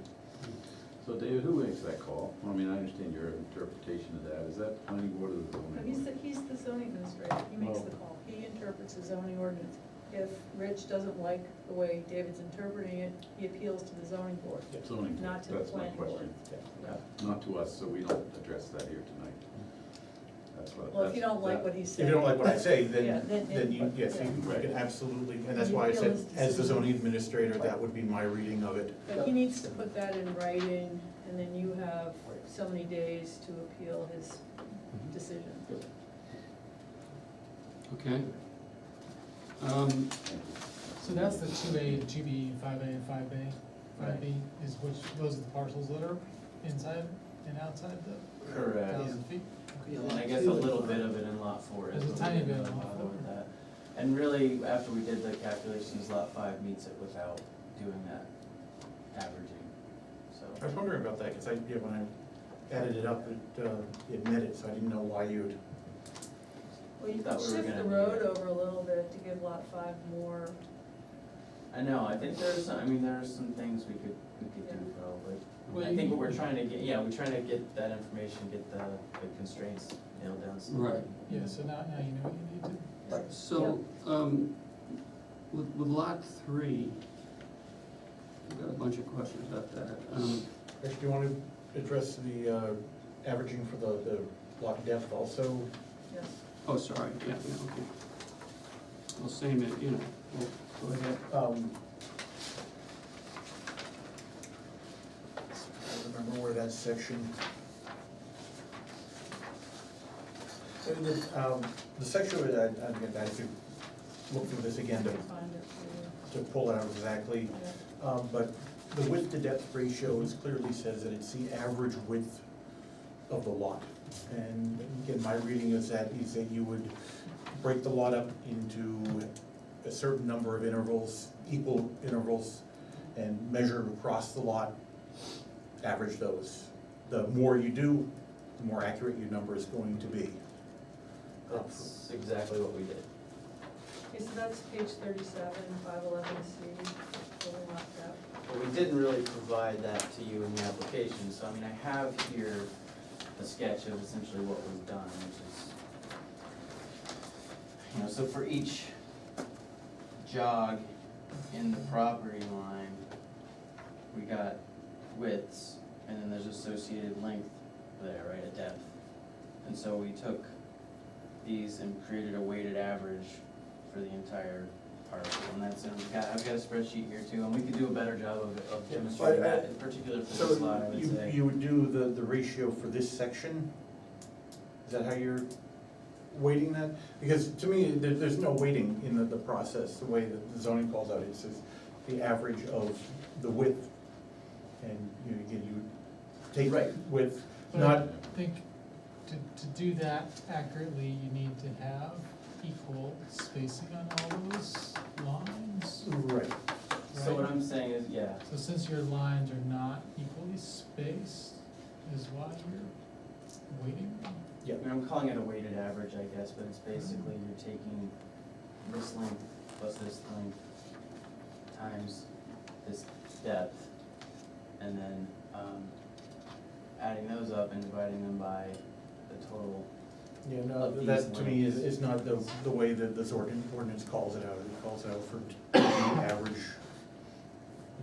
H: So David, who makes that call? I mean, I understand your interpretation of that. Is that planning board or the zoning board?
F: He's the zoning administrator, he makes the call, he interprets the zoning ordinance. If Rich doesn't like the way David's interpreting it, he appeals to the zoning board,
H: Zoning board,
F: not to the
H: that's my
F: planning board.
H: question.
F: Yeah.
H: Not to us, so we don't address that here tonight. That's what.
F: Well, if you don't like what he
C: if
F: said.
C: you don't like what I say,
F: Yeah,
C: then you, yes,
F: yeah.
C: you can absolutely, and that's
F: You
C: why I
F: feel
C: said,
F: his
C: as the
F: decision.
C: zoning administrator, that would be my reading of it.
F: But he needs to put that in writing, and then you have so many days to appeal his decision.
A: Okay?
M: So that's the 2A, 2B, 5A, and 5A. 5B is those are the parcels that are inside and outside the
N: Correct.
M: 1,000 feet?
N: And I guess a little bit of it in lot 4 is.
M: There's a
N: what
M: tiny
N: we
M: bit in
N: didn't
M: lot
N: bother
M: 4.
N: with that. And really, after we did the calculations, lot 5 meets it without doing that averaging, so.
C: I was wondering about that, because when I added it up, it met it, so I didn't know why you'd.
F: Well, you
N: Thought
F: could
N: we were
F: shift the
N: gonna
F: road
N: do it.
F: over a little bit to give lot 5 more.
N: I know, I think there's some, I mean, there's some things we could do probably.
M: Well,
N: I think what we're trying to get, yeah, we're trying to get that information, get the constraints nailed down. So
A: Right.
M: Yeah, so now you know what you need to.
A: So, with lot 3, I've got a bunch of questions about that.
C: Actually, do you want to address the averaging for the lot depth also?
F: Yes.
A: Oh, sorry, yeah, okay. Well, same, well, go ahead.
C: I don't remember where that section. The section, I have to look through this again
F: Find it for
C: to pull it out exactly.
F: you. Yeah.
C: But the width to depth ratio clearly says that it's the average width of the lot. And again, my reading is that you would break the lot up into a certain number of intervals, equal intervals, and measure across the lot, average those. The more you do, the more accurate your number is going to be.
N: That's exactly what we did.
F: Okay, so that's page 37, 511C, building lot depth.
N: But we didn't really provide that to you in the application, so I mean, I have here a sketch of essentially what was done, which is, so for each jog in the property line, we got widths, and then there's associated length there, right, a depth. And so we took these and created a weighted average for the entire parcel, and that's, and I've got a spreadsheet here too, and we could do a better job of demonstrating that, in particular for this lot, I would say.
C: So you would do the ratio for this section? Is that how you're weighting that? Because to me, there's no weighting in the process, the way that the zoning calls out, it says the average of the width. And you take
N: Right.
C: width,
M: But
C: not,
M: I think to do that accurately, you need to have equal spacing on all those lines.
C: right.
N: So what I'm saying is, yeah,
M: So since your lines are not equally spaced, is why you're weighting them?
N: I mean, I'm calling it a weighted average, I guess, but it's basically you're taking this length plus this length times this depth, and then adding those up and dividing them by the total.
C: Yeah, no,
N: Of
C: that
N: these
C: to me
N: lengths.
C: is not the way that this ordinance calls it out. It calls out for the average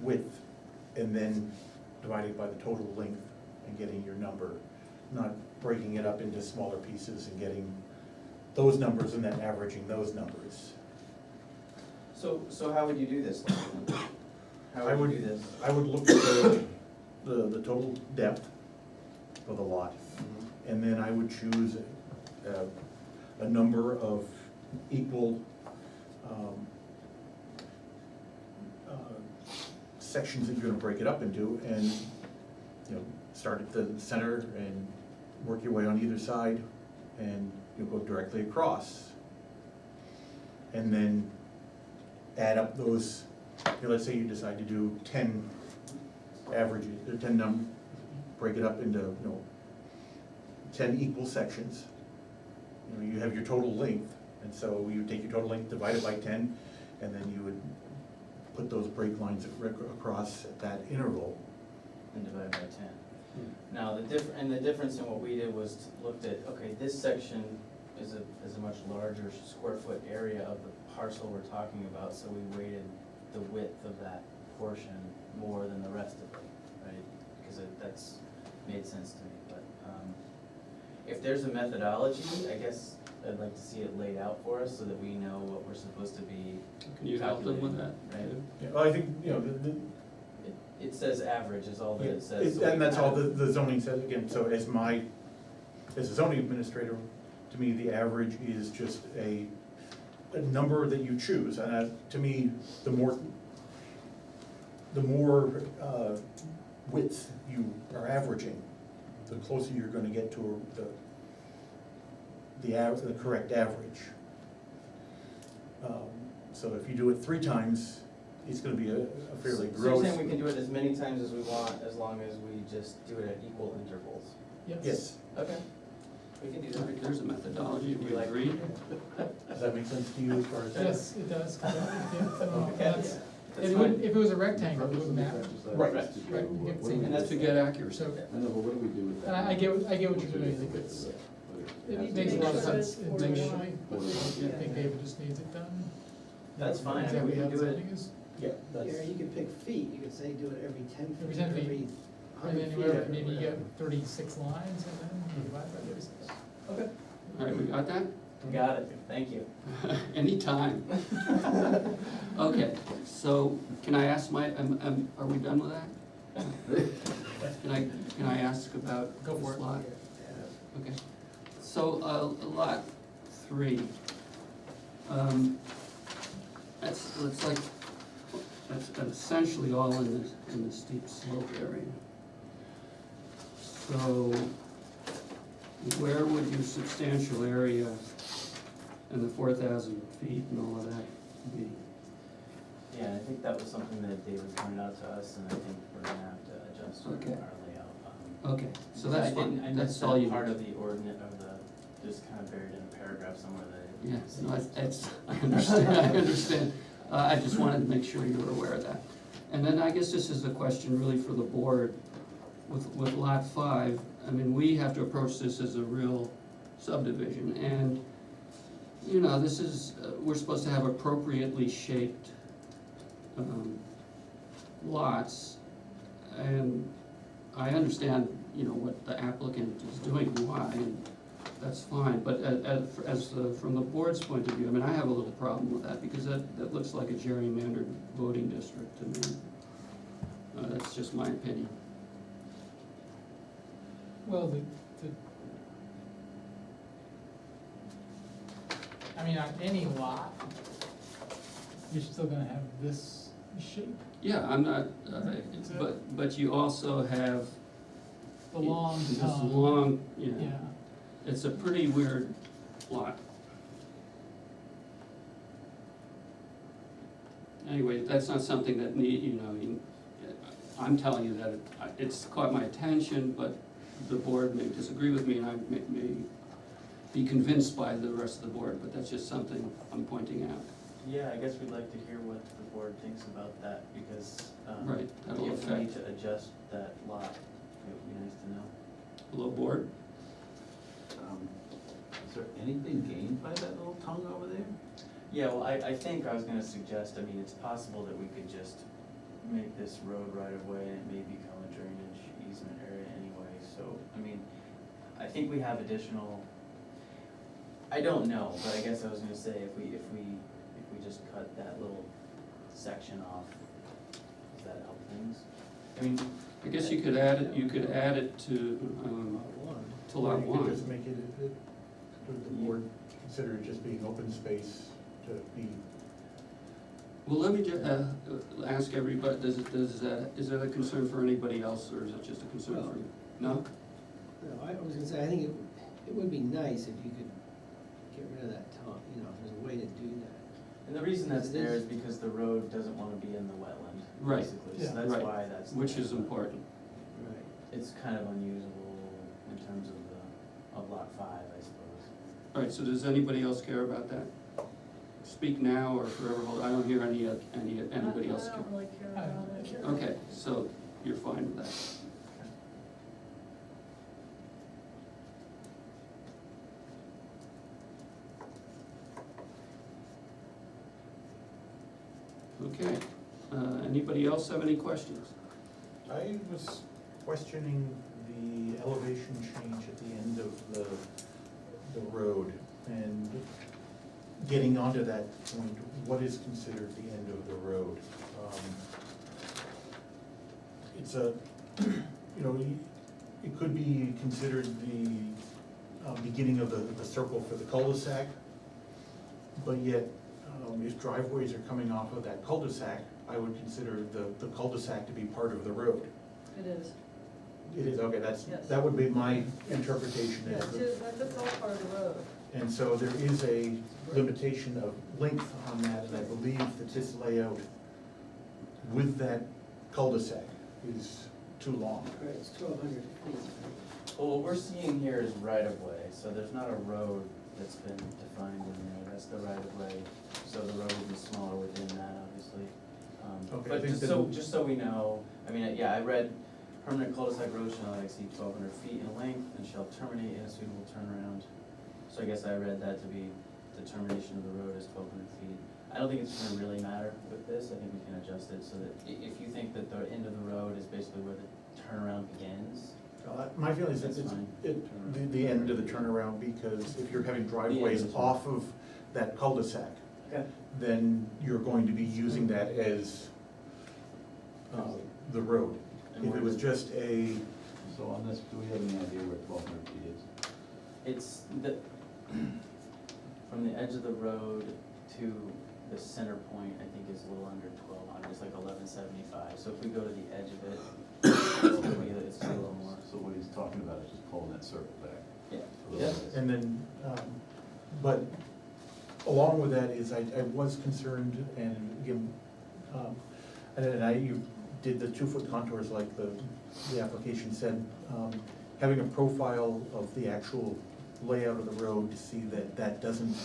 C: width and then dividing by the total length and getting your number, not breaking it up into smaller pieces and getting those numbers and then averaging those numbers.
N: So how would you do this? How
C: I
N: would
C: would-
N: you do this?
C: I would look at the total depth of the lot, and then I would choose a number of equal sections that you're gonna break it up into, and, start at the center and work your way on either side, and you'll go directly across. And then add up those, let's say you decide to do 10 averages, or 10 break it up into, 10 equal sections. You have your total length, and so you take your total length, divide it by 10, and then you would put those break lines across at that interval.
N: And divide by 10. Now, the difference in what we did was looked at, okay, this section is a much larger square foot area of the parcel we're talking about, so we weighted the width of that portion more than the rest of it, right? Because that's made sense to me, but, if there's a methodology, I guess I'd like to see it laid out for us so that we know what we're supposed to be
A: Can you help them with that?
N: calculating, right?
C: Yeah, well, I think,
N: It says average is all that it says. so
C: and
N: we
C: that's all
N: kind of-
C: the zoning says, again, so as a zoning administrator, to me, the average is just a number that you choose, and to me, the more width you are averaging, the closer you're gonna get to the correct average. So if you do it 3 times, it's gonna be a fairly
N: So you're
C: gross.
N: saying we can do it as many times as we want, as long as we just do it at equal intervals?
C: Yes,
N: Okay, we can do
A: All
N: that.
A: right, there's a methodology,
N: Do
A: we
N: you like-
A: agree?
C: does that make sense to you as far as?
M: Yes, it does, 'cause
N: Okay.
M: that's,
N: That's
M: it would,
N: fine.
M: if it was a rectangle, it wouldn't matter.
C: Right.
M: Right, you get the same.
N: And that's
A: To get accuracy.
M: So,
I: I know, but what do we do with that?
M: I get what you're doing, I think it's, it makes a lot of sense intuitively, but I think David just needs it done.
N: That's fine, I mean,
M: Exactly
N: we
M: how
N: can
M: the
N: do it.
M: zoning is.
C: Yeah, that's.
E: Yeah, you could pick feet, you could say do it every 10 feet.
M: Every 10 feet.
E: Every
M: And
E: 100
M: then
E: feet.
M: whatever, maybe you get 36 lines and then you divide by 36.
N: Okay.
A: All right, we got that?
N: Got it, thank you.
A: Anytime. Okay, so can I ask are we done with that? Can I ask about
M: Go for
A: this
M: it.
A: lot? Okay, so, lot 3. That's like, that's essentially all in the steep slope area. So, where would your substantial area and the 4,000 feet and all of that be?
N: Yeah, I think that was something that David pointed out to us, and I think we're gonna have to adjust our
A: Okay.
N: layout.
A: Okay, so that's
N: I didn't- I
A: fine, that's
N: missed
A: all
N: that
A: you.
N: part of the ordinance, of the, just kind of buried in a paragraph somewhere that I
A: Yeah,
N: didn't see.
A: no, I understand, I understand. I just wanted to make sure you were aware of that. And then I guess this is a question really for the board. With lot 5, I mean, we have to approach this as a real subdivision. And, you know, this is, we're supposed to have appropriately shaped lots. And I understand, you know, what the applicant is doing and why, and that's fine. But from the board's point of view, I mean, I have a little problem with that, because that looks like a gerrymandered voting district to me. That's just my opinion.
M: Well, I mean, on any lot, you're still gonna have this shape,
A: Yeah, I'm not, but you also have.
M: the long
A: This
M: tongue.
A: long,
M: Yeah,
A: it's a pretty weird lot. Anyway, that's not something that I'm telling you that it's caught my attention, but the board may disagree with me, and I may be convinced by the rest of the board, but that's just something I'm pointing out.
N: Yeah, I guess we'd like to hear what the board thinks about that, because,
A: Right, that'll
N: if we need
A: affect.
N: to adjust that lot, it would be nice to know.
A: Hello, board?
H: Is there anything gained by that little tongue over there?
N: Yeah, well, I think I was gonna suggest, I mean, it's possible that we could just make this road right of way, and it may become a drainage easement area anyway, so, I mean, I think we have additional, I don't know, but I guess I was gonna say, if we just cut that little section off, does that help things? I mean,
A: I guess you could add it to lot
C: Or you
A: 1.
C: could just make it, could the board consider it just being open space to be,
A: Well, let me ask everybody, is that a concern for anybody else, or is it just a concern for you? No?
E: No, I was gonna say, I think it would be nice if you could get rid of that tongue, you know, if there's a way to do that.
N: and the reason that's
E: Because it
N: there
E: is-
N: is because the road doesn't wanna be in the wetland,
A: Right.
N: basically,
M: Yeah.
N: so that's
A: Right.
N: why that's.
A: Which
N: there,
A: is
N: but
A: important.
E: Right.
N: It's kind of unusable in terms of lot 5, I suppose.
A: All right, so does anybody else care about that? Speak now or forever hold, I don't hear anybody else
F: I
A: care.
F: don't really care
M: I don't
F: about
M: really
F: it.
M: care.
A: Okay, so you're fine with that. Okay, anybody else have any questions?
C: I was questioning the elevation change at the end of the road, and getting onto that point, what is considered the end of the road? It's a, you know, it could be considered the beginning of the circle for the cul-de-sac, but yet, if driveways are coming off of that cul-de-sac, I would consider the cul-de-sac to be part of the road.
F: It is.
C: It is, okay,
F: Yes.
C: that would be my interpretation.
F: Yeah,
C: is that-
F: that's all part of the road.
C: And so there is a limitation of length on that, and I believe that this layout with that cul-de-sac is too long.
E: All right, it's 1,200 feet.
N: Well, what we're seeing here is right of way, so there's not a road that's been defined in there, that's the right of way. So the road will be smaller within that, obviously.
C: Okay, I
N: But
C: think
N: just so we know, I mean, yeah, I read permanent cul-de-sac road shall not exceed 1,200 feet in length and shall terminate in a suitable turnaround. So I guess I read that to be the termination of the road is 1,200 feet. I don't think it's gonna really matter with this, I think we can adjust it so that if you think that the end of the road is basically where the turnaround begins.
C: My feeling is that
N: That's
C: it's
N: fine.
C: the end of the turnaround, because if you're having driveways
N: The end.
C: off of that cul-de-sac,
N: Okay.
C: then you're going to be using that as the road.
N: And
C: If
N: where
C: it was
N: does-
C: just a,
H: So on this, do we have any idea where 1,200 feet is?
N: It's the, from the edge of the road to the center point, I think is a little under 1,200, it's like 1,175. So if we go to the edge of it, it's a little more.
H: So what he's talking about is just pulling that circle back.
N: Yeah.
H: a little bit.
C: and then, but along with that is, I was concerned, and again, you did the 2-foot contours like the application said, having a profile of the actual layout of the road to see that that doesn't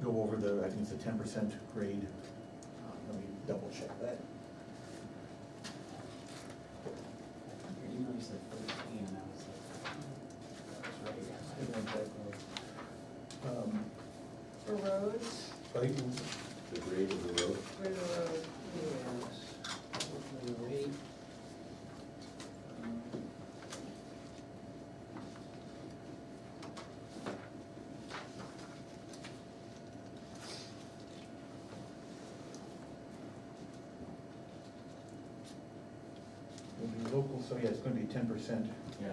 C: go over the, I think it's a 10% grade. Let me double check that.
N: Your email, you said 13, and I was like, that was right.
F: For roads,
C: I think
H: The grade of the road?
F: where the road,
E: Yes. Hopefully, wait.
C: will be local, so yeah, it's gonna be 10%.
N: Yeah,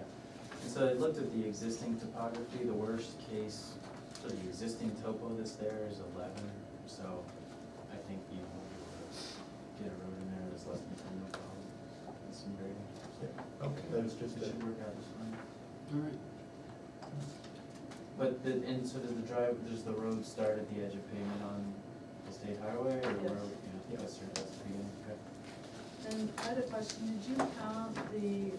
N: and so I looked at the existing topography, the worst case, so the existing topo that's there is 11, so I think, you know, we'll be able to get a road in there that's less than 10, no problem, with some grading.
C: Okay, that was just
N: It should
C: a,
N: work out just fine.
A: All right.
N: But the, and so does the road start at the edge of pavement on the state highway, or
F: Yes.
N: where, you know, that's the beginning, okay?
F: and I had a question, did you count the,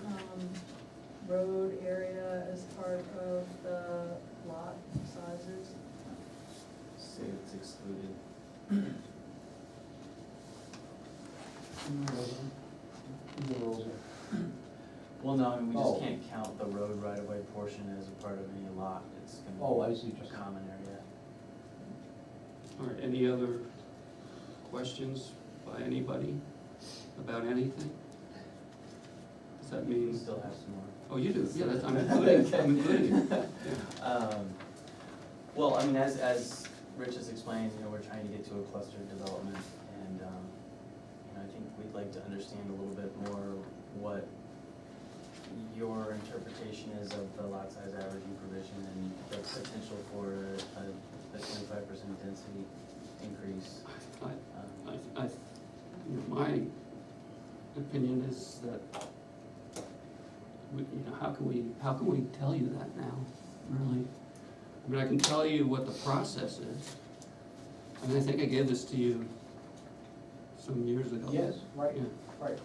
F: road area as part of the lot sizes?
N: Say it's excluded. Well, no, I mean, we
L: Oh.
N: just can't count the road right-of-way portion as a part of any lot, it's
L: Oh,
N: gonna
L: I
N: be
L: see,
N: a
L: just.
N: common area.
A: All right, any other questions by anybody about anything? Does that
N: We
A: mean,
N: still have some more.
A: oh, you do, yeah, that's, I'm including it. Yeah.
N: Well, I mean, as Rich has explained, you know, we're trying to get to a clustered development, and, you know, I think we'd like to understand a little bit more what your interpretation is of the lot size averaging provision and the potential for a 25% density increase.
A: You know, my opinion is that, you know, how can we tell you that now, really? I mean, I can tell you what the process is, and I think I gave this to you some years ago.
L: Yes, right,
A: Yeah.
L: right.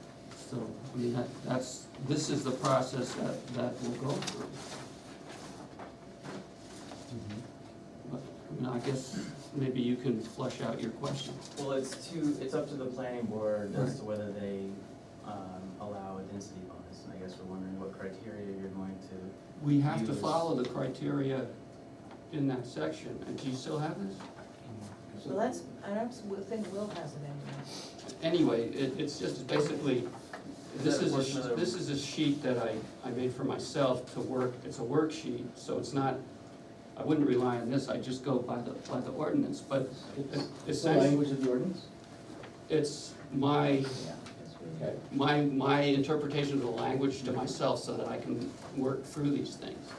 A: So, I mean, this is the process that will go through. But, I mean, I guess maybe you can flesh out your question.
N: Well, it's up to the planning board as
A: Right.
N: to whether they allow a density bonus, and I guess we're wondering what criteria you're going to.
A: We have to
N: use.
A: follow the criteria in that section, and do you still have this?
K: Well, that's, I don't think Will has it anymore.
A: Anyway, it's just basically,
N: Is that a portion of the-
A: this is a sheet that I made for myself to work, it's a worksheet, so it's not, I wouldn't rely on this, I just go by the ordinance, but
L: It's the
A: essentially,
L: language of the ordinance?
A: it's my,
K: Yeah, that's really.
L: Okay.
A: my interpretation of the language to myself so that I can work through these things.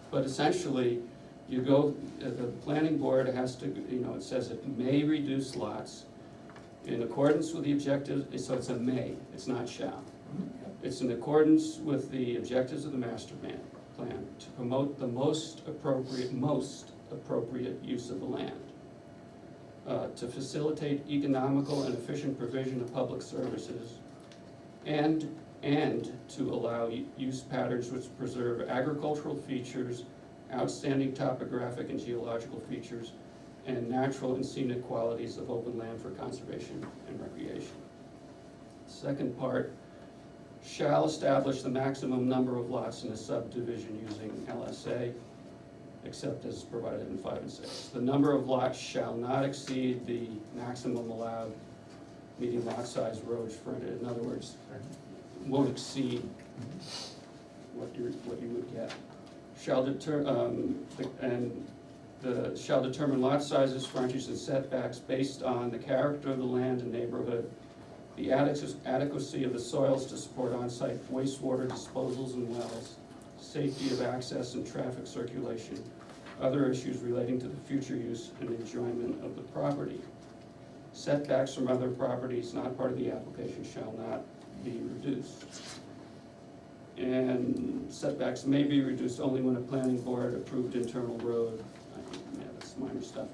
A: But essentially, you go, the planning board has to, you know, it says it may reduce lots in accordance with the objectives, so it's a may, it's not shall. It's in accordance with the objectives of the master plan to promote the most appropriate use of the land, to facilitate economical and efficient provision of public services, and to allow use patterns which preserve agricultural features, outstanding topographic and geological features, and natural and scenic qualities of open land for conservation and recreation. Second part, shall establish the maximum number of lots in a subdivision using LSA, except as provided in 5 and 6. The number of lots shall not exceed the maximum allowed median lot size road frontage. In other words, won't exceed what you would get. Shall determine lot sizes, frontages, and setbacks based on the character of the land and neighborhood, the adequacy of the soils to support on-site wastewater disposals and wells, safety of access and traffic circulation, other issues relating to the future use and enjoyment of the property. Setbacks from other properties not part of the application shall not be reduced. And setbacks may be reduced only when a planning board approved internal road. Yeah, that's minor stuff.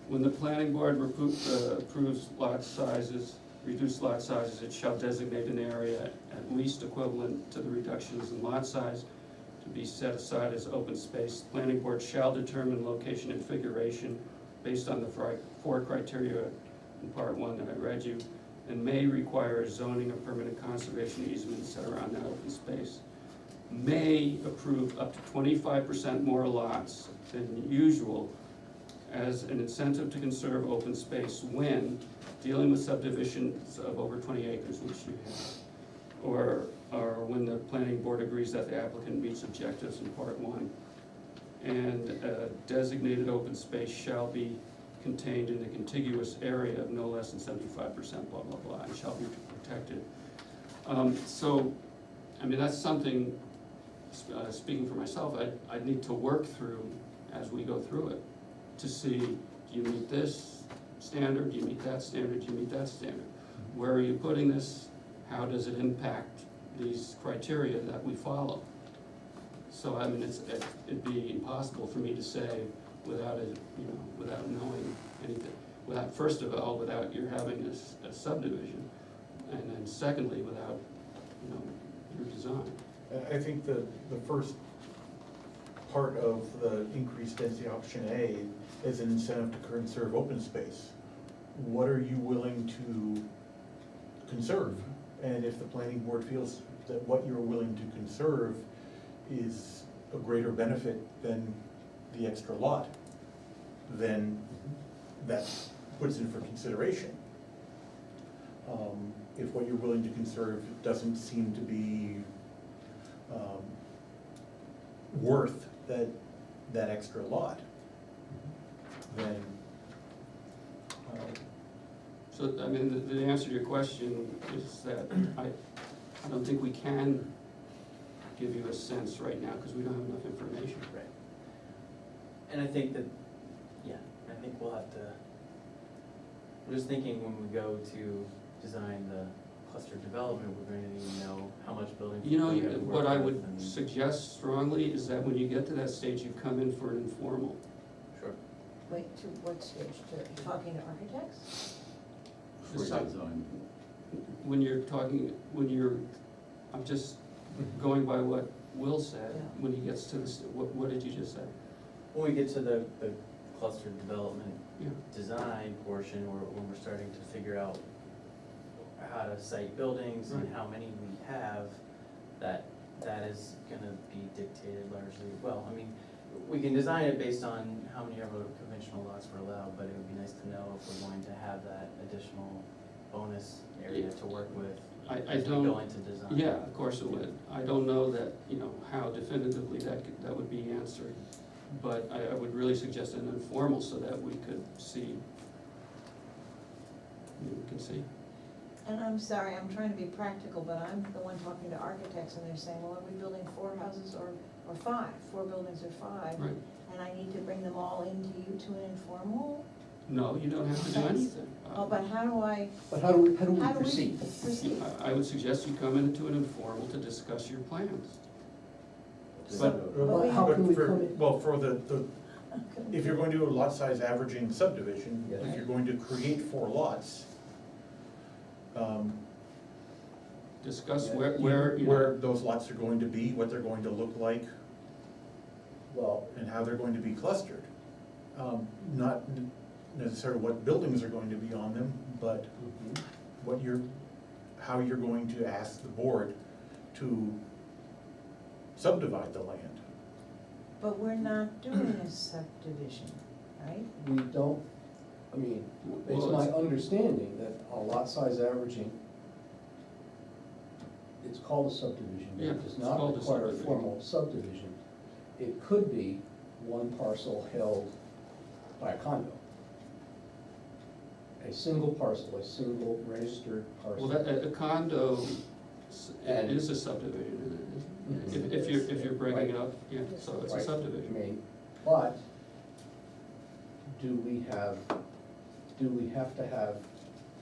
A: When the planning board approves lot sizes, reduced lot sizes, it shall designate an area at least equivalent to the reductions in lot size to be set aside as open space. Planning board shall determine location and configuration based on the 4 criteria in part 1 that I read you, and may require zoning or permanent conservation easement, et cetera, on that open space. May approve up to 25% more lots than usual as an incentive to conserve open space when dealing with subdivisions of over 20 acres, which you have, or when the planning board agrees that the applicant meets objectives in part 1. And designated open space shall be contained in a contiguous area of no less than 75%, blah, blah, blah, and shall be protected. So, I mean, that's something, speaking for myself, I'd need to work through as we go through it to see, do you meet this standard, do you meet that standard, do you meet that standard? Where are you putting this? How does it impact these criteria that we follow? So, I mean, it'd be impossible for me to say without without knowing anything. First of all, without your having a subdivision, and then secondly, without, your design.
C: I think the first part of the increased density option A is an incentive to conserve open space. What are you willing to conserve? And if the planning board feels that what you're willing to conserve is a greater benefit than the extra lot, then that puts it for consideration. If what you're willing to conserve doesn't seem to be worth that extra lot, then
A: So, I mean, the answer to your question is that I don't think we can give you a sense right now, because we don't have enough information.
N: Right. And I think that, I think we'll have to, I'm just thinking when we go to design the cluster development, we're going to need to know how much building.
A: What I would suggest strongly is that when you get to that stage, you come in for an informal.
N: Sure.
K: Wait, to what stage? To talking to architects?
H: For your design.
A: I'm just going by what Will said,
K: Yeah.
A: when he gets to this, what did you just say?
N: When we get to the cluster development
A: Yeah.
N: design portion, or when we're starting to figure out how to site buildings and
A: Right.
N: how many we have, that is gonna be dictated largely, well, I mean, we can design it based on how many of our conventional lots were allowed, but it would be nice to know if we're going to have that additional bonus area to work with
A: I
N: as we
A: don't.
N: go into design.
A: Yeah, of course it would. I don't know that, how definitively that would be answered, but I would really suggest an informal so that we could see. We can see.
K: And I'm sorry, I'm trying to be practical, but I'm the one talking to architects, and they're saying, well, are we building 4 houses or 5? 4 buildings or 5?
A: Right.
K: And I need to bring them all into you to an informal?
A: No, you don't have to do anything.
K: Oh, but how do I,
L: But how do we
K: how do we
L: proceed?
K: proceed?
A: I would suggest you come into an informal to discuss your plans.
K: So-
C: But
L: How can we
C: for-
L: come in?
C: Well, for if you're going to do a lot size averaging subdivision,
L: Yes.
C: if you're going to create 4 lots,
A: Discuss
L: Yeah,
A: where, you know,
C: where those lots are going to be, what they're going to look like,
L: Well,
C: and how they're going to be clustered. Not necessarily what buildings are going to be on them, but how you're going to ask the board to subdivide the land.
K: But we're not doing a subdivision, right?
L: we don't, I mean, it's
A: Well,
L: my
A: it's-
L: understanding that a lot size averaging, it's called a subdivision, but
A: Yeah,
L: it does
A: it's
L: not
A: called a
L: require a
A: subdivision.
L: formal subdivision. It could be one parcel held by a condo. A single parcel, a single registered parcel.
A: well, a condo
L: And-
A: is a subdivision, isn't it?
L: Mhm.
A: If you're breaking it up, yeah, so it's a
L: Right.
A: subdivision.
L: I mean, but do we have to have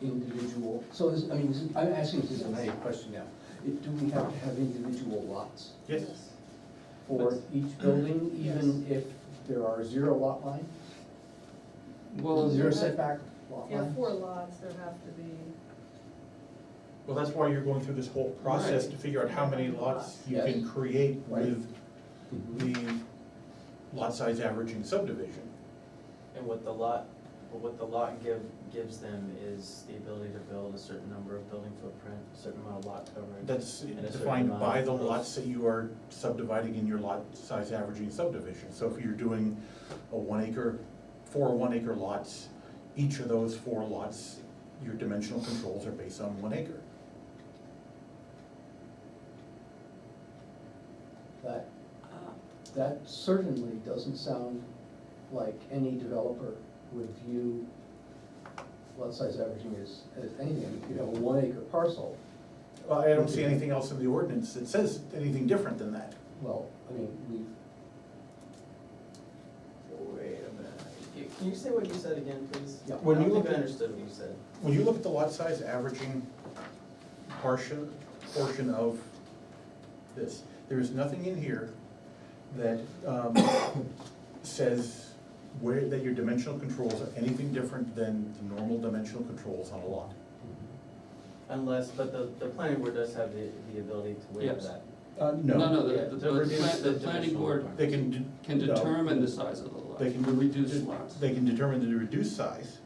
L: individual, so this, I mean, I'm asking this as a naive question now. Do we have to have individual lots
C: Yes.
L: for each building, even if there are 0 lot line?
A: Well,
L: 0 setback lot
F: Yeah,
L: line?
F: 4 lots, there have to be,
C: Well, that's why you're going through this whole process
A: Right.
C: to figure out how many lots you
L: Yes.
C: can create
L: Right.
C: with the lot size averaging subdivision.
N: And what the lot gives them is the ability to build a certain number of building footprint, a certain amount of lot coverage.
C: That's
N: and a certain
C: defined
N: amount
C: by
N: of
C: the
N: gross-
C: lots that you are subdividing in your lot size averaging subdivision. So if you're doing a 1 acre, 4 1 acre lots, each of those 4 lots, your dimensional controls are based on 1 acre.
L: That certainly doesn't sound like any developer would view lot size averaging as anything. I mean, if you have a 1 acre parcel,
C: Well, I don't see anything else in the ordinance that says anything different than that.
L: well, I mean,
N: Wait a minute, can you say what you said again, please?
L: Yeah.
N: I
C: When you
N: don't think
C: look
N: I
C: at-
N: understood what you said.
C: When you look at the lot size averaging portion of this, there is nothing in here that says that your dimensional controls are anything different than the normal dimensional controls on a lot.
N: Unless, but the planning board does have the ability to waive
A: Yes.
N: that.
A: No,
N: Yeah,
A: the
N: to reduce the
A: planning
N: dimensional
A: board
N: requirement.
C: They can.
A: can
C: no.
A: determine the size of the lot,
C: They can
A: the reduced lots.
C: They can determine the reduced size.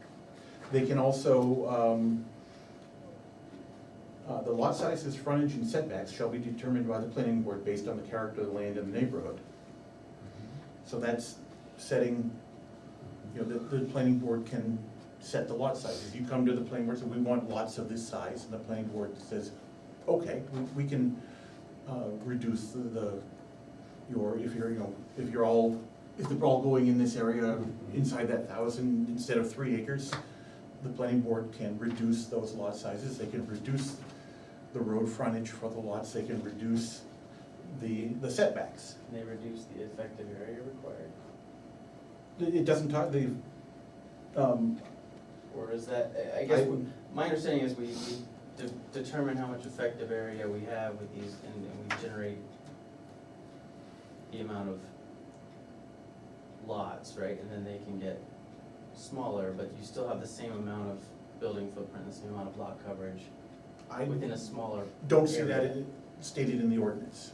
C: They can also, the lot sizes, frontage, and setbacks shall be determined by the planning board based on the character of the land and the neighborhood. So that's setting, the planning board can set the lot sizes. You come to the planning board, so we want lots of this size, and the planning board says, okay, we can reduce if they're all going in this area inside that 1,000, instead of 3 acres, the planning board can reduce those lot sizes. They can reduce the road frontage for the lots, they can reduce the setbacks.
N: Can they reduce the effective area required?
C: It doesn't talk,
N: Or is that, I guess, my understanding is we determine how much effective area we have with these, and we generate the amount of lots, right? And then they can get smaller, but you still have the same amount of building footprint, the same amount of lot coverage
C: I
N: within a smaller
C: don't see that
N: area.
C: stated in the ordinance.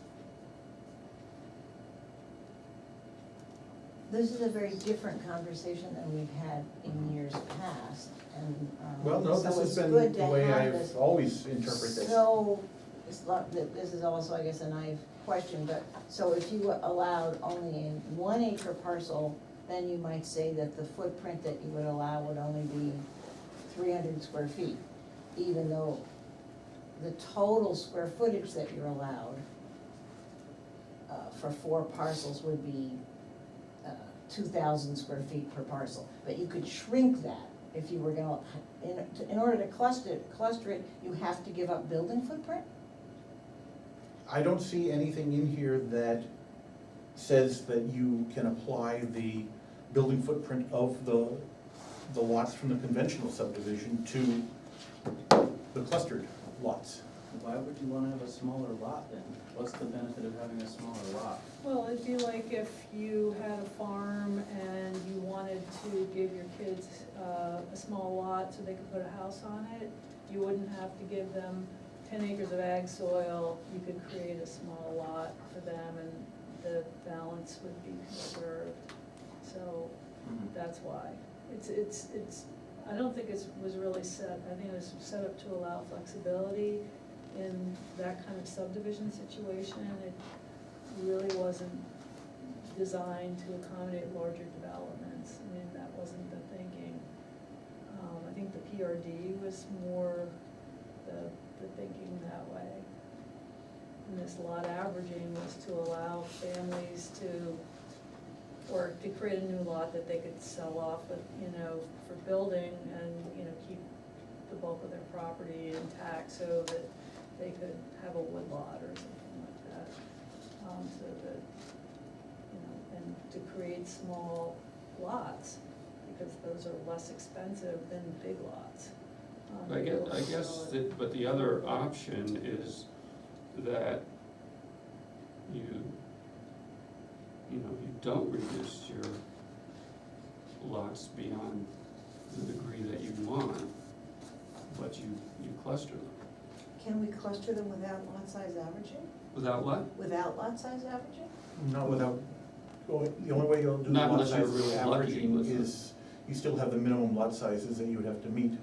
K: This is a very different conversation than we've had in years past, and,
C: Well, no,
K: so
C: this has
K: it's
C: been
K: good
C: the
K: to
C: way
K: have this.
C: I've always interpreted this.
K: So, this is also, I guess, a naive question, but, so if you allowed only a 1 acre parcel, then you might say that the footprint that you would allow would only be 300 square feet, even though the total square footage that you're allowed for 4 parcels would be 2,000 square feet per parcel. But you could shrink that if you were gonna, in order to cluster it, you have to give up building footprint?
C: I don't see anything in here that says that you can apply the building footprint of the the lots from the conventional subdivision to the clustered lots.
N: Why would you wanna have a smaller lot then? What's the benefit of having a smaller lot?
F: Well, it'd be like if you had a farm and you wanted to give your kids a small lot so they could put a house on it. You wouldn't have to give them 10 acres of ag soil. You could create a small lot for them and the balance would be conserved. So that's why. I don't think it was really set, I think it was set up to allow flexibility in that kind of subdivision situation. It really wasn't designed to accommodate larger developments. I mean, that wasn't the thinking. I think the PRD was more the thinking that way. And this lot averaging was to allow families to, or to create a new lot that they could sell off with, for building and, keep the bulk of their property intact so that they could have a wood lot or something like that. So that, and to create small lots, because those are less expensive than big lots.
A: I guess that, but the other option is that you don't reduce your lots beyond the degree that you want, but you cluster them.
K: Can we cluster them without lot size averaging?
A: Without what?
K: Without lot size averaging?
C: Not without, well, the only way you'll do
A: Not
C: lot
A: unless you're
C: size
A: really lucky
C: averaging
A: with
C: is, you still have the minimum lot sizes that you would have to meet.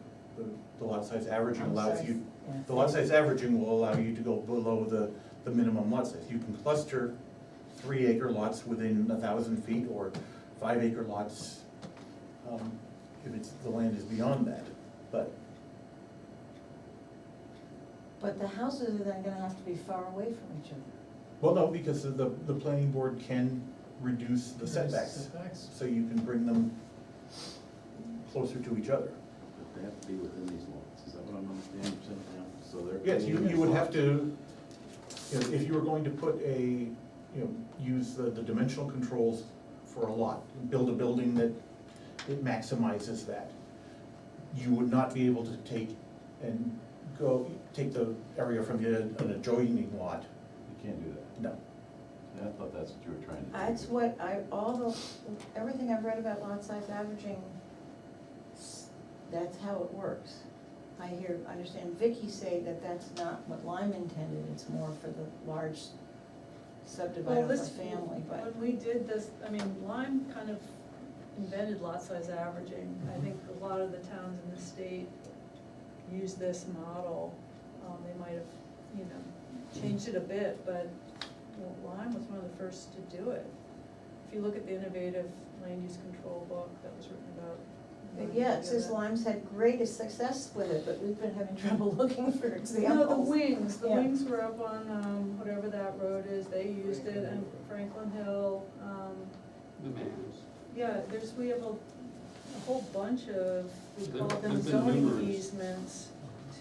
C: The lot size averaging allows you, the lot size averaging will allow you to go below the minimum lot size. You can cluster 3-acre lots within 1,000 feet or 5-acre lots, if the land is beyond that, but.
K: But the houses are then gonna have to be far away from each other.
C: Well, no, because the planning board can reduce the setbacks, so you can bring them closer to each other.
H: But they have to be within these lots, is that what I'm understanding? So they're.
C: Yes, you would have to, if you were going to put use the dimensional controls for a lot, build a building that it maximizes that, you would not be able to take the area from an adjoining lot.
H: You can't do that.
C: No.
H: I thought that's what you were trying to do.
K: That's what everything I've read about lot size averaging, that's how it works. I understand Vicky say that that's not what Lyme intended, it's more for the large subdivision of a family, but.
F: When we did this, Lyme kind of invented lot size averaging. I think a lot of the towns in the state use this model. They might have, changed it a bit, but Lyme was one of the first to do it. If you look at the innovative land use control book that was written about.
K: Yeah, it says Lyme's had greatest success with it, but we've been having trouble looking for examples.
F: No, the wings
K: Yeah.
F: were up on, whatever that road is, they used it, and Franklin Hill,
A: The Manners.
F: yeah, we have a whole bunch of, we call them
A: There've been
F: zoning
A: numerous.
F: easements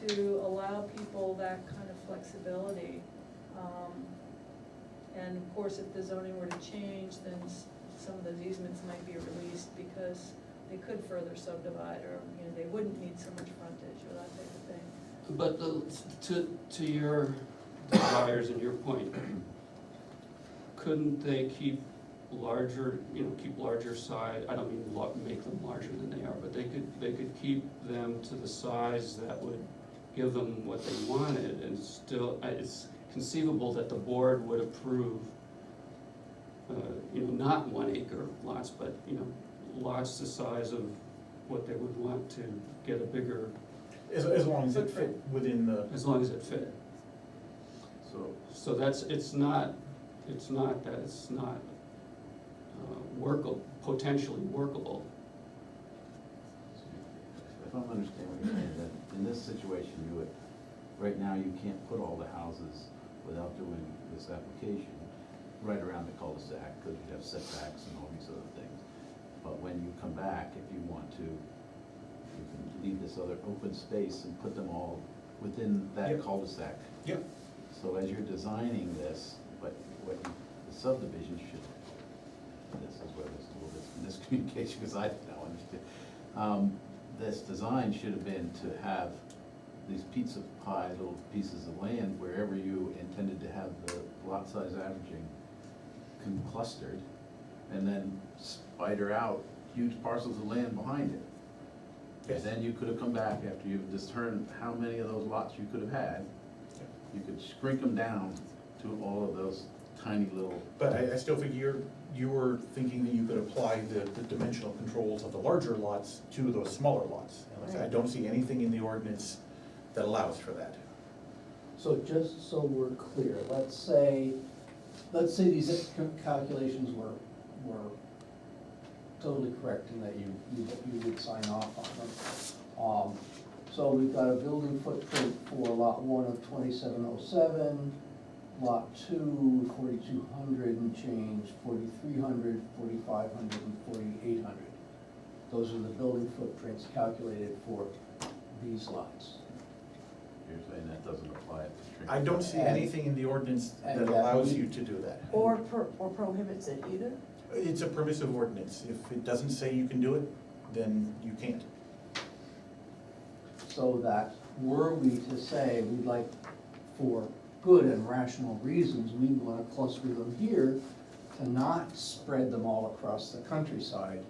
F: to allow people that kind of flexibility. And of course, if the zoning were to change, then some of those easements might be released because they could further subdivide, or, they wouldn't need so much frontage or that type of thing.
A: But to your desires and your point, couldn't they keep larger size, I don't mean make them larger than they are, but they could keep them to the size that would give them what they wanted, and still, it's conceivable that the board would approve, not 1-acre lots, but, lots the size of what they would want to get a bigger,
C: As long as it fit within the.
A: as long as it fit. So it's not workable, potentially workable.
H: If I'm understanding what you're saying, that in this situation, right now, you can't put all the houses without doing this application right around the cul-de-sac, because you have setbacks and all these other things. But when you come back, if you want to, you can leave this other open space and put them all within that
C: Yep.
H: cul-de-sac.
C: Yep.
H: So as you're designing this, the subdivision should, this is where there's a little bit of miscommunication, because I don't understand. This design should have been to have these pizza pie, little pieces of land, wherever you intended to have the lot size averaging clustered, and then spider out huge parcels of land behind it.
C: Yes.
H: And then you could have come back after you've determined how many of those lots you could have had. You could shrink them down to all of those tiny little.
C: But I still think you were thinking that you could apply the dimensional controls of the larger lots to those smaller lots. And like I said, I don't see anything in the ordinance that allows for that.
L: So just so we're clear, let's say these calculations were totally correct and that you would sign off on them. So we've got a building footprint for lot 1 of 2707, lot 2, 4200 and change, 4300, 4500, and 4800. Those are the building footprints calculated for these lots.
H: You're saying that doesn't apply to shrink.
C: I don't see anything in the ordinance that
L: and that
C: allows
L: we-
C: you to do that.
K: Or prohibits it either?
C: It's a permissive ordinance. If it doesn't say you can do it, then you can't.
L: So that were we to say we'd like, for good and rational reasons, we wanna cluster them here, to not spread them all across the countryside,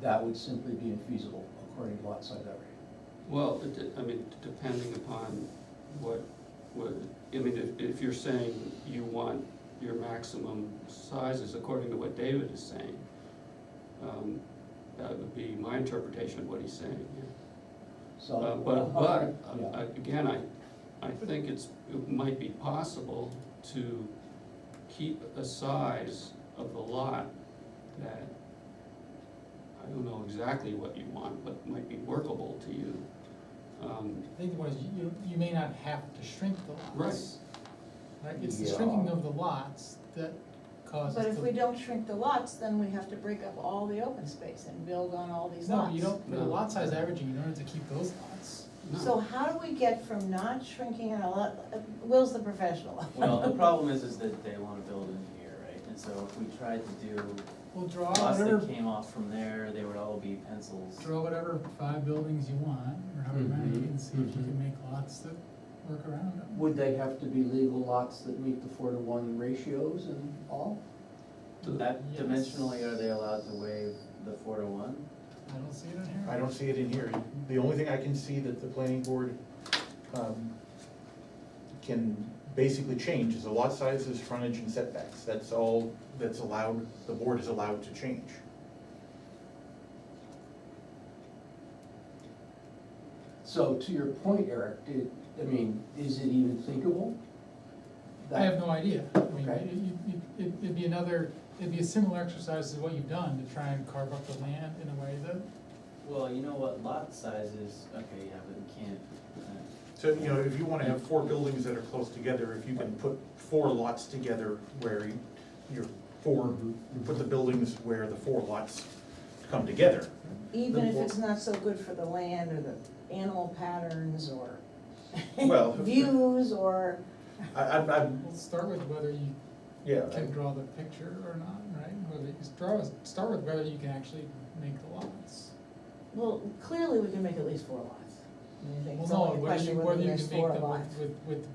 L: that would simply be infeasible according to lot size average.
A: Well, I mean, depending upon what, I mean, if you're saying you want your maximum sizes according to what David is saying, that would be my interpretation of what he's saying, yeah.
L: So. Yeah.
A: Again, I think it might be possible to keep a size of the lot that, I don't know exactly what you want, but might be workable to you.
M: I think the point is, you may not have to shrink the lots. Right, it's the shrinking of the lots that causes.
K: But if we don't shrink the lots, then we have to break up all the open space and build on all these
M: No,
K: lots.
M: you don't, for the
A: No.
M: lot size averaging, you don't have to keep those lots.
A: No.
K: So how do we get from not shrinking and a lot, Will's the professional.
N: Well, the problem is that they wanna build in here, right? And so if we tried to do
M: We'll draw
N: lots
M: whatever,
N: that came off from there, they would all be pencils.
M: draw whatever 5 buildings you want, or however many, and see if you
L: Mhm.
M: can make lots that work around them.
L: Would they have to be legal lots that meet the 4:1 ratios and all?
N: That
M: Yes.
N: dimensionally, are they allowed to waive the 4:1?
M: I don't see it in here.
C: I don't see it in here. The only thing I can see that the planning board can basically change is the lot sizes, frontage, and setbacks. That's all that's allowed, the board is allowed to change.
L: So to your point, Eric, is it even thinkable?
M: I have no idea. I mean,
L: Okay.
M: it'd be a similar exercise as what you've done, to try and carve up the land in a way that,
N: Well, you know what, lot sizes, okay, yeah, but you can't,
C: So, if you wanna have 4 buildings that are close together, if you can put 4 lots together where you're put the buildings where the 4 lots come together.
K: Even if it's not so good for the land or the animal patterns or
C: Well,
K: views or,
C: I'm,
M: we'll start with whether you
C: yeah,
M: can draw the picture or not, right? Whether you start with whether you can actually make the lots.
K: well, clearly we can make at least 4 lots. I mean, I think it's
M: Well, no,
K: only a
M: whether
K: question
M: you
K: whether
M: can
K: there's
M: make
K: 4
M: them
K: lots.
M: with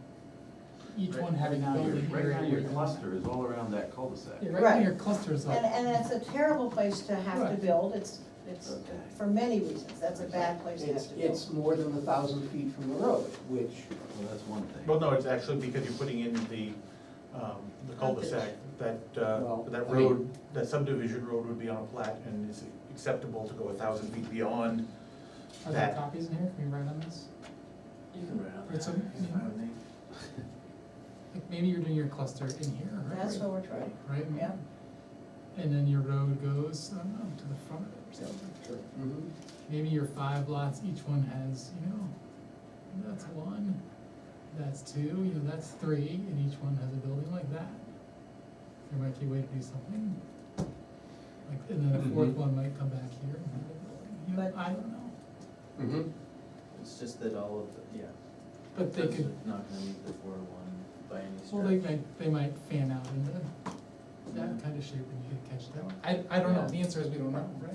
M: each one
H: Right
M: having a
H: now,
M: building
H: right
M: area.
H: now, your
M: within
H: cluster is all around that cul-de-sac.
M: Yeah,
K: Right.
M: right now your cluster is like.
K: And it's a terrible place to have to
M: Right.
K: build, it's,
H: Okay.
K: for many reasons, that's a bad place to have to build.
L: It's more than 1,000 feet from the road, which,
H: Well, that's one thing.
C: well, no, it's actually because you're putting in the cul-de-sac, that
L: Well,
C: that
L: I mean-
C: road, that subdivision road would be on a plat and is acceptable to go 1,000 feet beyond
M: Are there
C: that.
M: copies in here? Can we write on this?
N: you can write on
M: Right,
N: that.
M: so-
N: It's fine with me.
M: Like maybe you're doing your cluster in here, right?
K: That's what we're trying,
M: Right?
K: yeah.
M: And then your road goes, I don't know, to the front of it or something. Maybe your 5 lots, each one has, that's 1, that's 2, that's 3, and each one has a building like that. There might be a way to do something, like, and then a 4th one might come back here and have a building,
K: But-
M: I don't know.
N: It's just that all of the, yeah.
M: But they
N: those
M: could,
N: are not gonna meet the 4:1 by any stretch.
M: well, they might fan out into that kind of shape and you could catch that one. I don't know, the answer is we don't know, right?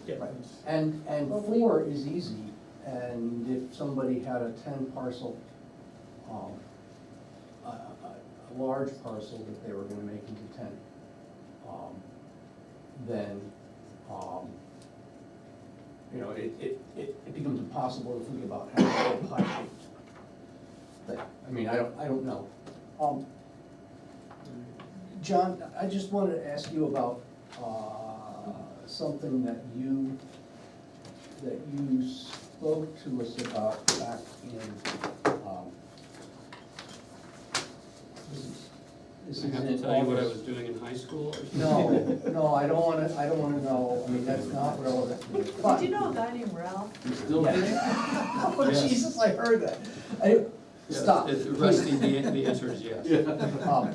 A: Yeah.
L: Right. And
K: Well, we-
L: 4 is easy, and if somebody had a 10 parcel, a large parcel that they were gonna make into 10, then, you know, it becomes impossible to think about having a whole pie-shaped thing. I mean, I don't know. John, I just wanted to ask you about, something that you spoke to us about back in, this
A: I
L: is
A: have to
L: in
A: tell you what I
L: August.
A: was doing in high school or something?
L: No, I don't wanna know, I mean, that's not relevant to this, but.
F: Did you know a guy named Ralph?
H: You still
L: Yeah.
H: think?
L: Oh,
A: Yes.
L: Jesus, I heard that.
A: Yes,
L: Stop.
A: Rusty, the answer is yes,
L: Um,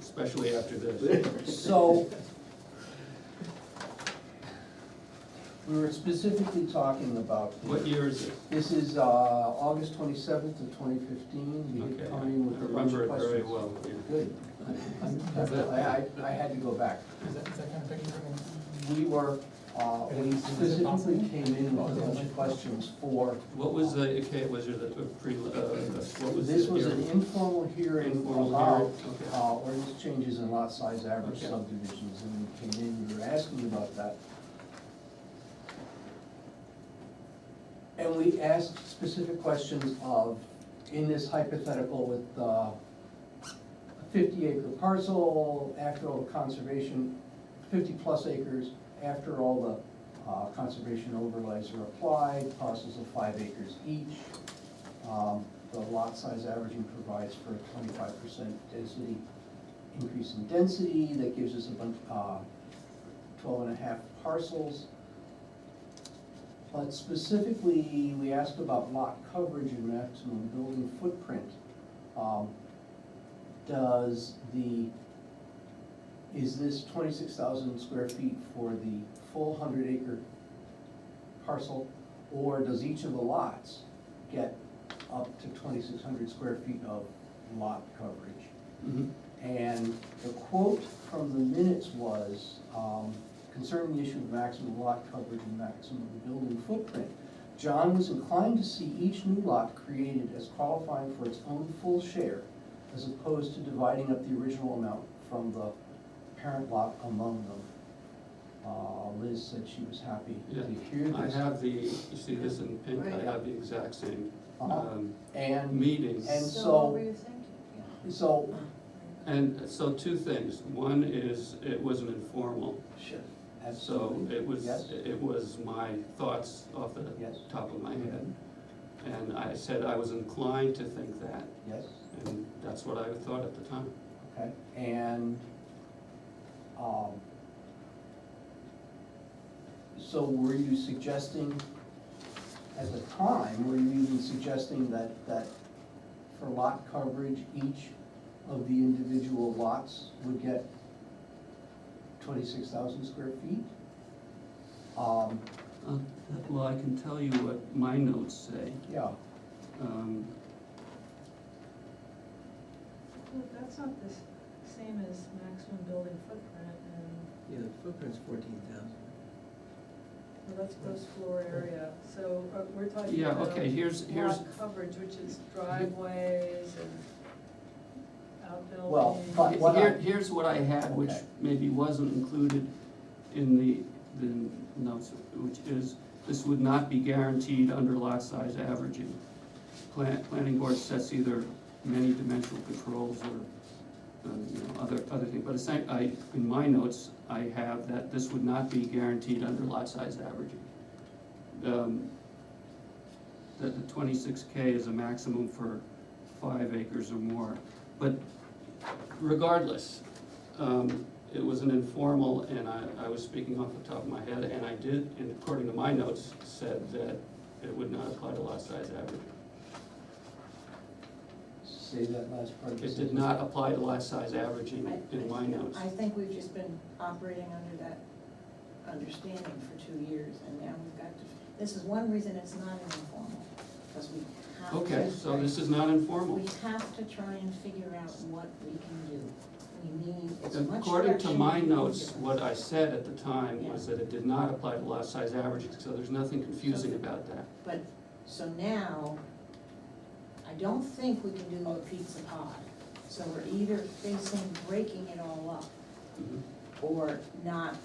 A: especially after this.
L: So, we were specifically talking about.
A: What year is it?
L: This is August 27th of 2015. We
A: Okay,
L: did come in with
A: I
L: a bunch
A: remember
L: of
A: it very
L: questions.
A: well, yeah.
L: Good. I had to go back.
M: Is that kind of picture?
L: We were, we specifically came in with a bunch of questions for.
A: What was the, okay, was it a pre, what was
L: This
A: the
L: was an
A: hearing?
L: informal hearing
A: Informal
L: about
A: hearing, okay.
L: ordinance changes in lot size average
A: Okay.
L: subdivisions, and we came in, we were asking about that. And we asked specific questions of, in this hypothetical with a 50-acre parcel, after all the conservation, 50-plus acres, after all the conservation overlays are applied, parcels of 5 acres each. The lot size averaging provides for a 25% density, increase in density, that gives us a bunch, 12.5 parcels. But specifically, we asked about lot coverage and maximum building footprint. Is this 26,000 square feet for the full 100-acre parcel? Or does each of the lots get up to 2,600 square feet of lot coverage?
A: Mhm.
L: And the quote from the minutes was, concerning the issue of maximum lot coverage and maximum building footprint, John was inclined to see each new lot created as qualifying for its own full share, as opposed to dividing up the original amount from the parent lot among them. Liz said she was happy
A: Yeah,
L: to hear this.
A: I have the, you see this in pink, I have the exact same,
L: And,
A: meetings.
L: and
K: So what were you thinking? Yeah.
L: so,
A: And so two things, one is, it was an informal,
L: sure,
A: so
L: absolutely. Yes.
A: it was my thoughts off the
L: Yes.
A: top of my head. And I said I was inclined to think that,
L: Yes,
A: and that's what I thought at the time.
L: okay, and, so were you suggesting, at the time, were you even suggesting that for lot coverage, each of the individual lots would get 26,000 square feet?
A: Well, I can tell you what my notes say.
L: Yeah,
F: Well, that's not the same as maximum building footprint, and,
E: Yeah, the footprint's 14,000.
F: well, that's gross floor area, so we're talking
A: Yeah,
F: about
A: okay, here's,
F: lot coverage, which is driveways and outbuildings.
L: well, but what I,
A: here's what I had, which
L: Okay.
A: maybe wasn't included in the notes, which is, this would not be guaranteed under lot size averaging. Planning board sets either many dimensional controls or, other things, but in my notes, I have that this would not be guaranteed under lot size averaging. That the 26K is a maximum for 5 acres or more, but regardless, it was an informal, and I was speaking off the top of my head, and I did, and according to my notes, said that it would not apply to lot size averaging.
L: say that last part of the
A: It did
L: sentence.
A: not apply to lot size averaging in my notes.
K: I think we've just been operating under that understanding for 2 years, and now we've got to, this is one reason it's not an informal, because we have to.
A: Okay, so this is not informal.
K: We have to try and figure out what we can do. we mean it's much
A: According to my
K: direction,
A: notes,
K: different.
A: what I said at the time was that it did not apply to lot size averages, so there's nothing confusing about that.
K: But, so now, I don't think we can do a pizza pie. So we're either facing breaking it all up,
A: Mhm.
K: or not,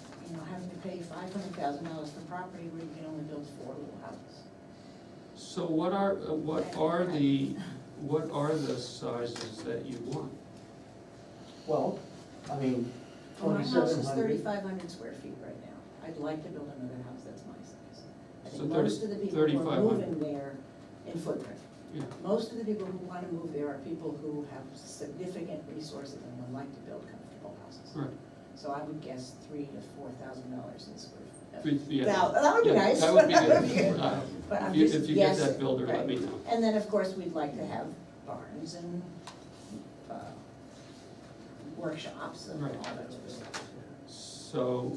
K: having to pay $500,000 for property where you can only build 4 little houses.
A: So what are the sizes that you want?
L: Well, I mean,
K: Well, my house is
L: 2,700.
K: 3,500 square feet right now. I'd like to build another house that's my size. I
A: So
K: think most of the people who are
A: 3,500.
K: moving there in footprint.
A: Yeah.
K: Most of the people who want to move there are people who have significant resources and would like to build comfortable houses.
A: Right.
K: So I would guess $3,000 to $4,000 in square
A: Three-
K: feet.
A: yeah.
K: That would be
A: Yeah,
K: nice.
A: that would be
K: That would
A: good.
K: But I'm
A: If you-
K: just
A: if you get that
K: guessing,
A: builder, let
K: right.
A: me know.
K: And then, of course, we'd like to have barns and workshops and all
A: Right.
K: that sort of stuff,
A: So,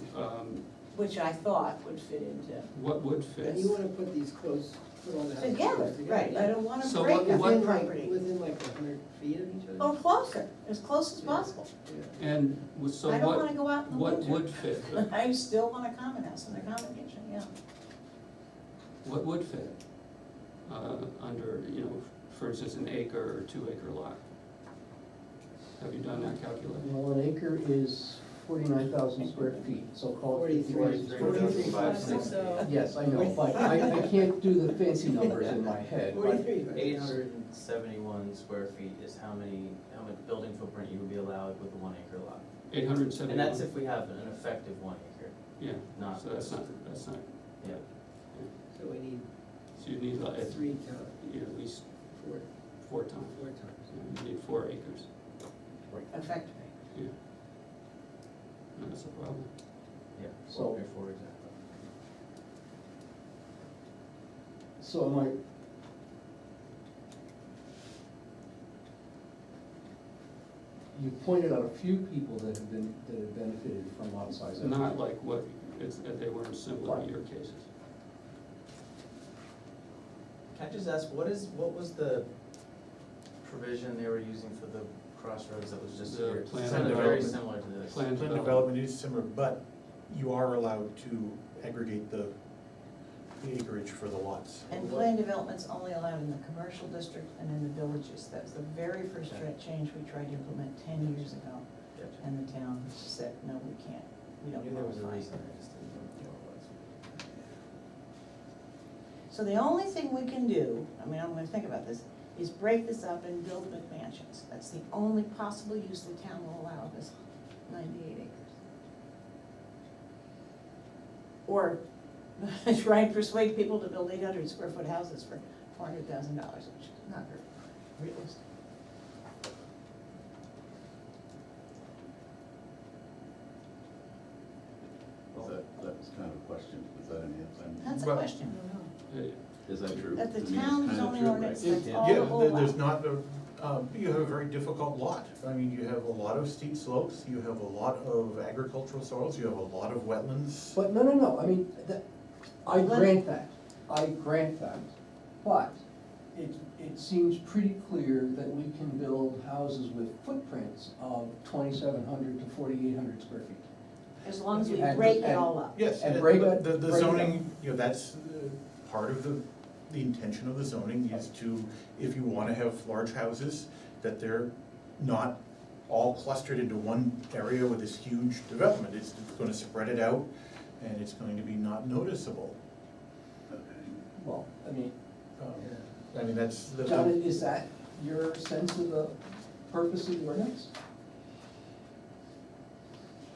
K: which I thought would fit into.
A: what would fit?
E: And you wanna put these close, put all the houses
K: Together,
E: close
K: right, I don't wanna
A: So
K: break
A: what-
K: up
A: what-
K: in
E: Within
K: property.
E: within like 100 feet of each other?
K: Oh, closer, as close as possible.
E: Yeah.
A: And so
K: I don't
A: what,
K: wanna go out in the
A: what
K: winter.
A: would fit?
K: I still want a common house and a common kitchen, yeah.
A: What would fit? Under, for instance, an acre or 2-acre lot? Have you done that calculation?
L: Well, an acre is 49,000 square feet, so called
E: 43.
L: 53.
F: 560.
L: Yes, I know, but I can't do the fancy numbers in my head, but
E: 43.
N: 871 square feet is how much building footprint you would be allowed with a 1 acre lot.
A: 871?
N: And that's if we have an effective 1 acre,
A: Yeah,
N: not.
A: so that's not,
N: Yeah.
E: So we need
A: so you need, at
E: 3 times,
A: at least
E: 4
A: 4 times.
E: times.
A: Yeah, you need 4 acres,
K: Effectively.
A: yeah. And that's a problem.
N: Yeah,
L: So-
N: 4 exactly.
L: so am I, you pointed out a few people that have benefited from lot size.
A: Not like what, they weren't similar to your cases.
N: Can I just ask, what was the provision they were using for the crossroads that was just
A: The
N: here?
A: plan
N: Sounded very
A: development.
N: similar to this.
A: Plan
C: Plan development is similar, but you are allowed to aggregate the acreage for the lots.
K: And plan development's only allowed in the commercial district and in the villages. That was the very first change we tried to implement 10 years ago.
N: Gotcha.
K: And the town said, no, we can't, we
N: I
K: don't
N: knew there was a
K: qualify.
N: reason, I just didn't know what it was.
K: So the only thing we can do, I'm gonna think about this, is break this up and build McMansions. That's the only possible use the town will allow of this 98 acres. Or try and persuade people to build 800 square foot houses for $400,000, which is not very realistic.
H: That was kind of a question, is that any,
K: That's a
A: Well-
K: question.
H: is that true?
K: That the
H: I mean, it's
K: town
H: kind of
K: zoning
H: true,
K: ordinance,
H: right?
K: that's
H: Yeah.
K: all
C: Yeah,
K: the whole
C: there's
K: lot.
C: not, you have a very difficult lot. I mean, you have a lot of steep slopes, you have a lot of agricultural soils, you have a lot of wetlands.
L: But no, I mean, I grant that, but it seems pretty clear that we can build houses with footprints of 2,700 to 4,800 square feet.
K: As long as we
L: And-
K: break it
L: and-
K: all up.
C: Yes,
L: And
C: and
L: break it-
C: the
L: break it
C: zoning, that's part of the intention of the zoning is to, if you wanna have large houses, that they're not all clustered into one area with this huge development. It's gonna spread it out, and it's going to be not noticeable.
L: Well, I mean,
C: That's the.
L: John, is that your sense of the purpose of the ordinance?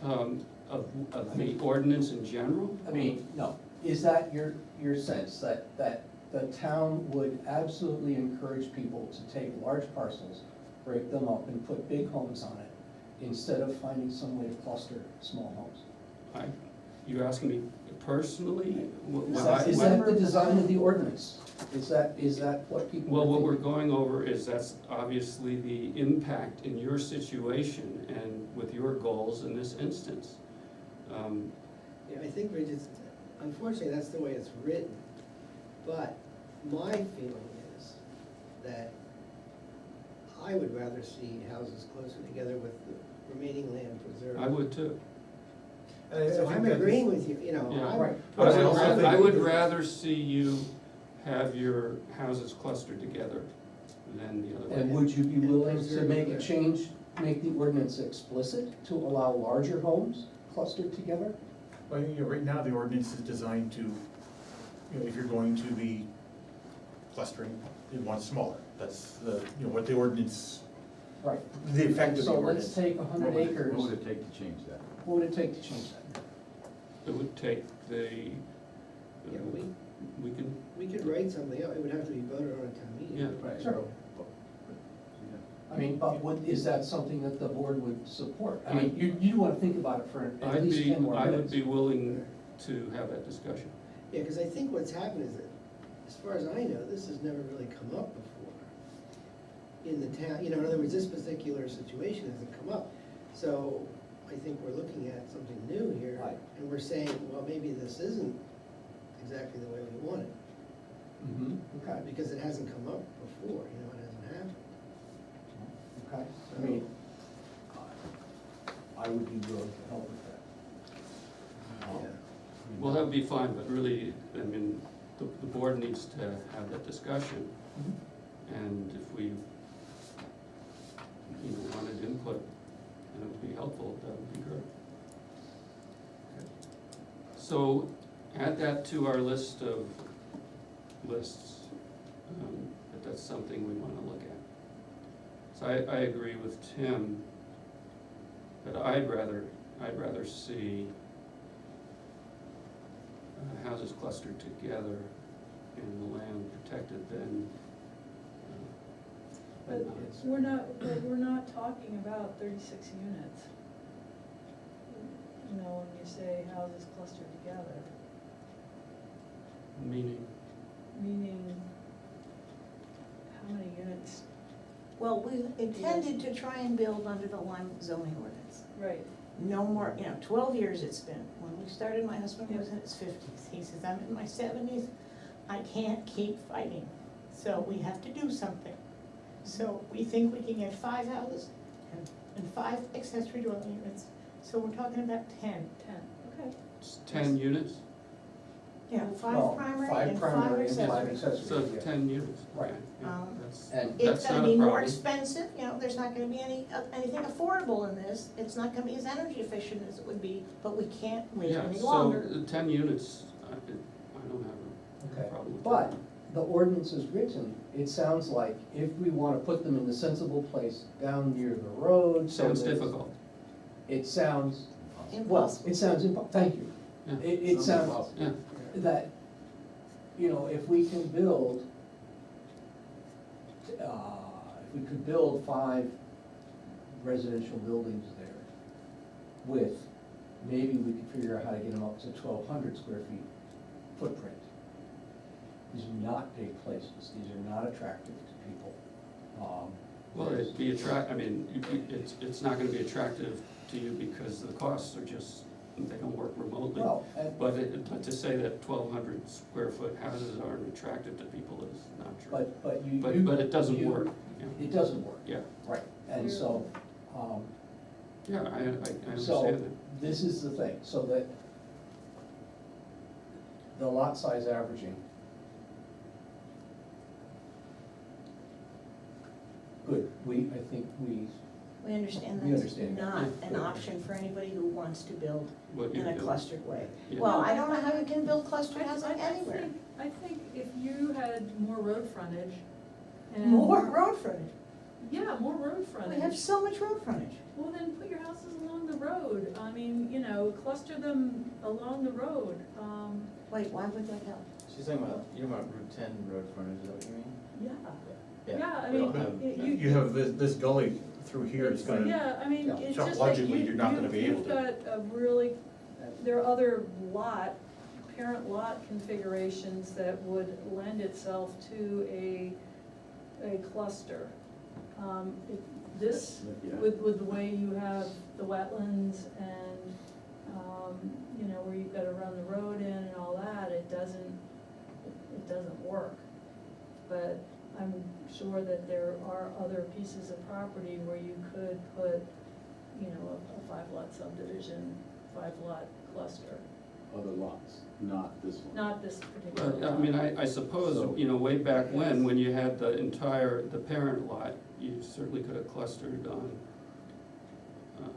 A: Of the ordinance in general?
L: I mean, no, is that your sense, that the town would absolutely encourage people to take large parcels, break them up and put big homes on it, instead of finding some way to cluster small homes?
A: You're asking me personally?
L: Is that the design of the ordinance? Is that what people?
A: Well,
L: are
A: what we're
L: thinking?
A: going over is that's obviously the impact in your situation and with your goals in this instance.
E: Yeah, I think we're just, unfortunately, that's the way it's written. But my feeling is that I would rather see houses closer together with remaining land preserved.
A: I would too.
C: And I
E: So
C: think
E: I'm
C: that
E: agreeing with you, you know,
A: Yeah.
E: I'm.
C: Right.
A: I would,
C: I also think-
A: I would rather see you have your houses clustered together than the other way.
L: And would you be
E: And
L: willing to
E: preserve
L: make
E: the-
L: a change, make the ordinance explicit to allow larger homes clustered together?
C: Well, you know, right now, the ordinance is designed to, you know, if you're going to be clustering, you want smaller. That's the, you know, what the ordinance,
L: Right.
C: the effect of the
L: So let's
C: ordinance.
L: take 100 acres.
H: What would it take to change that?
L: What would it take to change that?
A: It would take the,
E: Yeah,
A: we can,
E: we could write something, out. It would have to be voted on at town meeting.
A: yeah.
H: Right.
L: Sure. I mean, but is that something that the board would support? I mean, you wanna think about it for at
A: I'd
L: least
A: be,
L: 10 more
A: I would
L: minutes.
A: be willing to have that discussion.
E: Yeah, cause I think what's happened is that, as far as I know, this has never really come up before in the town, you know, in other words, this particular situation hasn't come up. So I think we're looking at something new here.
L: Right.
E: And we're saying, well, maybe this isn't exactly the way we want it,
L: Mhm, okay,
E: because it hasn't come up before, you know, it hasn't happened.
L: okay. I mean, I would be willing to help with that.
E: Yeah.
A: Well, that would be fine, but really, I mean, the board needs to have that discussion. And if we, you know, wanted input, and it would be helpful, that would be great. So add that to our list of lists, if that's something we wanna look at. So I agree with Tim that I'd rather see houses clustered together and the land protected than,
F: But we're not talking about 36 units. You know, when you say houses clustered together,
A: meaning,
F: meaning how many units?
K: Well, we intended to try and build under the Lyme zoning ordinance.
F: Right.
K: No more, 12 years it's been. When we started, my husband was in his 50s. He says, I'm in my 70s, I can't keep fighting. So we have to do something. So we think we can get 5 houses and 5 accessory dwelling units. So we're talking about 10.
F: 10, okay.
A: it's 10 units,
K: Yeah,
L: Well,
K: 5 primary
L: five
K: and
L: primary
K: 5
L: and 5
K: accessory.
A: so
L: accessory, yeah.
A: 10 units.
L: Right.
A: Okay, yeah,
K: Um,
A: that's,
L: And
K: It's
A: that's
K: gonna
A: not
K: be
A: a
K: more
A: problem.
K: expensive, there's not gonna be anything affordable in this. It's not gonna be as energy efficient as it would be, but we can't wait
A: Yeah,
K: any
A: so
K: longer.
A: 10 units, I don't have a
L: Okay,
A: problem with
L: but
A: that.
L: the ordinance is written, it sounds like if we wanna put them in the sensible place down near the road. so
A: Sounds
L: that-
A: difficult.
L: It sounds, well,
K: Impossible.
L: it sounds thank you.
A: Yeah.
L: It sounds
A: Yeah,
L: that, if we can build, if we could build 5 residential buildings there with, maybe we could figure out how to get them up to 1,200 square feet footprint. These are not big places, these are not attractive to people.
A: well, it'd be I mean, it's not gonna be attractive to you because the costs are just, they don't work remotely.
L: Well,
A: But to say that 1,200 square foot houses aren't attractive to people is not true.
L: but you.
A: But it doesn't
L: you-
A: work, yeah.
L: It doesn't work,
A: Yeah,
L: right, and so,
A: yeah, I understand
L: so,
A: that.
L: this is the thing, so that the lot size averaging. Good, I think we,
K: We understand
L: We
K: that's
L: understand that.
K: not
A: Yeah.
K: an option for anybody who wants to build
A: What you're
K: in a
A: doing.
K: clustered way.
A: Yeah.
K: Well, I don't know how you can build clustered
F: I
K: housing anywhere.
F: think if you had more road frontage and.
K: More road frontage.
F: Yeah, more road
K: We
F: frontage.
K: have so much road frontage.
F: Well, then put your houses along the road. I mean, cluster them along the road.
K: Wait, why would that help?
N: She's talking about, you're talking about Route 10 road frontage, is that what you mean?
F: Yeah. Yeah, I
N: we
F: mean,
N: don't have-
C: You have this gully through here is gonna.
F: Yeah, I mean,
C: Yeah.
F: it's
C: So
F: just that
C: logically, you're not gonna be able
F: you've
C: to.
F: got a really, there are other parent lot configurations that would lend itself to a cluster. This,
H: Yeah.
F: with the way you have the wetlands and, where you've gotta run the road in and all that, it doesn't work. But I'm sure that there are other pieces of property where you could put you know, a 5-lot subdivision, 5-lot cluster,
H: Other lots, not this one.
F: not this particular
A: But,
F: lot.
A: I mean, I suppose,
H: So-
A: you know, way back when you had the parent lot, you certainly could have clustered on,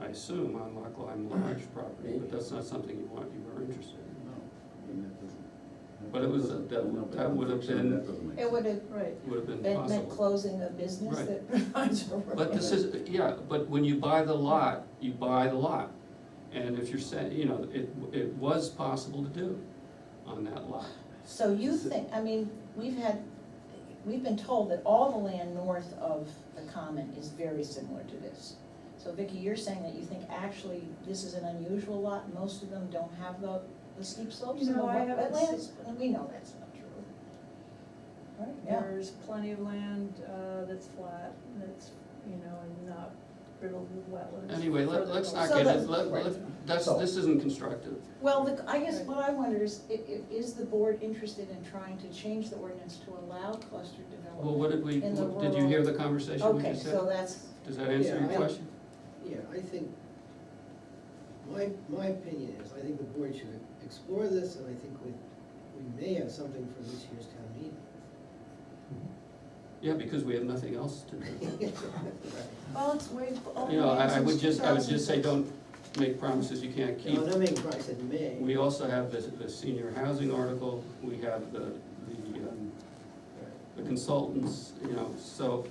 A: I assume, on Lyme Lodge property, but that's not something you were interested in.
H: No, I mean, that doesn't.
A: But it was,
H: No, but
A: that would have been,
H: that doesn't make
K: It would have
F: Right,
A: would have been
K: meant
A: possible.
K: closing a business
A: Right.
K: that provides a.
A: But this is, yeah, but when you buy the lot, you buy the lot. And if you're saying, you know, it was possible to do on that lot.
K: So you think, I mean, we've been told that all the land north of the common is very similar to this. So Vicky, you're saying that you think actually this is an unusual lot, most of them don't have the steep slopes
F: You
K: and the
F: know, I haven't
K: wetlands?
F: seen-
K: And we know that's not true. Right, yeah.
F: there's plenty of land, that's flat, that's, you know, and not riddled with wetlands.
A: Anyway,
F: further
A: let's not
F: north.
K: So
A: get
K: that's-
A: it,
K: right.
A: this isn't constructive.
K: Well, I guess what I wonder is the board interested in trying to change the ordinance to allow cluster development?
A: Well, what did we,
K: In the
A: did you hear the conversation we
K: Okay,
A: just
K: so
A: had?
K: that's,
A: Does that answer
E: Yeah,
A: your
E: I-
A: question?
E: Yeah, I think, my opinion is, I think the board should explore this, and I think we may have something for this year's town meeting.
A: Yeah, because we have nothing else to do.
K: well, it's way.
A: You know, I would just say, don't make promises you can't keep.
E: No, I'm not making progress, I said may.
A: We also have the senior housing article, we have the consultants, you know, so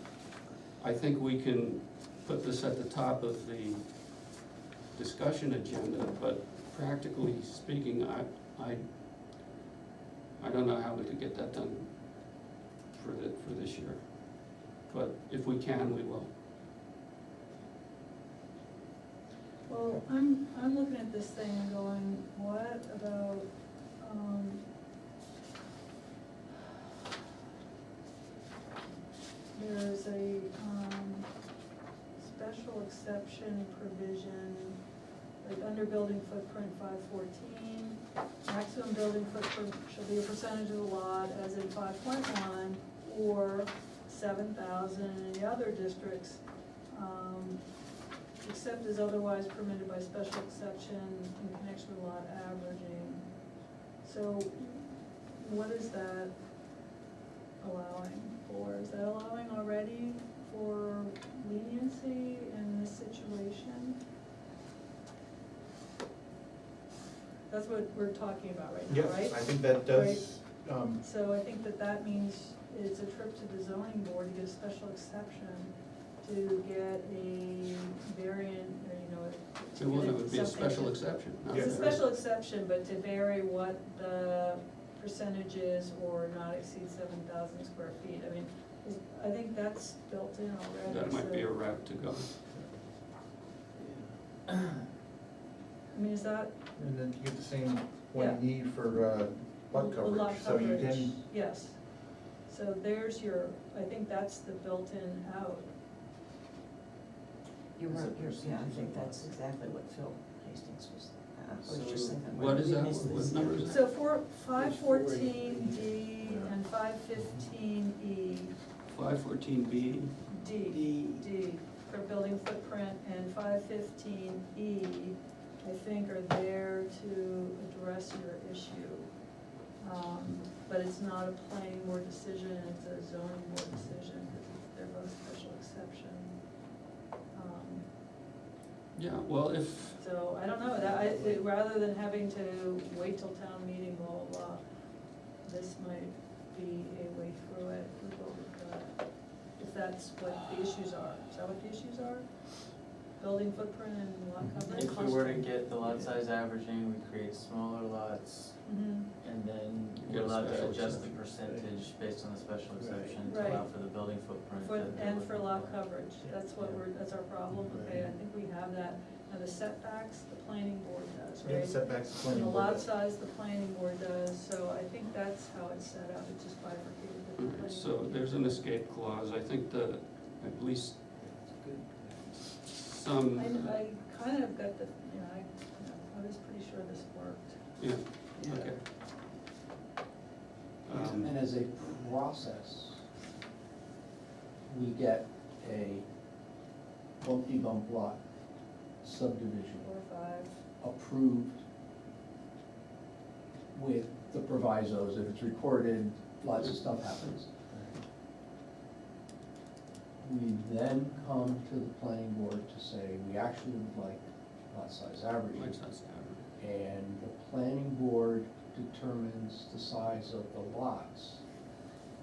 A: I think we can put this at the top of the discussion agenda, but practically speaking, I don't know how we could get that done for this year. But if we can, we will.
F: Well, I'm looking at this thing and going, what about, there's a, special exception provision, like under building footprint 514, maximum building footprint shall be a percentage of the lot as in 5.1, or 7,000 in the other districts, except as otherwise permitted by special exception in connection with lot averaging. So what is that allowing for? Is that allowing already for leniency in this situation? That's what we're talking about right now,
C: Yes,
F: right?
C: I think that does,
F: So I think that means it's a trip to the zoning board to get a special exception, to get a variant, or, you know. to
A: Well,
F: get
A: it would be a
F: something
A: special
F: to-
A: exception. not
F: It's a
A: a-
F: special exception, but to vary what the percentage is or not exceed 7,000 square feet. I mean, I think that's built in already.
A: That might be a
F: so-
A: route to go.
F: I mean, is that?
C: and then you get the same one
F: Yeah.
C: you need for lot
F: Lot
C: coverage, so you
F: coverage,
C: can,
F: yes. So there's your, I think that's the built-in out.
K: You're
N: Is
K: right,
N: it
K: yeah, I
N: percentage
K: think
N: of
K: that's
N: lot?
K: exactly what Phil Hastings was, I was just
N: So
K: thinking.
A: What is
K: we
A: that?
K: missed this.
A: What number is that?
F: So for 514D and 515E,
A: 514B,
F: D for building footprint, and 515E, I think are there to address your issue. But it's not a planning board decision, it's a zoning board decision, because they're both special exception.
A: yeah, well, if,
F: So, I don't know, rather than having to wait till town meeting, blah, blah, blah, this might be a way through it with what we've got. If that's what the issues are, is that what the issues are? Building footprint and lot coverage?
N: If we were to get the lot size averaging, we create smaller lots,
F: Mhm.
N: and then
A: Get
N: we're
A: a
N: allowed to
A: special
N: adjust the
A: exception.
N: percentage based on the special exception to
F: Right.
N: allow for the building footprint.
F: For,
N: that they're
F: and for
N: looking
F: lot
N: for.
F: coverage, that's what that's our problem, okay, I think we have that. Now, the setbacks, the planning board does,
C: yeah,
F: right?
C: setbacks,
F: And
C: planning
F: the
C: board.
F: lot size, the planning board does, so I think that's how it's set up, it's just bifurcated with the
A: alright,
F: planning
A: so
F: board.
A: there's an escape clause, I think at least some,
F: I kind of got the, I was pretty sure this worked.
A: yeah, okay.
L: And as a process, we get a bumpty bump lot subdivision
F: 4 or 5.
L: approved with the provisos, if it's recorded, lots of stuff happens. We then come to the planning board to say, we actually would like lot size averaging.
A: Like that's average.
L: And the planning board determines the size of the lots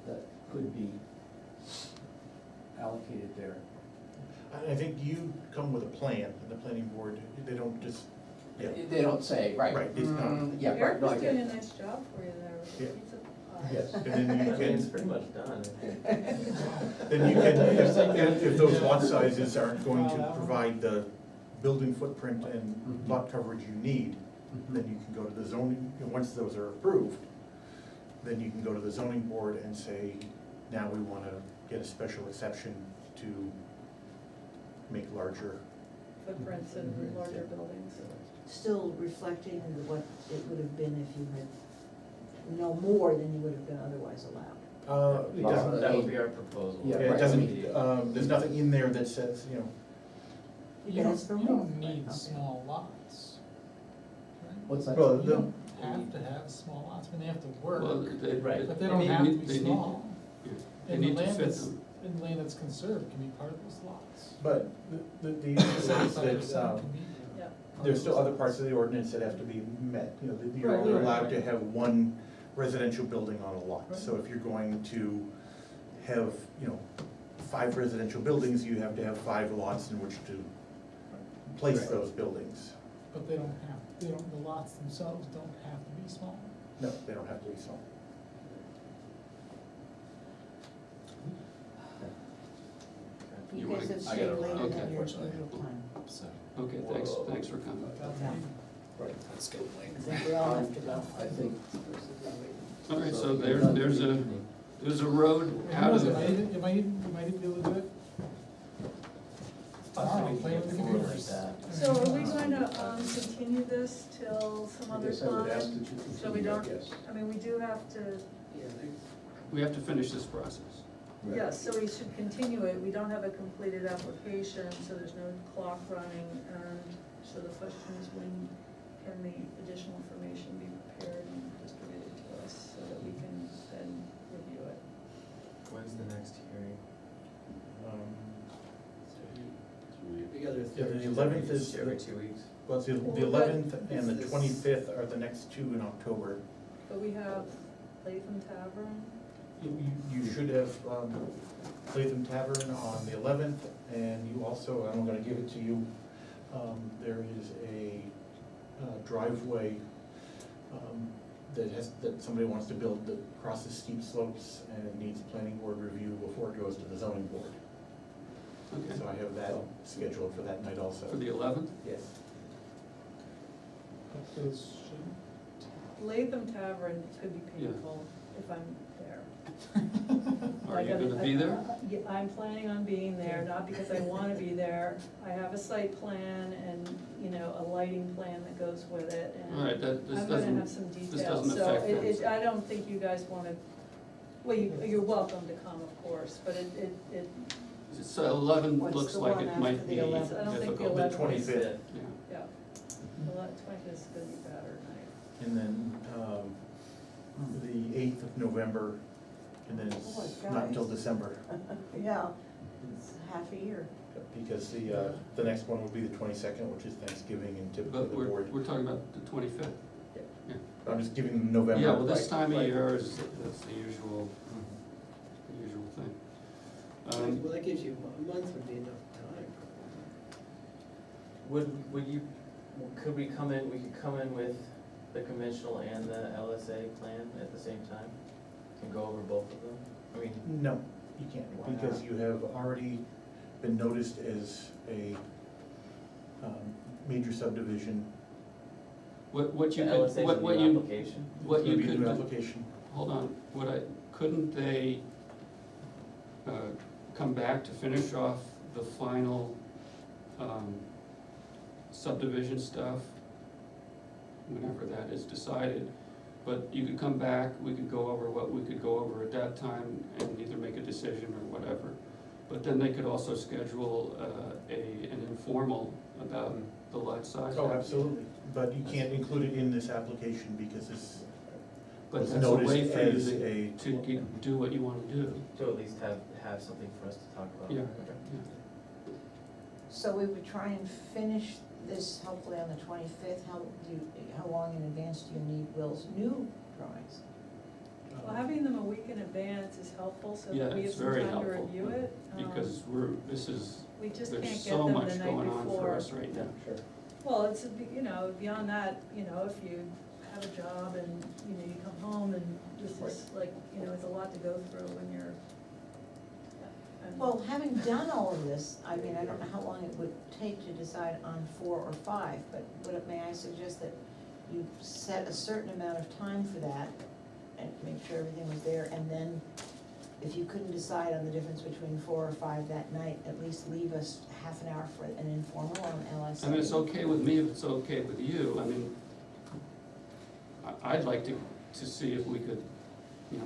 L: that could be allocated there.
C: I think you come with a plan, and the planning board, they don't just, yeah.
L: They don't say, right.
C: Right, it's not.
L: Yeah, right,
F: Eric
L: no, I
F: was
L: get
F: doing
L: it.
F: a nice job for you there with the
C: Yeah.
F: pizza pie.
C: Yes, and then you
N: I mean, it's
C: can,
N: pretty much done.
C: then you can, if those lot sizes aren't going to provide the building footprint and lot coverage you need, then you can go to the zoning, and once those are approved, then you can go to the zoning board and say, now we wanna get a special exception to make larger.
F: Footprints and larger buildings.
K: Still reflecting what it would have been if you had no more than you would have been otherwise allowed.
C: It doesn't,
N: That would be our proposal.
L: Yeah,
C: it
L: right.
C: doesn't, there's nothing in there that says, you know,
M: You
K: Because
M: don't,
K: for
M: you
K: more,
M: don't need
K: okay.
M: small lots, right?
L: What's that?
C: well,
M: You
C: the,
M: don't have to have small lots, I mean, they have to work,
A: Well, they,
N: Right.
M: but they don't have to be
A: they need-
M: small.
A: yeah, They
M: And the
A: need to
M: land
A: fit
M: that's,
A: them.
M: and land that's conserved can be part of those lots.
C: but the issue is
M: 75%
C: that,
M: can be
F: Yeah.
C: there's still other parts of the ordinance that have to be met, you know, that you're
M: Right,
C: only
M: right,
C: allowed
M: right.
C: to have one residential building on a lot.
M: Right.
C: So if you're going to have, you know, 5 residential buildings, you have to have 5 lots in which to place
N: Right.
C: those buildings.
M: But they don't have, the lots themselves don't have to be small.
C: No, they don't have to be small.
A: You
K: You
A: wanna-
K: guys have
H: I
K: stayed
H: gotta
K: later
H: run,
K: than your
D: unfortunately.
K: usual time.
D: So,
A: Okay, thanks for coming.
K: Yeah,
D: that's getting
K: I
D: late.
K: think we all have to go.
L: I think.
A: All right, so there's a road out of
M: You
A: the,
M: might even be able to do it tomorrow, play with the computers.
F: So are we going to, continue this till some
L: I
F: other
L: guess I would ask
F: time?
L: that you
F: So we
L: continue,
F: don't,
L: yes.
F: I mean, we do have to,
A: we have to finish this process.
L: Right.
F: yes, so we should continue it. We don't have a completed application, so there's no clock running. And so the question is, when can the additional information be prepared and distributed to us so that we can then review it?
N: When's the next hearing?
C: Yeah, the 11th is,
N: Every 2 weeks?
C: well, it's the
F: Well,
C: 11th and the
E: this-
C: 25th are the next 2 in October.
F: But we have Latham Tavern.
C: You should have Latham Tavern on the 11th, and you also, I'm gonna give it to you, there is a driveway that somebody wants to build that crosses steep slopes and it needs planning board review before it goes to the zoning board.
A: Okay,
C: So I have that scheduled for that night also.
A: for the 11th?
C: Yes.
F: Latham Tavern could be
A: Yeah.
F: painful if I'm there.
A: Are
F: Like,
A: you gonna be there?
F: Yeah, I'm planning on being there, not because I wanna be there. I have a site plan and, you know, a lighting plan that goes with it, and
A: All right, this
F: I'm gonna have
A: doesn't,
F: some
A: this
F: details,
A: doesn't
F: so
A: affect them.
F: I don't think you guys wanna, well, you're welcome to come, of course, but it,
A: so 11
K: What's
A: looks
K: the
A: like
K: one
A: it
K: after
A: might
K: the
A: be
K: 11th?
F: I don't think the
A: difficult.
F: 11th.
C: The 25th.
A: Yeah.
F: yeah. The 25th is gonna be a better night.
C: And then the 8th of November, and then it's
K: Oh,
C: not until
K: guys.
C: December.
K: Yeah, it's half a year.
C: Because the next one would be the 22nd, which is Thanksgiving, and typically
A: But
C: the
A: we're
C: board.
A: talking about the 25th. Yeah.
C: I'm just giving them November.
A: Yeah, well, this
C: right,
A: time of
C: right.
A: year is, that's the usual thing.
E: Well, that gives you, a month would be enough time.
N: Would you, could we come in with the conventional and the LSA plan at the same time? And go over both of them? I mean,
C: No, you can't,
N: Why
C: because
N: not?
C: you have already been noticed as a major subdivision.
A: What
N: the
A: you
N: LSA
A: could,
N: is
A: what
N: a new
A: you,
N: application?
A: what
C: It's
A: you
C: gonna be a new
A: could,
C: application.
A: hold on, couldn't they come back to finish off the final subdivision stuff, whenever that is decided? But you could come back, we could go over what we could go over at that time and either make a decision or whatever. But then they could also schedule an informal about the lot size?
C: Oh, absolutely, but you can't include it in this application because this
A: But
C: was
A: that's a way
C: noticed
A: for you
C: as a.
A: to do what you wanna do.
N: To at least have something for us to talk about.
A: Yeah.
N: Okay.
K: So we would try and finish this hopefully on the 25th. How long in advance do you need Will's new drawings?
F: Well, having them a week in advance is helpful, so
A: Yeah,
F: that we have
A: it's
F: some
A: very
F: time to
A: helpful,
F: review it.
A: Because this is,
F: We just
A: there's
F: can't get
A: so
F: them
A: much
F: the night
A: going on for
F: before.
A: us right now.
L: Sure.
F: Well, it's, you know, beyond that, you know, if you have a job and, you know, you come home and this is like, you know, it's a lot to go through when you're. and-
K: Well, having done all of this, I mean, I don't know how long it would take to decide on 4 or 5, but may I suggest that you set a certain amount of time for that and make sure everything was there, and then if you couldn't decide on the difference between 4 or 5 that night, at least leave us half an hour for an informal on LSA.
A: I mean, it's okay with me if it's okay with you, I mean, I'd like to see if we could, you know,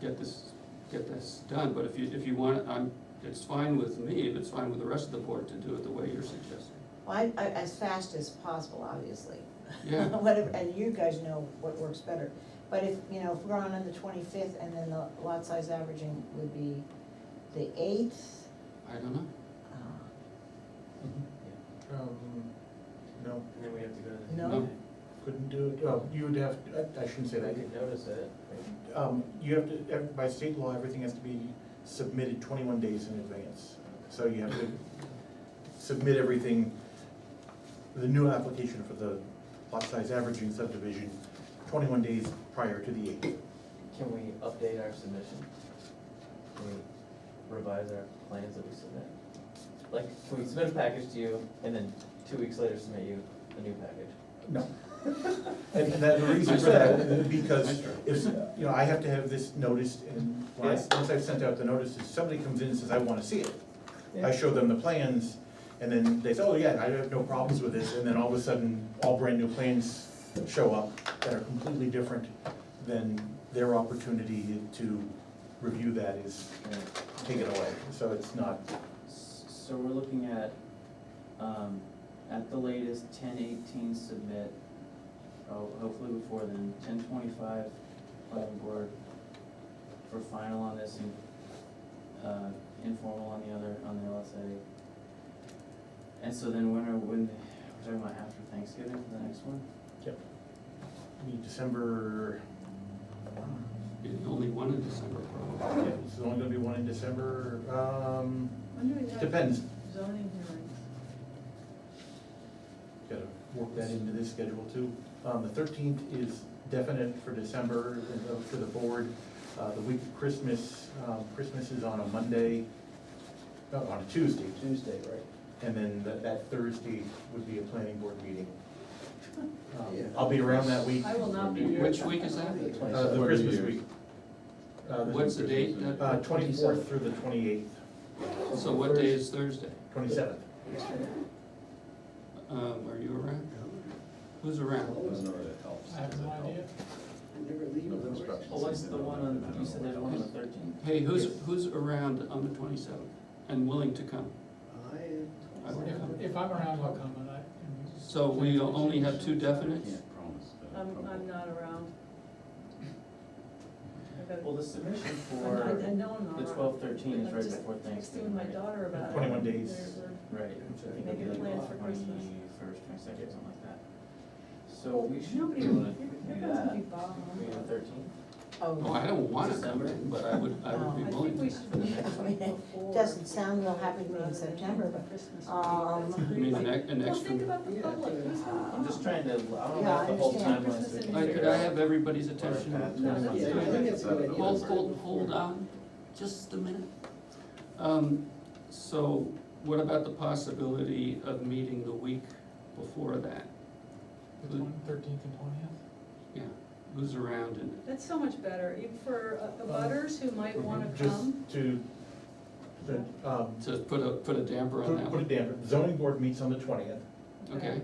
A: get this done, but if you want, it's fine with me, if it's fine with the rest of the board to do it the way you're suggesting.
K: Well, I, as fast as possible, obviously.
A: Yeah.
K: Whatever, and you guys know what works better. But if, you know, if we're on the 25th, and then the lot size averaging would be the 8th.
A: I don't know.
C: No,
N: And then we have to go to the.
K: No.
C: couldn't do it, well, you would have, I shouldn't say
N: I
C: that.
N: could notice it.
C: You have to, by state law, everything has to be submitted 21 days in advance. So you have to submit everything, the new application for the lot size averaging subdivision, 21 days prior to the 8th.
N: Can we update our submission? Can we revise our plans that we submit? Like, can we submit a package to you and then 2 weeks later submit you a new package?
C: No. And the reason for that is because if, you know, I have to have this noticed, and once I've sent out the notices, somebody comes in and says, I wanna see it. I show them the plans, and then they say, oh yeah, I have no problems with this, and then all of a sudden, all brand new plans show up that are completely different, then their opportunity to review that is taken away, so it's not.
N: So we're looking at the latest 10/18 submit, hopefully before then, 10/25 planning board for final on this and informal on the other, on the LSA. And so then when we're talking about after Thanksgiving for the next one?
C: Yep. December,
A: Only one in December, probably.
C: yeah, it's only gonna be one in December,
F: When do we have
C: depends.
F: zoning hearings?
C: Gotta work that into this schedule too. The 13th is definite for December, for the board. The week of Christmas, Christmas is on a Monday, no, on a Tuesday.
L: Tuesday, right?
C: And then that Thursday would be a planning board meeting.
L: Yeah.
C: I'll be around that week,
F: I will not be here.
A: Which week is that?
C: the Christmas week.
A: What's the date?
C: 24th through the 28th,
A: So what day is Thursday?
C: 27th.
A: Are you around? Who's around?
M: I have no idea.
N: Well, what's the one on, you said there's one on the 13th?
A: Hey, who's around on the 27th and willing to come? I would come.
M: If I'm around, I'll come, and
A: So we only have 2 definites?
H: Can't promise, but I
F: I'm
H: probably-
F: not around. I gotta-
N: Well, the submission
F: I
N: for
F: know I'm not
N: the
F: around.
N: 12/13 is
F: I'm
N: right
F: just
N: before
F: texting
N: Thanksgiving,
F: my
N: right?
F: daughter about it.
C: 21 days.
N: Right, which I think
F: Making
N: will be
F: plans
N: like
F: for Christmas.
N: 21st, 22nd, something like that. So
F: Well,
N: we should
F: nobody-
N: be able to
F: you're
N: do
F: gonna
N: that.
F: be bombed.
N: We have 13th?
A: Oh, I don't wanna come in, but I would be
F: I think
A: willing
F: we
A: to.
F: should do that
K: I mean, it
F: before.
K: doesn't sound real happy to me in
F: rather than
K: September, but,
F: Christmas week.
K: um,
F: That's
A: You mean
F: crazy.
A: an
F: Well,
A: extra?
F: think about the public, who's gonna
N: I'm just trying to, I don't know
K: Yeah,
N: if the
K: I
N: whole
K: understand.
N: timeline is.
A: Could I have everybody's attention?
E: Yeah, I think that's a good idea.
A: Hold on, just a minute. So what about the possibility of meeting the week before that?
M: the 13th and 20th.
A: Yeah, who's around and,
F: That's so much better, even for butters who might wanna
C: Just
F: come.
C: to,
A: to put a damper on that
C: put a
A: one?
C: damper, the zoning board meets on the 20th.
A: Okay,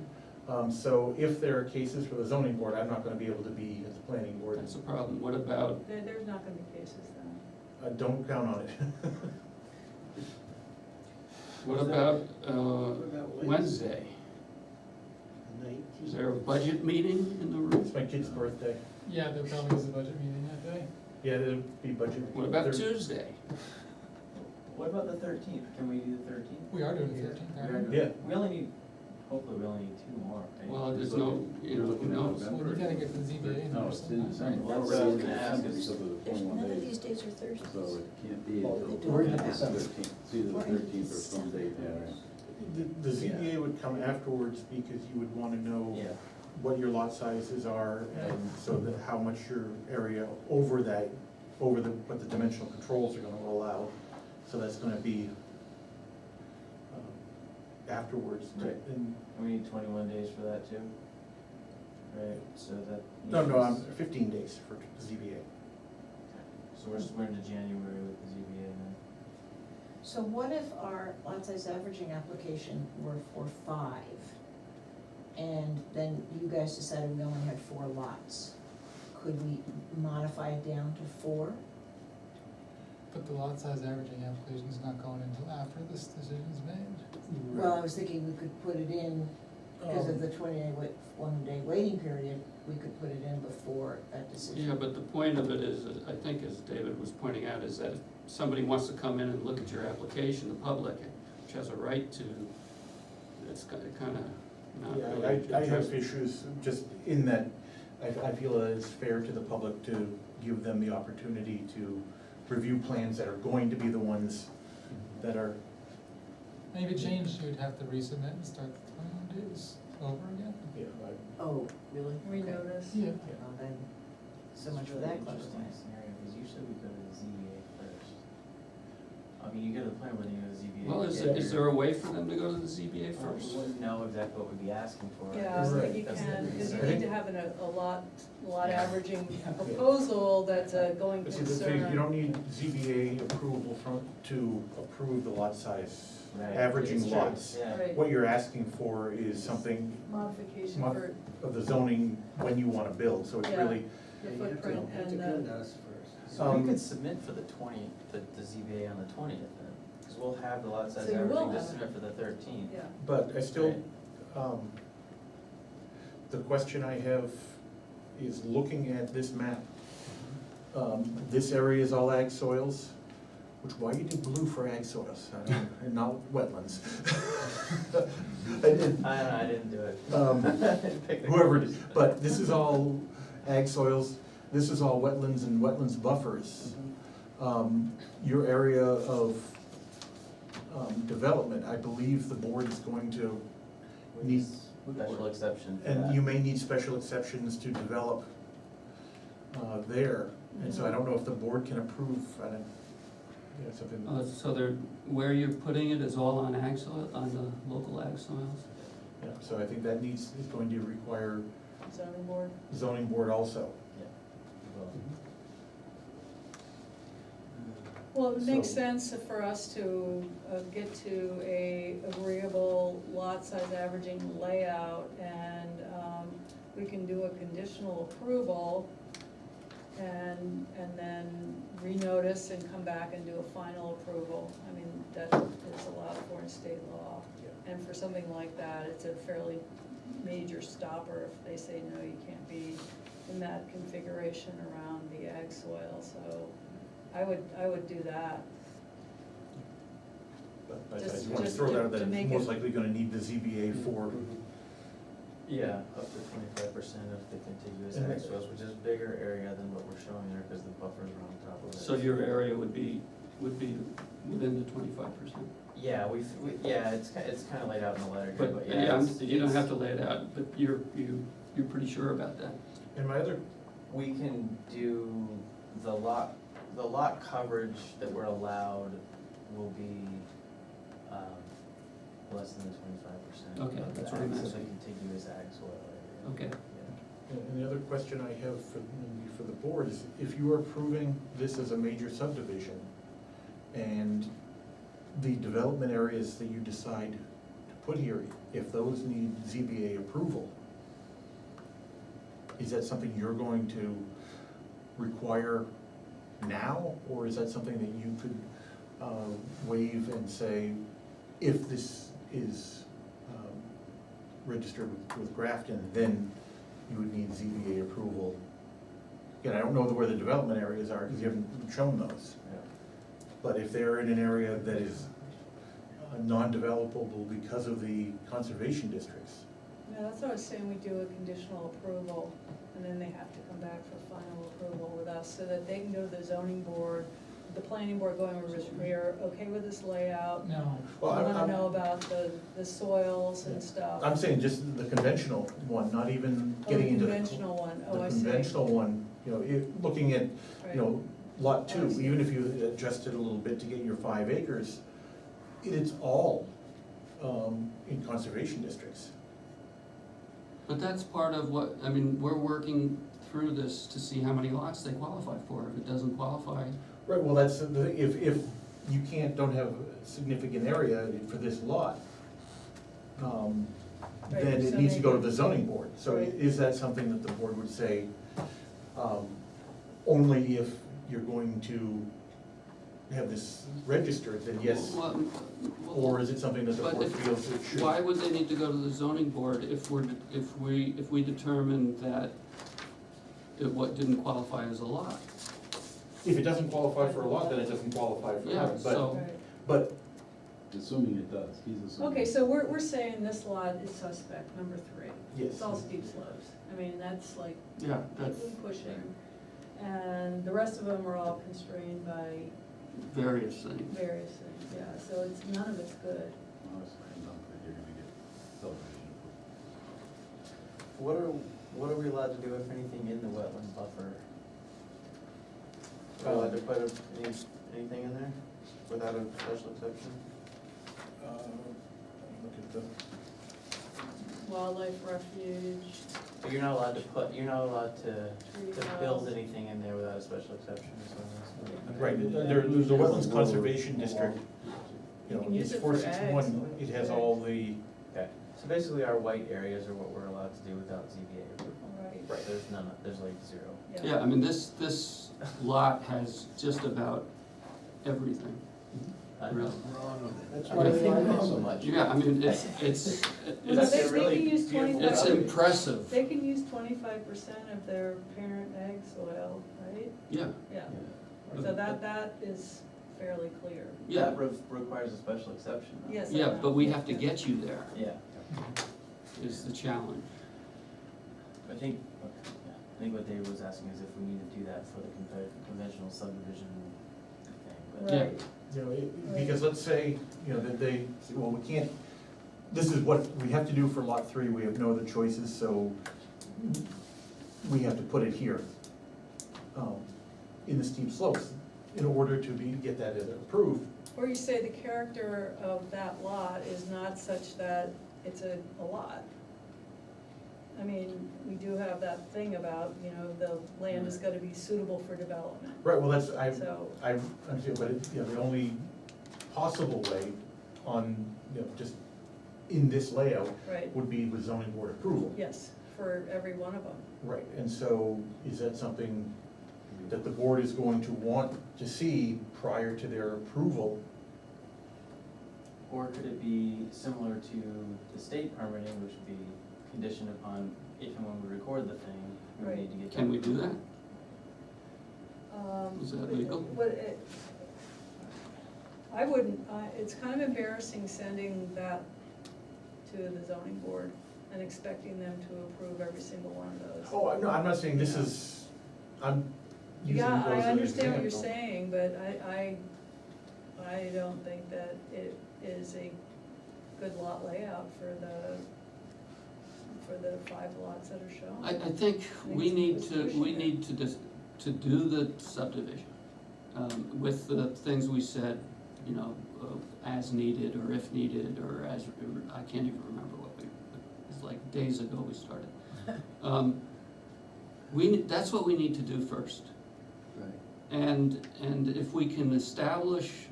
C: So if there are cases for the zoning board, I'm not gonna be able to be at the planning board.
A: that's a problem. What about,
F: There's not gonna be cases then.
C: Don't count on it.
A: What
E: Is that-
A: about,
E: about
A: Wednesday?
E: The 19th?
A: Is there a budget meeting in the room?
C: It's my kid's birthday.
M: Yeah, there probably is a budget meeting that day.
C: Yeah, it'll be budget.
A: What about
C: There-
A: Tuesday?
N: What about the 13th? Can we do the 13th?
M: We are doing the 13th, aren't we?
C: Yeah.
N: We only need, hopefully we only need two more, right?
A: Well, there's no, you know, who knows?
M: Well, we gotta get to the ZBA in
I: No,
M: there
I: it's in
M: sometime,
I: December.
M: right?
N: Well, that's what I was gonna ask,
K: There's,
I: Because of the
K: there's
I: 21
K: none of
I: days.
K: these days are Thursdays.
I: So it can't be
K: Oh,
I: until
K: they do it in
I: the
K: December.
I: 13th. It's either the
K: We're in
I: 13th or some date, yeah, right.
C: The ZBA would come afterwards because you would wanna know
N: Yeah.
C: what your lot sizes are, and so that how much your area over that, over the, what the dimensional controls are gonna allow. So that's gonna be afterwards.
N: Right.
C: And-
N: We need 21 days for that too? Right, so that.
C: No, I'm 15 days for the ZBA.
N: So we're into January with the ZBA then?
K: So what if our lot size averaging application were for 5? And then you guys decided we only had 4 lots? Could we modify it down to 4?
M: But the lot size averaging application's not going until after this decision's made.
K: Well, I was thinking we could put it in, because of the 21-day waiting period, we could put it in before that decision.
A: Yeah, but the point of it is, I think as David was pointing out, is that if somebody wants to come in and look at your application, the public, which has a right to, it's kind of not
C: Yeah,
A: really.
C: I have issues just in that, I feel that it's fair to the public to give them the opportunity to review plans that are going to be the ones that are,
M: Maybe change, you'd have to resubmit and start the 21 days over again.
C: yeah,
K: Oh, really?
F: Renotice.
M: Yeah.
K: Well, then, so
N: This
K: much
N: is
K: for
N: really
K: that
N: interesting
K: clarifies.
N: scenario, because usually we go to the ZBA first. I mean, you go to the plan, but then you go to the ZBA.
A: Well, is there a way for them to go to the ZBA first?
N: We wouldn't know exactly what we'd be asking for.
F: Yeah, I
C: Right.
F: think you
N: That's the
F: can, because you
N: concern.
F: need to have a lot averaging proposal that's a going
C: but see, the thing,
F: concern.
C: you don't need ZBA approval to approve the lot size,
N: Right.
C: averaging
N: It's true.
C: lots.
N: Yeah.
F: Right,
C: What you're asking for is something
F: modification
C: Mod-
F: for
C: of the zoning when you wanna build, so it's
F: Yeah.
C: really,
F: the
E: Yeah, you have to-
F: footprint
E: you have to
F: and
E: come
F: the,
E: to us first.
N: So we
C: Um,
N: could submit for the 20, the ZBA on the 20th then, because we'll have the lot size
F: So you will
N: averaging to
F: have it.
N: submit for the 13th.
F: yeah.
C: but I still, the question I have is looking at this map. This area is all ag soils, which, why you do blue for ag soils, and not wetlands?
N: I didn't do it.
C: Um,
N: Pick the
C: Whoever it
N: colors.
C: is, but this is all ag soils, this is all wetlands and wetlands buffers. Your area of development, I believe the board is going to need,
N: Special exception for
C: and
N: that.
C: you may need special exceptions to develop there. And so I don't know if the board can approve, I don't, yeah, something,
A: So they're, where you're putting it is all on ag soil, on the local ag soils?
C: yeah, so I think that is going to require
F: Zoning board.
C: zoning board also.
N: Yeah. Well,
F: Well, it makes
C: So-
F: sense for us to get to a agreeable lot size averaging layout, and we can do a conditional approval and then renotice and come back and do a final approval. I mean, that is allowed for in state law.
C: Yeah.
F: And for something like that, it's a fairly major stopper if they say, no, you can't be in that configuration around the ag soil, so I would do that.
C: But I
F: Just-
C: just want to
F: just
C: throw
F: to-
C: that out that
F: to
C: it's
F: make
C: most
F: it-
C: likely gonna need the ZBA for,
N: Yeah, up to 25% of the contiguous
C: And
N: ag
C: that-
N: soils, which is a bigger area than what we're showing there, because the buffers are on top of it.
A: So your area would be within the 25%?
N: Yeah, yeah, it's kind of laid out in the letter here,
A: But,
N: but
A: yeah,
N: yeah. it's-
A: you don't have
N: it's-
A: to lay it out, but you're pretty sure about that?
C: and my other,
N: We can do the lot coverage that we're allowed will be, less than the 25%.
A: Okay, that's what I'm
N: So the
A: asking.
N: contiguous ag soil area.
A: Okay.
N: Yeah.
C: and the other question I have for the board is, if you are approving this as a major subdivision, and the development areas that you decide to put here, if those need ZBA approval, is that something you're going to require now, or is that something that you could waive and say, if this is registered with Grafton, then you would need ZBA approval. Again, I don't know where the development areas are, because you haven't shown those. But if they're in an area that is non-developable because of the conservation districts,
F: Yeah, that's what I was saying, we do a conditional approval, and then they have to come back for final approval with us, so that they can go to the zoning board, the planning board going over, we're okay with this layout.
M: No.
F: We
C: Well,
F: wanna know about the soils and stuff.
C: I'm saying just the conventional one, not even
F: Oh,
C: getting into the.
F: conventional one. Oh, I see.
C: The conventional one, looking at,
F: Right.
C: lot
F: Oh, I
C: two,
F: see.
C: even if you adjust it a little bit to get your 5 acres, it's all in conservation districts.
A: But that's part of what, I mean, we're working through this to see how many lots they qualify for. If it doesn't qualify,
C: Right, well, that's, if you don't have a significant area for this lot, then
F: Right,
C: it
F: so
C: needs to go to
F: maybe-
C: the zoning board. So
F: Right.
C: is that something that the board would say, only if you're going to have this registered, then yes?
A: well,
C: Or is it something that the
A: but
C: board
A: if-
C: feels it should?
A: why would they need to go to the zoning board if we determine that what didn't qualify as a lot?
C: If it doesn't qualify for a lot, then it doesn't qualify for
A: Yeah,
C: that,
A: so-
F: Right.
C: but,
H: Assuming it does, he's assuming.
F: Okay, so we're saying this lot is suspect, number 3.
C: Yes.
F: It's all steep slopes. I mean, that's like
A: Yeah, that's
F: pushing. And the rest of them are all constrained by
A: various things.
F: various things, yeah, so it's, none of it's good.
H: Honestly, I'm not that you're gonna get subdivision approval.
N: What are we allowed to do, if anything, in the wetland buffer? Are we allowed to put anything in there without a special exception?
C: look at the.
F: Wildlife refuge,
N: But you're not allowed to
F: tree
N: build
F: house.
N: anything in there without a special exception, is what I'm asking.
C: Right, there's the Wetlands Conservation District,
F: You can use
C: it's
F: it for
C: 461,
F: ag,
C: it has
F: so-
C: all the,
N: Okay, so basically our white areas are what we're allowed to do without ZBA approval.
F: Right.
N: There's none, there's like 0.
A: Yeah, I mean, this lot has just about everything. Really.
L: That's
A: I
L: why
A: mean,
L: they like it so much.
A: Yeah, I mean, it's
F: Well,
N: That's
F: they
N: a really
F: can use
N: beautiful
F: 25.
A: it's impressive.
F: They can use 25% of their parent ag soil, right?
A: Yeah,
F: Yeah, so that is fairly clear.
A: yeah,
N: That requires a special exception, though.
F: Yes, I
A: yeah,
F: know.
A: but we have to get you there,
N: Yeah,
A: is the challenge.
N: I think what David was asking is if we need to do that for the conventional subdivision thing, but.
A: Yeah.
F: Right,
C: because let's say, that they, say, well, we can't, this is what we have to do for lot 3, we have no other choices, so we have to put it here, in the steep slopes, in order to get that approved.
F: or you say the character of that lot is not such that it's a lot. I mean, we do have that thing about, the land is gonna be suitable for development,
C: Right, well, I
F: so.
C: understand, but the only possible way on, just in this layout
F: Right,
C: would be with zoning board approval.
F: yes, for every one of them.
C: Right, and so is that something that the board is going to want to see prior to their approval?
N: Or could it be similar to the state permitting, which would be conditioned upon if and when we record the thing, we
F: Right.
N: need to get.
A: Can we do that? Is that
F: But-
A: legal?
F: But I wouldn't, it's kind of embarrassing sending that to the zoning board and expecting them to approve every single one of those.
C: Oh, I'm not saying this is, I'm using those
F: Yeah,
C: as
F: I
C: an
F: understand what you're
C: example.
F: saying, but I don't think that it is a good lot layout for the 5 lots that are shown.
A: I think we need to do the subdivision, with the things we said, as needed, or if needed, or as, I can't even remember it's like days ago we started. That's what we need to do first.
I: Right.
A: And if we can establish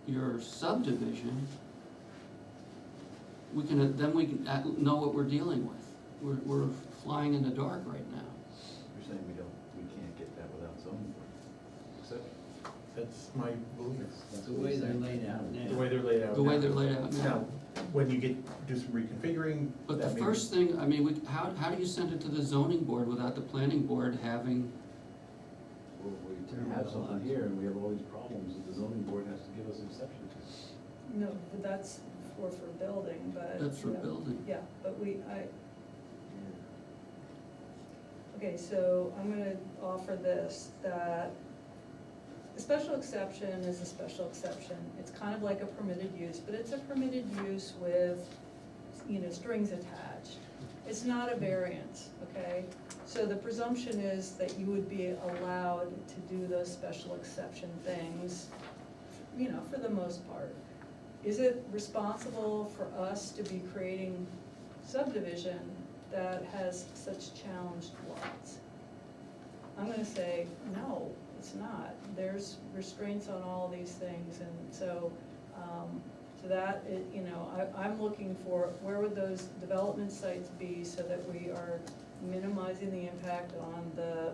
A: your subdivision, then we can know what we're dealing with. We're flying in the dark right now.
H: You're saying we can't get that without zoning board exception?
C: That's my belief.
L: The way they're laid out now.
C: The way they're laid out
A: The way
C: now.
A: they're laid out now.
C: Now, when you do some reconfiguring.
A: But the
C: that may-
A: first thing, I mean, how do you send it to the zoning board without the planning board having,
H: Well, we have something here and we have all these problems that the zoning board has to give us exception to.
F: No, but that's for building, but.
A: that's for
F: you know,
A: building?
F: Yeah, but okay, so I'm gonna offer this, that a special exception is a special exception. It's kind of like a permitted use, but it's a permitted use with, strings attached. It's not a variance, okay? So the presumption is that you would be allowed to do those special exception things, for the most part. Is it responsible for us to be creating subdivision that has such challenged lots? I'm gonna say, no, it's not. There's restraints on all these things, and so, I'm looking for, where would those development sites be so that we are minimizing the impact on the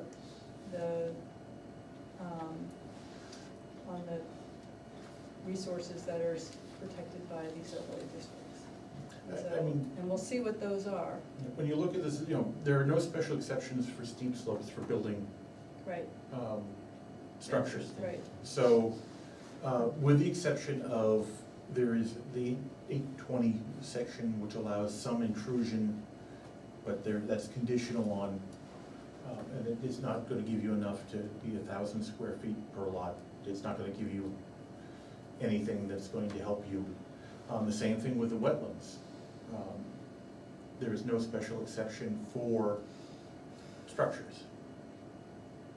F: resources that are protected by these overlay districts.
C: I mean-
F: And we'll see what those are.
C: When you look at this, there are no special exceptions for steep slopes for building
F: Right,
C: structures.
F: right.
C: So, with the exception of, there is the 820 section which allows some intrusion, but that's conditional on, and it is not gonna give you enough to be 1,000 square feet per lot. It's not gonna give you anything that's going to help you. The same thing with the wetlands. There is no special exception for structures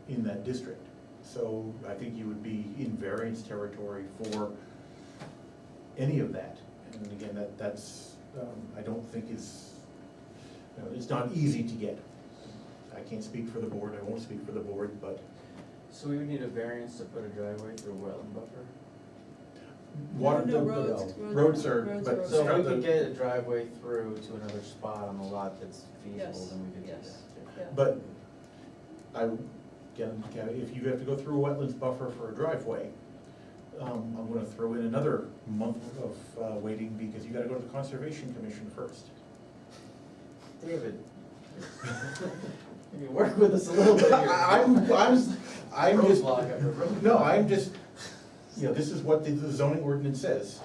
C: in that district. So I think you would be in variance territory for any of that. And again, that's, I don't think is, it's not easy to get. I can't speak for the board, I won't speak for the board, but
N: So we would need a variance to put a driveway through a wetland buffer?
C: water,
F: No,
C: roads are,
F: roads
C: but.
F: are
N: So if we
C: the-
N: could get a driveway through to another spot on the lot that's feasible,
F: Yes,
N: then we could do
F: yes.
N: that.
F: Yeah.
C: But, again, if you have to go through a wetlands buffer for a driveway, I'm gonna throw in another month of waiting, because you gotta go to the Conservation Commission first.
N: David, you work with us a little bit here.
C: I'm just,
N: Roadblock after roadblock.
C: no, I'm just, this is what the zoning ordinance says.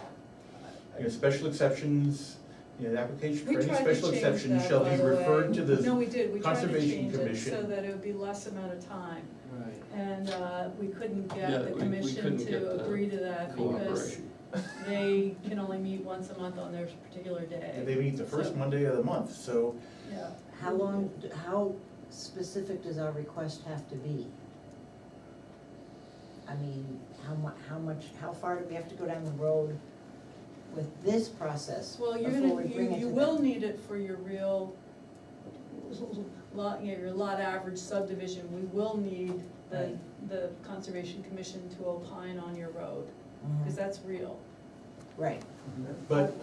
C: Special exceptions, the application
F: We
C: for any
F: tried to
C: special
F: change
C: exception
F: that,
C: shall
F: by
C: be
F: the way.
C: referred to the
F: No, we did, we tried to
C: Conservation
F: change it
C: Commission.
F: so that it would be less amount of time.
N: Right.
F: And we couldn't
A: Yeah,
F: get the
A: we
F: commission
A: couldn't get
F: to
A: the
F: agree to that because
A: cooperation.
F: they can only meet once a month on their particular day.
C: And they meet the first
F: So-
C: Monday of the month, so
F: Yeah.
K: How specific does our request have to be? I mean, how far do we have to go down the road with this process
F: Well, you're
K: before
F: gonna,
K: we bring it to
F: you
K: them?
F: will need it for your real lot, your lot average subdivision. We will need the Conservation Commission to opine on your road, because that's real.
K: Right,
C: But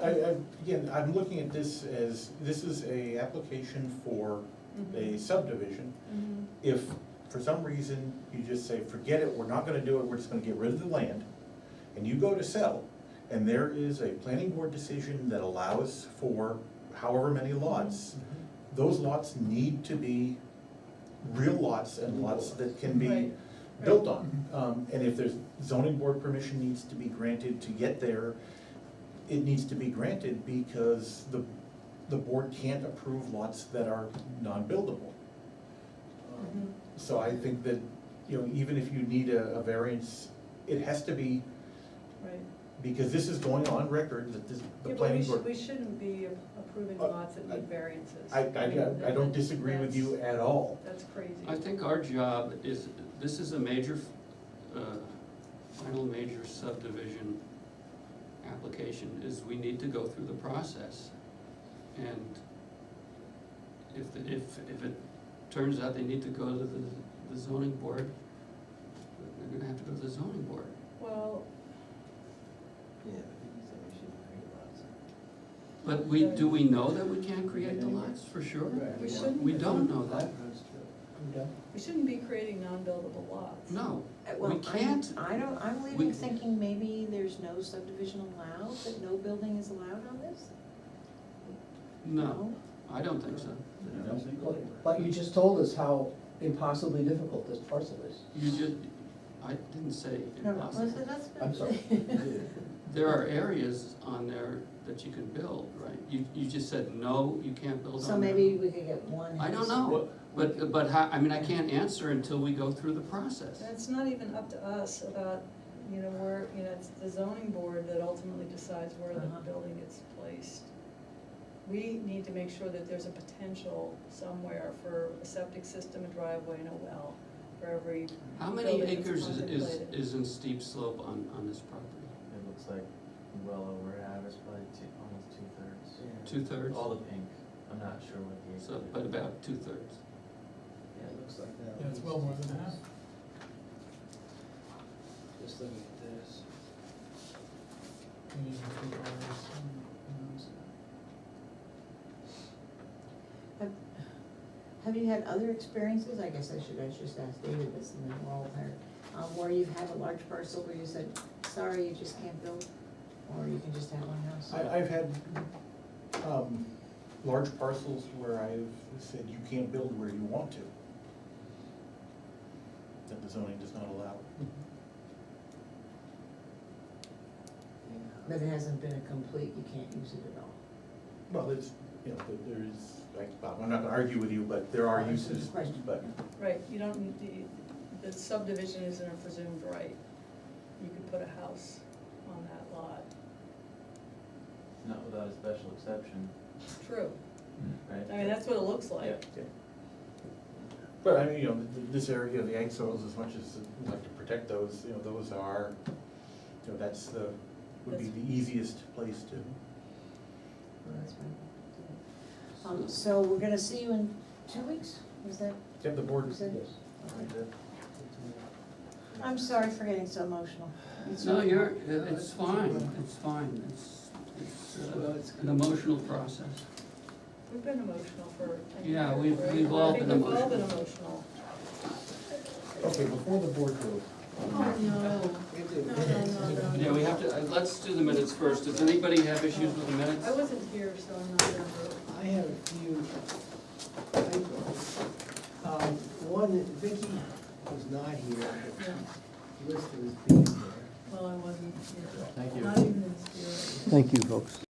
C: again, I'm looking at this as, this is a application for a subdivision.
F: Mhm.
C: If for some reason you just say, forget it, we're not gonna do it, we're just gonna get rid of the land, and you go to sell, and there is a planning board decision that allows for however many lots, those lots need to be real lots and lots that can be
F: Right.
C: built on. And if there's zoning board permission needs to be granted to get there, it needs to be granted because the board can't approve lots that are non-buildable.
F: Mhm.
C: So I think that, even if you need a variance, it has to be,
F: Right.
C: because this is going on record, that the
F: Yeah, but
C: planning board.
F: we shouldn't be approving lots that need variances.
C: I don't disagree with you at all.
F: That's crazy.
A: I think our job is, this is a major, final major subdivision application, is we need to go through the process. And if it turns out they need to go to the zoning board, they're gonna have to go to the zoning board.
F: Well,
N: Yeah, but he said we shouldn't create lots.
A: But do we know that we can't create the lots, for sure?
F: we shouldn't.
A: We don't know that.
L: That's true. Yeah.
F: We shouldn't be creating non-buildable lots.
A: No,
K: Well,
A: we can't.
K: I'm
A: We-
K: leaving thinking maybe there's no subdivision allowed, that no building is allowed on this?
A: No, I don't think so.
L: But you just told us how impossibly difficult this parcel is.
A: You just, I didn't say
K: No,
A: impossible.
K: that's.
L: I'm sorry.
A: There are areas on there that you can build, right? You just said, no, you can't build on
K: So
A: there.
K: maybe we could get one.
A: I don't
K: house.
A: know, but how, I mean, I can't answer until we go through the process.
F: And it's not even up to us about, you know, where, you know, it's the zoning board that ultimately decides where the
K: Uh-huh.
F: building gets placed. We need to make sure that there's a potential somewhere for a septic system, a driveway, and a well for every
A: How many
F: building that's
A: acres
F: contemplated.
A: is in steep slope on this property?
N: It looks like well over half, it's probably almost 2/3.
A: 2/3?
N: All the pink, I'm not sure what the.
A: So, but about 2/3.
N: Yeah, it looks like that.
M: Yeah, it's well more than half.
L: Just looking at this.
M: Maybe even 3 cars, who knows?
K: Have you had other experiences, I guess I should just ask David this, and then we're all tired, where you've had a large parcel where you said, sorry, you just can't build, or you can just have one house?
C: I've had, large parcels where I've said you can't build where you want to. That the zoning does not allow.
K: But it hasn't been a complete, you can't use it at all.
C: Well, it's, you know, there's, like, I'm not gonna argue with you, but there are uses,
K: Question.
C: but.
F: Right, you don't need, the subdivision isn't a presumed right. You could put a house on that lot.
N: Not without a special exception,
F: True,
N: right?
F: I mean, that's what it looks like.
C: Yeah. But I mean, you know, this area, the ag soils, as much as we like to protect those, you know, those are, you know, that's the, would be the easiest place to.
K: Well, that's fine. So we're gonna see you in 2 weeks, is that,
C: Get the board.
K: you said?
L: Yes.
K: Okay. I'm sorry for getting so emotional. It's
A: No,
K: really-
A: it's fine, it's fine, it's an emotional process.
F: We've been emotional for 10 years.
A: Yeah, we've
F: right?
A: all
F: I think
A: been
F: we've all been
A: emotional.
F: emotional.
C: Okay, before the board goes.
F: Oh, no.
A: Yeah, we have to, let's do the minutes first. Does anybody have issues with the minutes?
F: I wasn't here, so I'm not gonna vote.
E: I have a few typos. One, Vicky was not here,
F: Yeah,
E: but listed as being there.
F: well, I wasn't here.
L: Thank you.
F: Not even in spirit.
L: Thank you, folks.